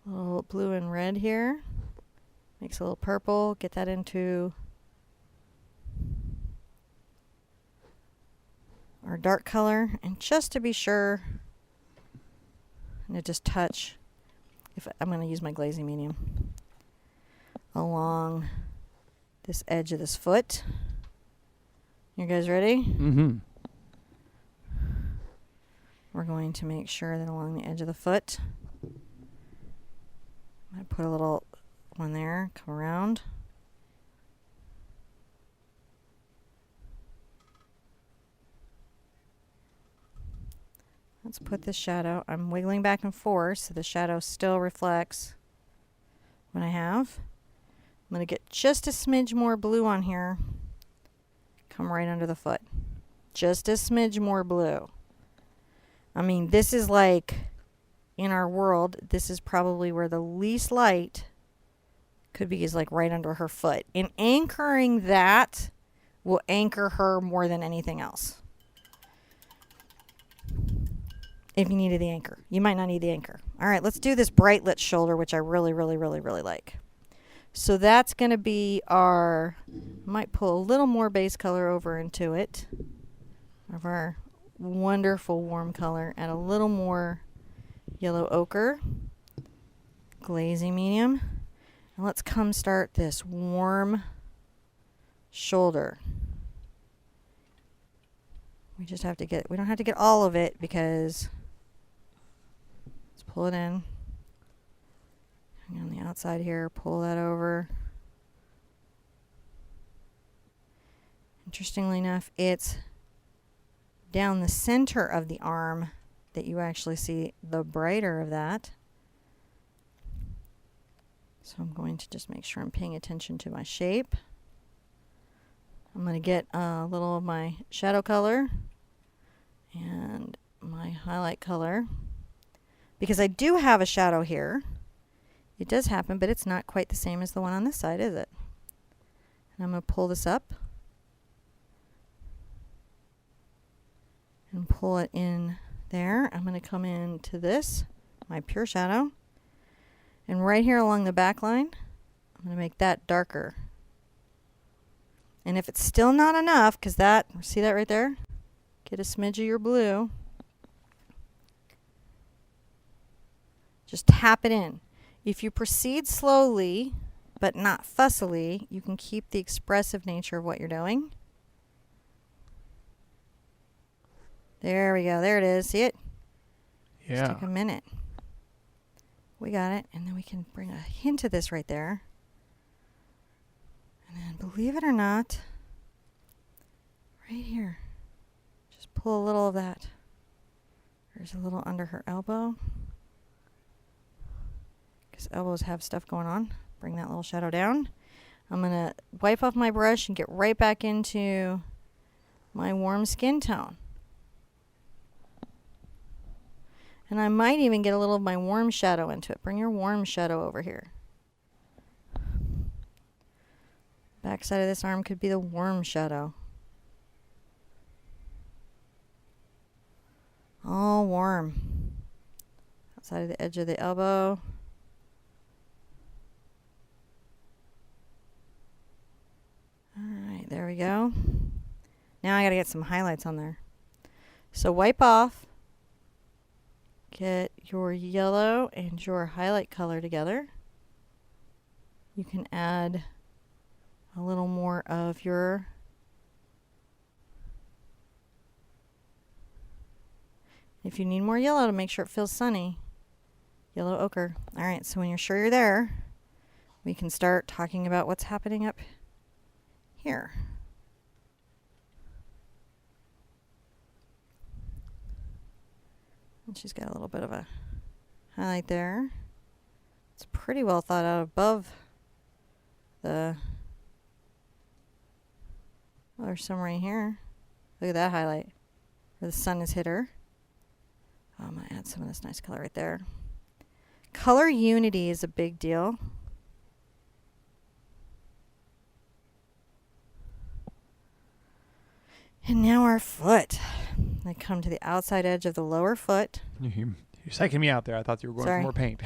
a little blue and red here. Mix a little purple, get that into our dark color. And just to be sure, I'm going to just touch, I'm going to use my glazing medium, along this edge of this foot. You guys ready? Mm-hmm. We're going to make sure that along the edge of the foot, I'm going to put a little one there, come around. Let's put the shadow. I'm wiggling back and forth so the shadow still reflects what I have. I'm going to get just a smidge more blue on here. Come right under the foot. Just a smidge more blue. I mean, this is like, in our world, this is probably where the least light could be, is like right under her foot. And anchoring that will anchor her more than anything else. If you needed the anchor. You might not need the anchor. All right, let's do this bright lit shoulder, which I really, really, really, really like. So that's going to be our, might pull a little more base color over into it, of our wonderful warm color, add a little more yellow ochre, glazing medium, and let's come start this warm shoulder. We just have to get, we don't have to get all of it because, let's pull it in. On the outside here, pull that over. Interestingly enough, it's down the center of the arm that you actually see the brighter of that. So I'm going to just make sure I'm paying attention to my shape. I'm going to get a little of my shadow color and my highlight color because I do have a shadow here. It does happen, but it's not quite the same as the one on this side, is it? And I'm going to pull this up and pull it in there. I'm going to come into this, my pure shadow, and right here along the back line, I'm going to make that darker. And if it's still not enough, because that, see that right there? Get a smidge of your blue. Just tap it in. If you proceed slowly, but not fussily, you can keep the expressive nature of what you're doing. There we go. There it is. See it? Yeah. Just take a minute. We got it. And then we can bring a hint of this right there. And then, believe it or not, right here, just pull a little of that. There's a little under her elbow. Because elbows have stuff going on. Bring that little shadow down. I'm going to wipe off my brush and get right back into my warm skin tone. And I might even get a little of my warm shadow into it. Bring your warm shadow over here. Back side of this arm could be the warm shadow. All warm. outside of the edge of the elbow. Alright, there we go. Now I gotta get some highlights on there. So wipe off. Get your yellow and your highlight color together. You can add a little more of your if you need more yellow to make sure it feels sunny, yellow ochre. Alright, so when you're sure you're there, we can start talking about what's happening up here. And she's got a little bit of a highlight there. It's pretty well thought out above the... Well, there's some right here. Look at that highlight where the sun has hit her. Oh, I'm going to add some of this nice color right there. Color unity is a big deal. And now our foot. I come to the outside edge of the lower foot. You're psyching me out there. I thought you were going for more paint.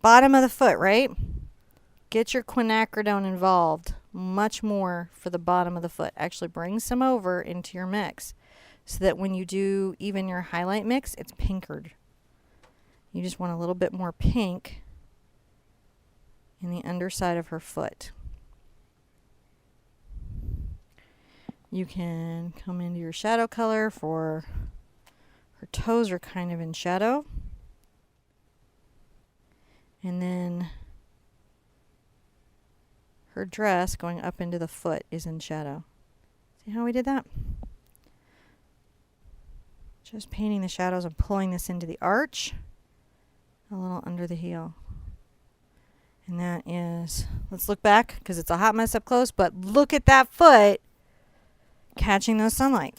Bottom of the foot, right? Get your quinacridone involved much more for the bottom of the foot. Actually bring some over into your mix so that when you do even your highlight mix, it's pinkered. You just want a little bit more pink in the underside of her foot. You can come into your shadow color for her toes are kind of in shadow. And then her dress going up into the foot is in shadow. See how we did that? Just painting the shadows and pulling this into the arch. A little under the heel. And that is, let's look back because it's a hot mess up close, but look at that foot catching those sunlight.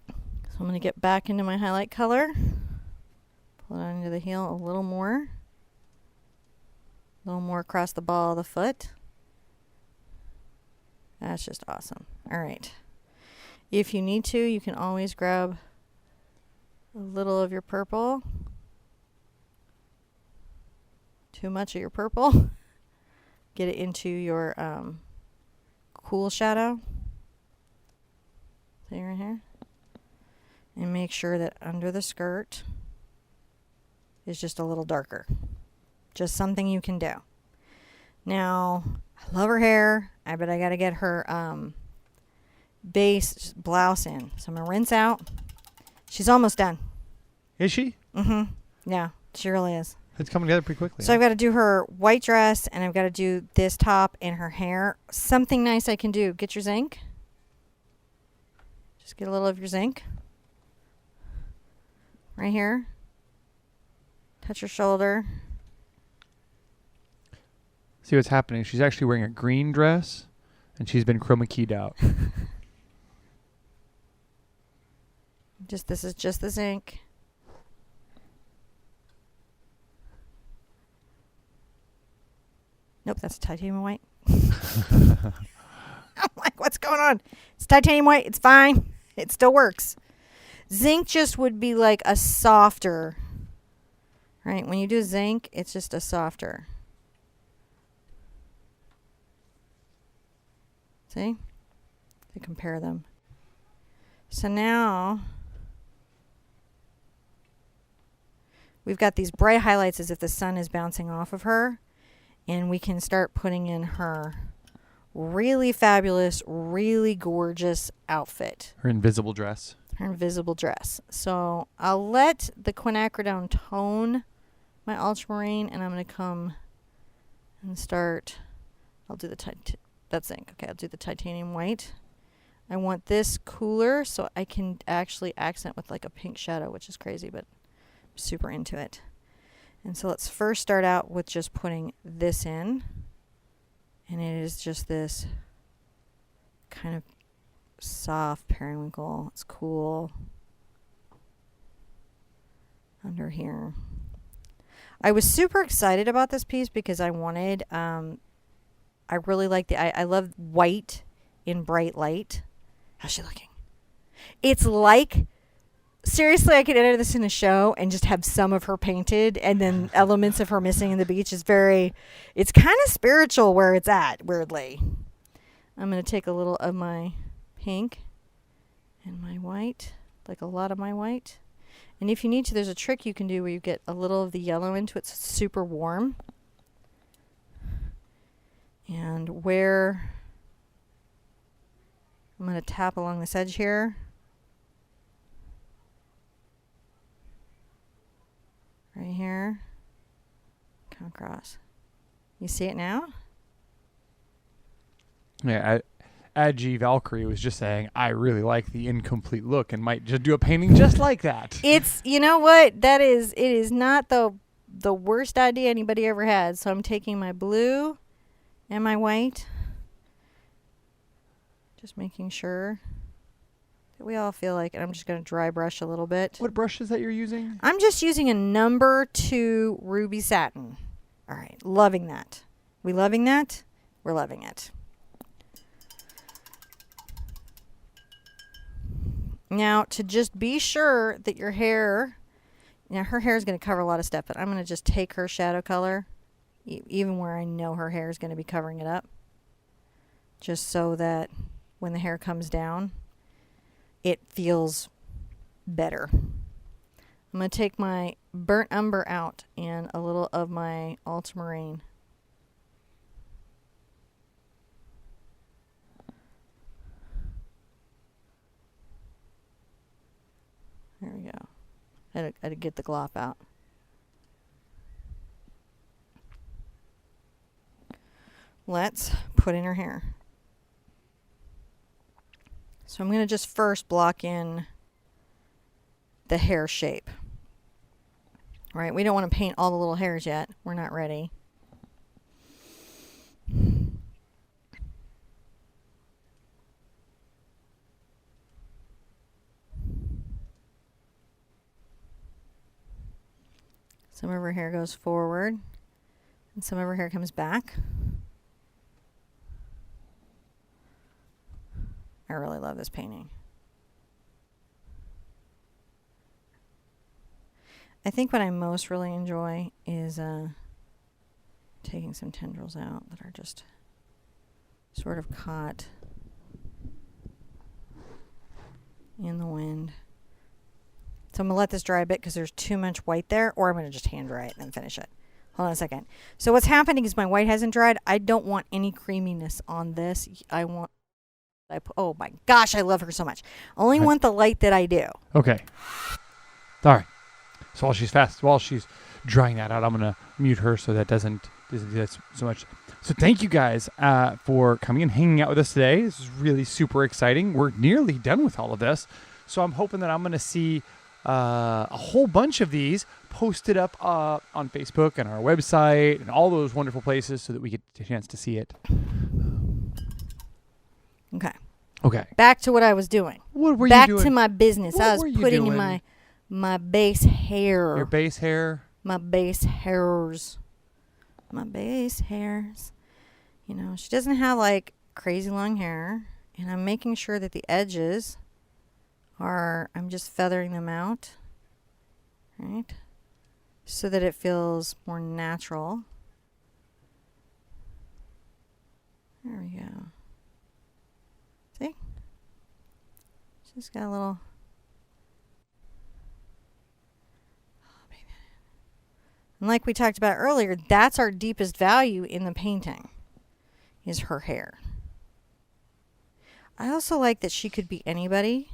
So I'm going to get back into my highlight color. Pull it on into the heel a little more. A little more across the ball of the foot. That's just awesome. All right. If you need to, you can always grab a little of your purple. Too much of your purple. Get it into your cool shadow. See right here? And make sure that under the skirt is just a little darker. Just something you can do. Now, I love her hair, but I got to get her base blouse in. So I'm going to rinse out. She's almost done. Is she? Mm-hmm. Yeah, she really is. It's coming together pretty quickly. So I've got to do her white dress, and I've got to do this top and her hair. Something nice I can do. Get your zinc. Just get a little of your zinc. Right here. Touch her shoulder. See what's happening? She's actually wearing a green dress, and she's been chroma keyed out. This is just the zinc. Nope, that's titanium white. I'm like, what's going on? It's titanium white. It's fine. It still works. Zinc just would be like a softer, right? When you do zinc, it's just a softer. See? To compare them. So now we've got these bright highlights as if the sun is bouncing off of her. And we can start putting in her really fabulous, really gorgeous outfit. Her invisible dress. Her invisible dress. So I'll let the quinacridone tone my ultramarine, and I'm going to come and start. I'll do that's zinc. Okay, I'll do the titanium white. I want this cooler so I can actually accent with like a pink shadow, which is crazy, but I'm super into it. And so let's first start out with just putting this in. And it is just this kind of soft periwinkle. It's cool. Under here. I was super excited about this piece because I wanted, I really like I love white in bright light. How's she looking? It's like seriously, I could enter this in a show and just have some of her painted and then elements of her missing in the beach. It's kind of spiritual where it's at, weirdly. I'm going to take a little of my pink and my white, like a lot of my white. And if you need to, there's a trick you can do where you get a little of the yellow into it so it's super warm. And where I'm going to tap along this edge here. Right here. Come across. You see it now? Yeah, Agi Valkyrie was just saying, I really like the incomplete look and might just do a painting just like that. It's, you know what? It is not the worst idea anybody ever had. So I'm taking my blue and my white. Just making sure that we all feel like it. I'm just going to dry brush a little bit. What brush is that you're using? I'm just using a number 2 ruby satin. All right. Loving that. We loving that? We're loving it. Now, to just be sure that your hair, her hair is going to cover a lot of stuff, but I'm going to just take her shadow color, even where I know her hair is going to be covering it up, just so that when the hair comes down, it feels better. I'm going to take my burnt umber out and a little of my ultramarine. There we go. I had to get the glop out. Let's put in her hair. So I'm going to just first block in the hair shape. Right? We don't want to paint all the little hairs yet. We're not ready. Some of her hair goes forward, and some of her hair comes back. I really love this painting. I think what I most really enjoy is taking some tendrils out that are just sort of caught in the wind. So I'm going to let this dry a bit because there's too much white there, or I'm going to just hand dry it and then finish it. Hold on a second. So what's happening is my white hasn't dried. I don't want any creaminess on this. Oh my gosh, I love her so much. Only want the light that I do. Okay. All right. So while she's drying that out, I'm going to mute her so that doesn't do that so much. So thank you guys for coming and hanging out with us today. This is really super exciting. We're nearly done with all of this. So I'm hoping that I'm going to see a whole bunch of these posted up on Facebook and our website and all those wonderful places so that we get a chance to see it. Okay. Back to what I was doing. What were you doing? Back to my business. I was putting in my base hair. Your base hair? My base hairs. My base hairs. You know, she doesn't have like crazy long hair. And I'm making sure that the edges I'm just feathering them out. Right? So that it feels more natural. There we go. See? Just got a little. And like we talked about earlier, that's our deepest value in the painting, is her hair. I also like that she could be anybody.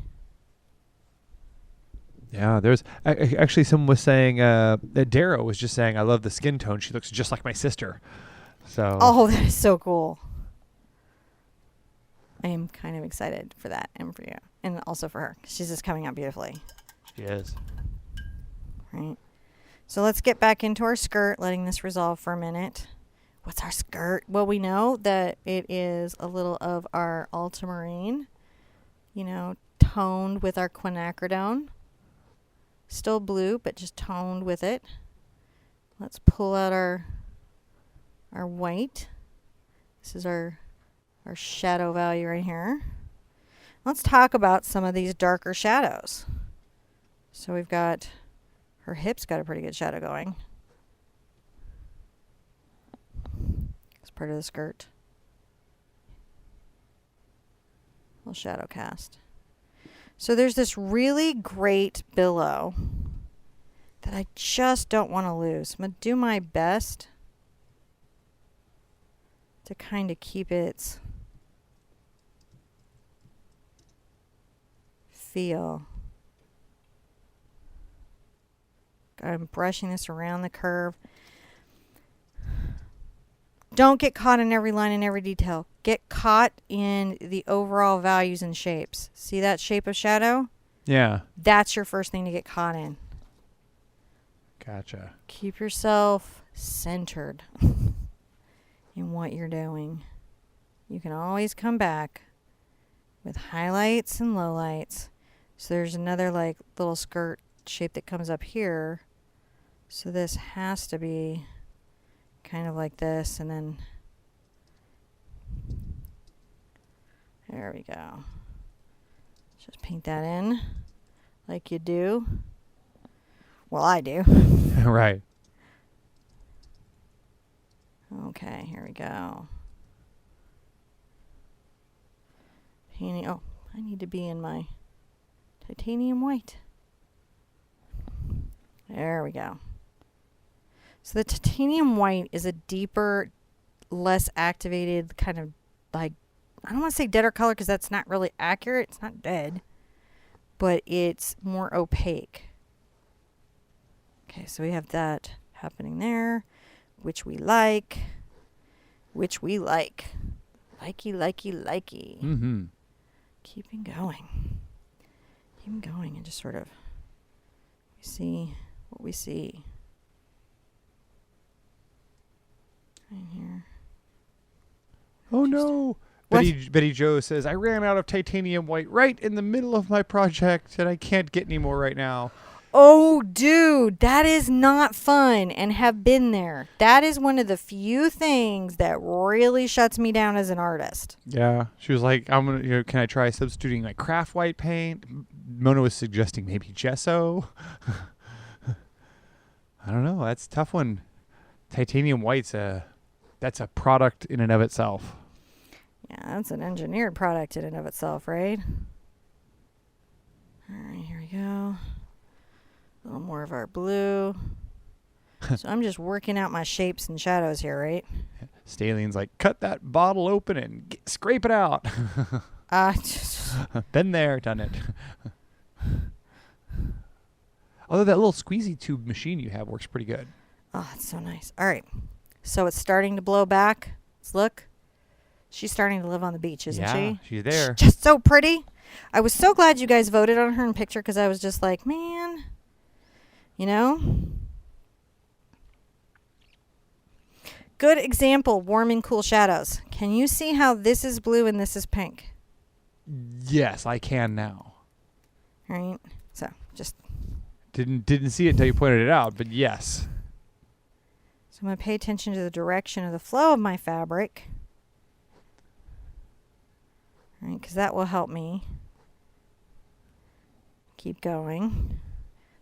Yeah, there's actually someone was saying that Darrow was just saying, I love the skin tone. She looks just like my sister. So. Oh, that is so cool. I am kind of excited for that and for you. And also for her. She's just coming out beautifully. She is. Right. So let's get back into our skirt, letting this resolve for a minute. What's our skirt? Well, we know that it is a little of our ultramarine, toned with our quinacridone. Still blue, but just toned with it. Let's pull out our white. This is our shadow value right here. Let's talk about some of these darker shadows. So we've got her hips got a pretty good shadow going. It's part of the skirt. Little shadow cast. So there's this really great billow that I just don't want to lose. I'm going to do my best to kind of keep its feel. I'm brushing this around the curve. Don't get caught in every line and every detail. Get caught in the overall values and shapes. See that shape of shadow? Yeah. That's your first thing to get caught in. Gotcha. Keep yourself centered in what you're doing. You can always come back with highlights and lowlights. So there's another like little skirt shape that comes up here. So this has to be kind of like this, and then there we go. Just paint that in like you do. Well, I do. Right. Okay, here we go. Painting. Oh, I need to be in my titanium white. There we go. So the titanium white is a deeper, less activated kind of like, I don't want to say deader color because that's not really accurate. It's not dead, but it's more opaque. Okay, so we have that happening there, which we like. Likey, likey, likey. Mm-hmm. Keeping going. Keep going and just sort of see what we see. Right here. Oh no. Betty Jo says, I ran out of titanium white right in the middle of my project and I can't get any more right now. Oh, dude, that is not fun and have been there. That is one of the few things that really shuts me down as an artist. Yeah. She was like, I'm going to, can I try substituting like craft white paint? Mona was suggesting maybe gesso. I don't know. That's a tough one. Titanium white's that's a product in and of itself. Yeah, that's an engineered product in and of itself, right? All right, here we go. A little more of our blue. So I'm just working out my shapes and shadows here, right? Staline's like, cut that bottle open and scrape it out. Been there, done it. Although that little squeezy tube machine you have works pretty good. Oh, it's so nice. All right. So it's starting to blow back. Let's look. She's starting to live on the beach, isn't she? Yeah, she's there. She's just so pretty. I was so glad you guys voted on her in picture because I was just like, man, you know? Good example, warm and cool shadows. Can you see how this is blue and this is pink? Yes, I can now. All right. So just... Didn't see it until you pointed it out, but yes. So I'm going to pay attention to the direction of the flow of my fabric. All right, because that will help me keep going.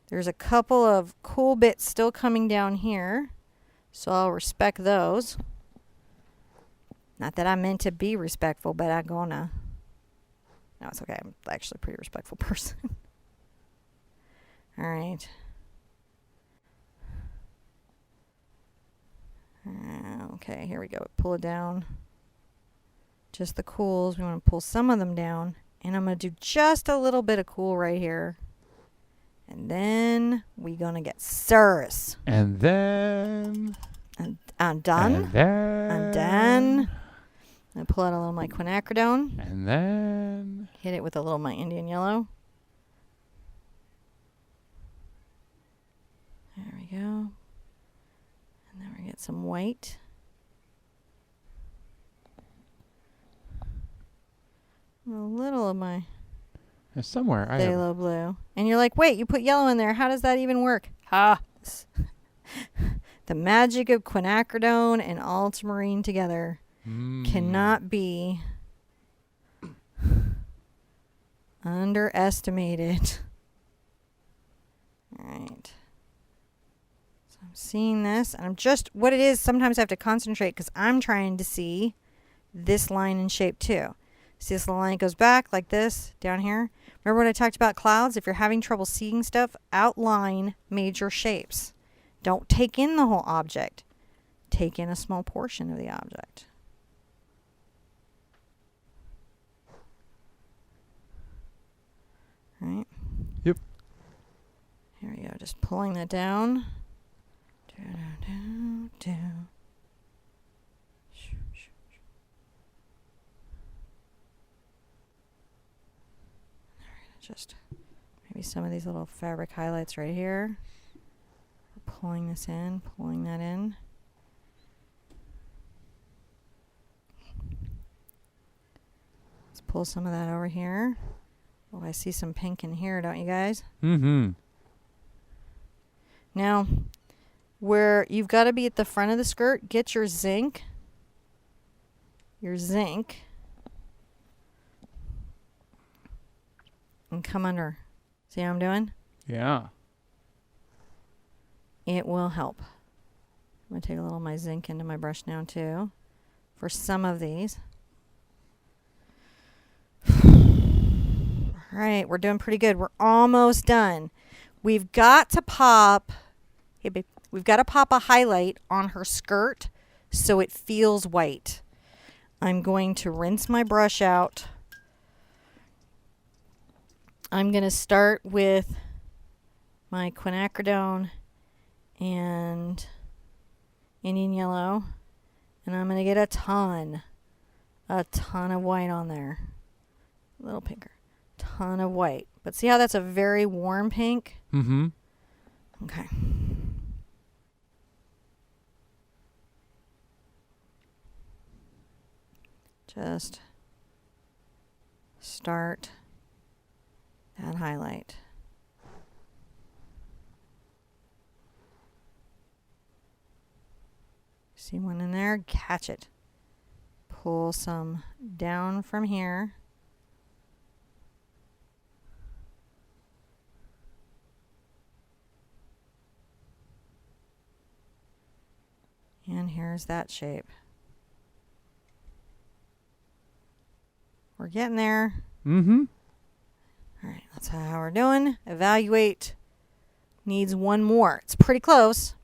There's a couple of cool bits still coming down here, so I'll respect those. Not that I meant to be respectful, but I'm gonna. No, it's okay. I'm actually a pretty respectful person. All right. Okay, here we go. Pull it down. Just the cools. We want to pull some of them down. And I'm going to do just a little bit of cool right here. And then we're going to get serious. And then... I'm done. And then... I'm done. I pull out a little of my quinacridone. And then... Hit it with a little of my Indian yellow. There we go. And then we get some white. A little of my somewhere phthalo blue. And you're like, wait, you put yellow in there. How does that even work? Ha! The magic of quinacridone and ultramarine together cannot be underestimated. right. So I'm seeing this, and I'm just, what it is, sometimes I have to concentrate because I'm trying to see this line and shape too. See this line goes back like this down here. Remember when I talked about clouds? If you're having trouble seeing stuff, outline major shapes. Don't take in the whole object. Take in a small portion of the object. Right? Yep. Here we go. Just pulling that down. Just maybe some of these little fabric highlights right here. Pulling this in, pulling that in. Let's pull some of that over here. Oh, I see some pink in here, don't you guys? Mm-hmm. Now, where you've got to be at the front of the skirt, get your zinc. And come under. See how I'm doing? Yeah. It will help. I'm going to take a little of my zinc into my brush now too. For some of these. All right, we're doing pretty good. We're almost done. We've got to pop, hey babe, we've got to pop a highlight on her skirt so it feels white. I'm going to rinse my brush out. I'm going to start with my quinacridone and Indian yellow, and I'm going to get a ton of white on there. A little pinker. Ton of white. But see how that's a very warm pink? Mm-hmm. Okay. Just start that highlight. See one in there? Catch it. Pull some down from here. And here's that shape. We're getting there. Mm-hmm. All right, that's how we're doing. Evaluate. Needs one more. It's pretty close.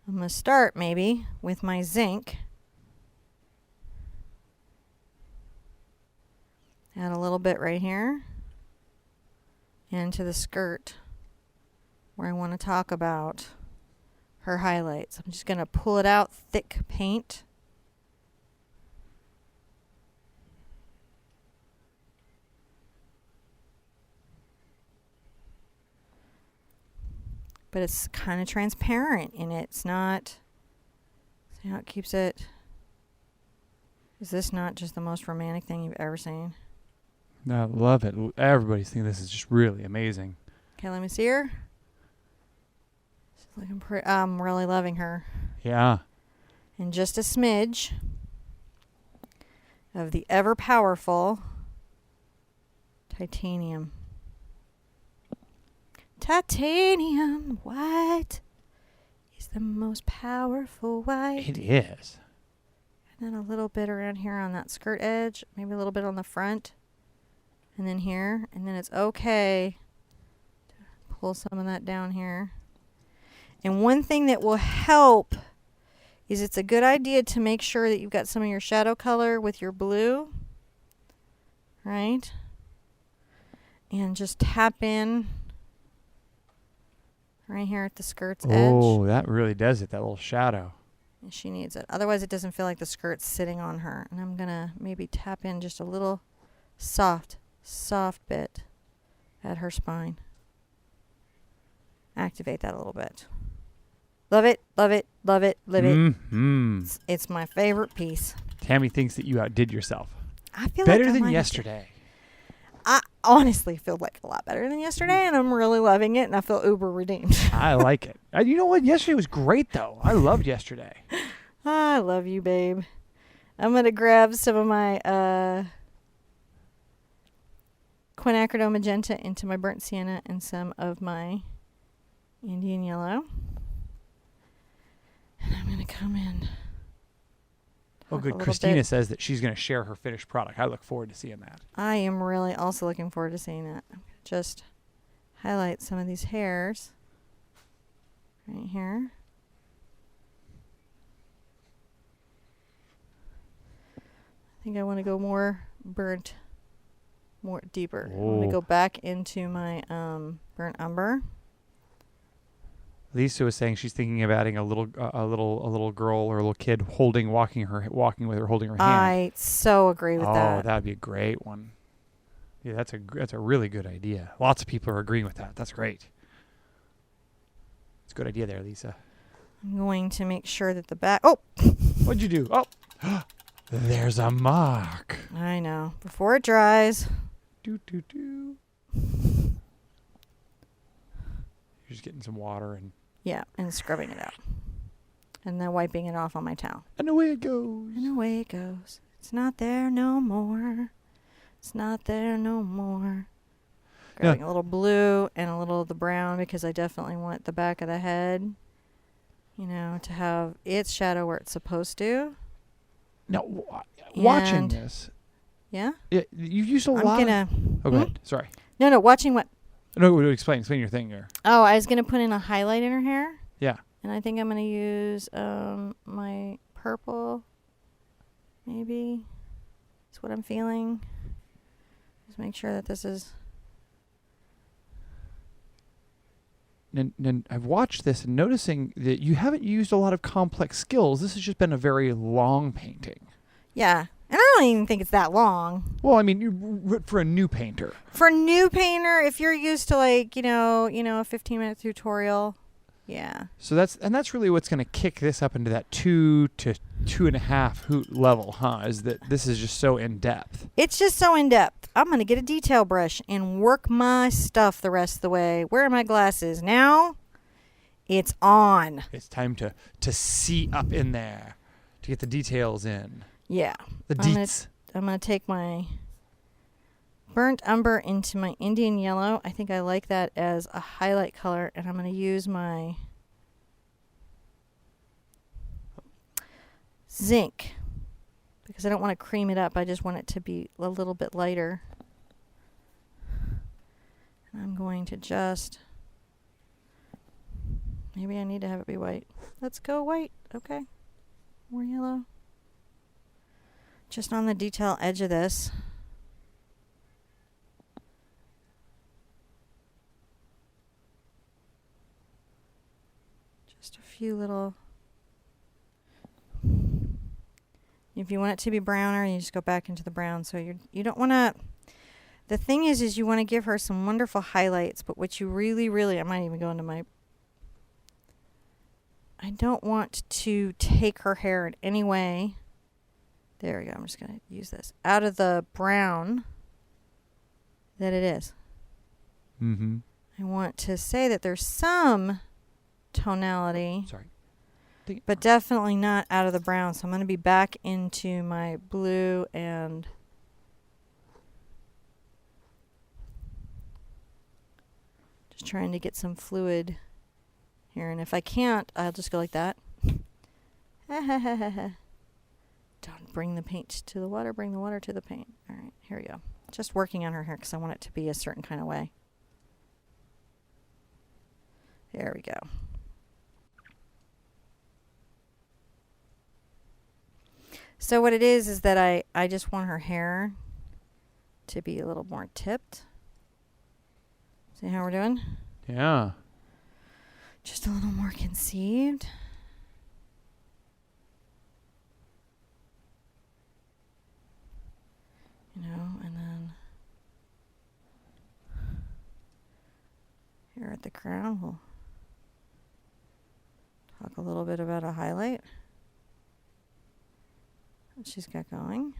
I'm going to start maybe with my zinc. Add a little bit right here into the skirt where I want to talk about her highlights. I'm just going to pull it out, thick paint. But it's kind of transparent in it. It's not, see how it keeps it. Is this not just the most romantic thing you've ever seen? I love it. Everybody's thinking this is just really amazing. Okay, let me see her. She's looking pretty. I'm really loving her. Yeah. And just a smidge of the ever powerful titanium. Titanium white is the most powerful white. It is. And then a little bit around here on that skirt edge, maybe a little bit on the front, and then here, and then it's okay to pull some of that down here. And one thing that will help is it's a good idea to make sure that you've got some of your shadow color with your blue, right? And just tap in right here at the skirt's edge. Oh, that really does it, that little shadow. And she needs it. Otherwise, it doesn't feel like the skirt's sitting on her. And I'm going to maybe tap in just a little soft bit at her spine. Activate that a little bit. Love it, love it, love it, live it. Mm-hmm. It's my favorite piece. Tammy thinks that you outdid yourself. I feel Better like I than might have yesterday. I honestly feel like a lot better than yesterday, and I'm really loving it, and I feel uber redeemed. I like it. You know what? Yesterday was great, though. I loved yesterday. I love you, babe. I'm going to grab some of my quinacridone magenta into my burnt sienna and some of my Indian yellow. And I'm going to come in. Oh, good. Christina says that she's going to share her finished product. I look forward to seeing that. I am really also looking forward to seeing that. I'm going to just highlight some of these hairs right here. I think I want to go more burnt, more deeper. Oh. I want to go back into my burnt umber. Lisa was saying she's thinking of adding a little girl or a little kid walking with her, holding her hand. I so agree with that. Oh, that'd be a great one. Yeah, that's a really good idea. Lots of people are agreeing with that. That's great. It's a good idea there, Lisa. I'm going to make sure that the back. Oh, what'd you do? Oh, there's a mark. I know. Before it dries. Do. You're just getting some water and. Yeah, and scrubbing it out. And then wiping it off on my towel. And away it goes. And away it goes. It's not there no more. It's not there no more. Grabbing a little blue and a little of the brown because I definitely want the back of the head, to have its shadow where it's supposed to. Now, watching this. Yeah? Yeah, you used a lot. Go ahead. Sorry. No, watching what? No, explain your thing here. Oh, I was going to put in a highlight in her hair. Yeah. And I think I'm going to use my purple, maybe. That's what I'm feeling. Just make sure that this is... And I've watched this and noticing that you haven't used a lot of complex skills. This has just been a very long painting. Yeah. And I don't even think it's that long. Well, I mean, for a new painter. For a new painter, if you're used to a 15-minute tutorial, yeah. So that's really what's going to kick this up into that 2 to 2.5 hoot level, huh? Is that this is just so in depth. It's just so in depth. I'm going to get a detail brush and work my stuff the rest of the way. Where are my glasses? Now, it's on. It's time to see up in there, to get the details in. Yeah. The deets. I'm going to take my burnt umber into my Indian yellow. I think I like that as a highlight color. And I'm going to use my zinc because I don't want to cream it up. I just want it to be a little bit lighter. And I'm going to just... Maybe I need to have it be white. Let's go white. Okay. More yellow. Just on the detail edge of this. Just a few little... If you want it to be browner, you just go back into the brown. So you don't want to... The thing is you want to give her some wonderful highlights, but what you really, I might even go into my... I don't want to take her hair in any way... There we go. I'm just going to use this. Out of the brown that it is. Mm-hmm. I want to say that there's some tonality. Sorry. But definitely not out of the brown. So I'm going to be back into my blue and... Just trying to get some fluid here. And if I can't, I'll just go like that. Don't bring the paint to the water, bring the water to the paint. All right, here we go. Just working on her hair because I want it to be a certain kind of way. There we go. So what it is that I just want her hair to be a little more tipped. See how we're doing? Yeah. Just a little more conceived. And then here at the crown, we'll talk a little bit about a highlight that she's got going.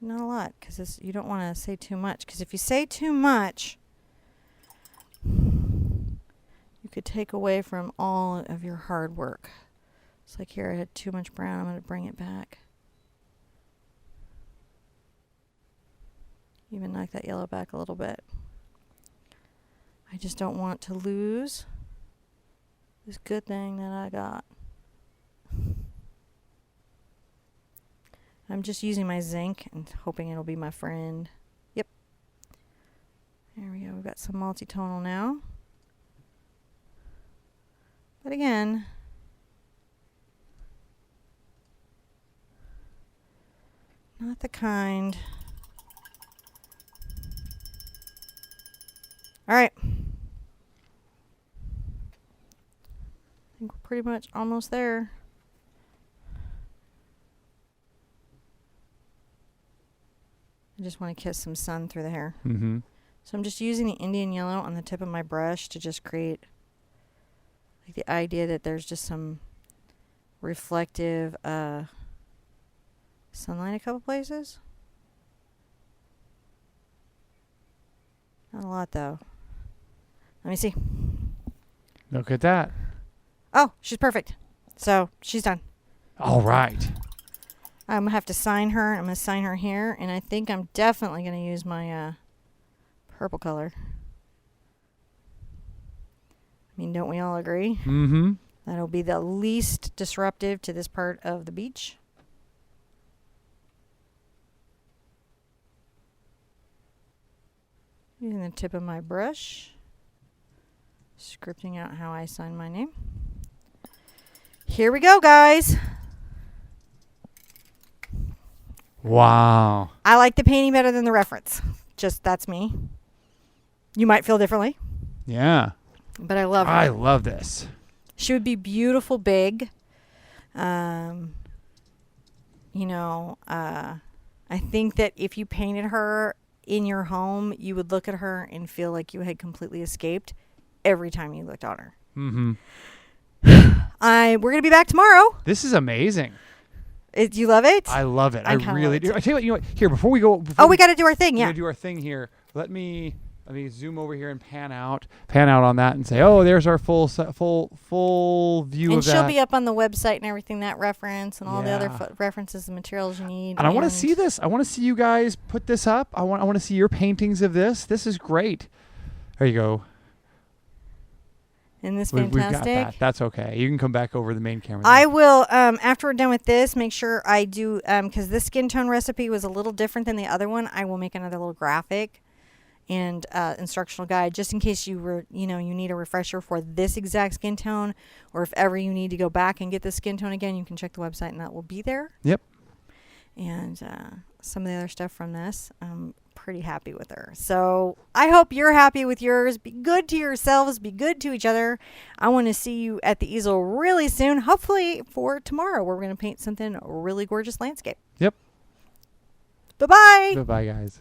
Not a lot, because you don't want to say too much, because if you say too much, you could take away from all of your hard work. It's like here I had too much brown. I'm going to bring it back. Even knock that yellow back a little bit. I just don't want to lose this good thing that I got. I'm just using my zinc and hoping it'll be my friend. Yep. There we go. We've got some multi-tonal now. But again, not the kind. All right. I think we're pretty much almost there. I just want to kiss some sun through the hair. Mm-hmm. So I'm just using the Indian yellow on the tip of my brush to just create like the idea that there's just some reflective sunlight a couple places. Not a lot though. Let me see. Look at that. Oh, she's perfect. So she's done. All right. I'm going to have to sign her. I'm going to sign her here. And I think I'm definitely going to use my purple color. I mean, don't we all agree? Mm-hmm. That'll be the least disruptive to this part of the beach. Using the tip of my brush. Scripting out how I sign my name. Here we go, guys. Wow. I like the painting better than the reference. Just that's me. You might feel differently, Yeah. but I love her. I love this. She would be beautiful big. I think that if you painted her in your home, you would look at her and feel like you had completely escaped every time you looked on her. Mm-hmm. We're going to be back tomorrow. This is amazing. Do you love it? I love it. I kinda really love it do. too. I tell you what. Here, before we go. We got to do our thing. We're Yeah. gonna do our thing here. Let me zoom over here and pan out on that and say, oh, there's our full view And of that. she'll be up on the website and everything, that reference and all the other Yeah. references and materials you need. And I want to see this. I want to see you guys put this up. I want to see your paintings of this. This is great. There you go. Isn't this We've got fantastic? that. That's okay. You can come back over the main camera. I will, after we're done with this, make sure I do, because this skin tone recipe was a little different than the other one. I will make another little graphic and instructional guide just in case you need a refresher for this exact skin tone, or if ever you need to go back and get the skin tone again, you can check the website and that will be there. Yep. And some of the other stuff from this, I'm pretty happy with her. So I hope you're happy with yours. Be good to yourselves. Be good to each other. I want to see you at the easel really soon, hopefully for tomorrow, where we're going to paint something really gorgeous landscape. Yep. Bye-bye. Bye-bye, guys.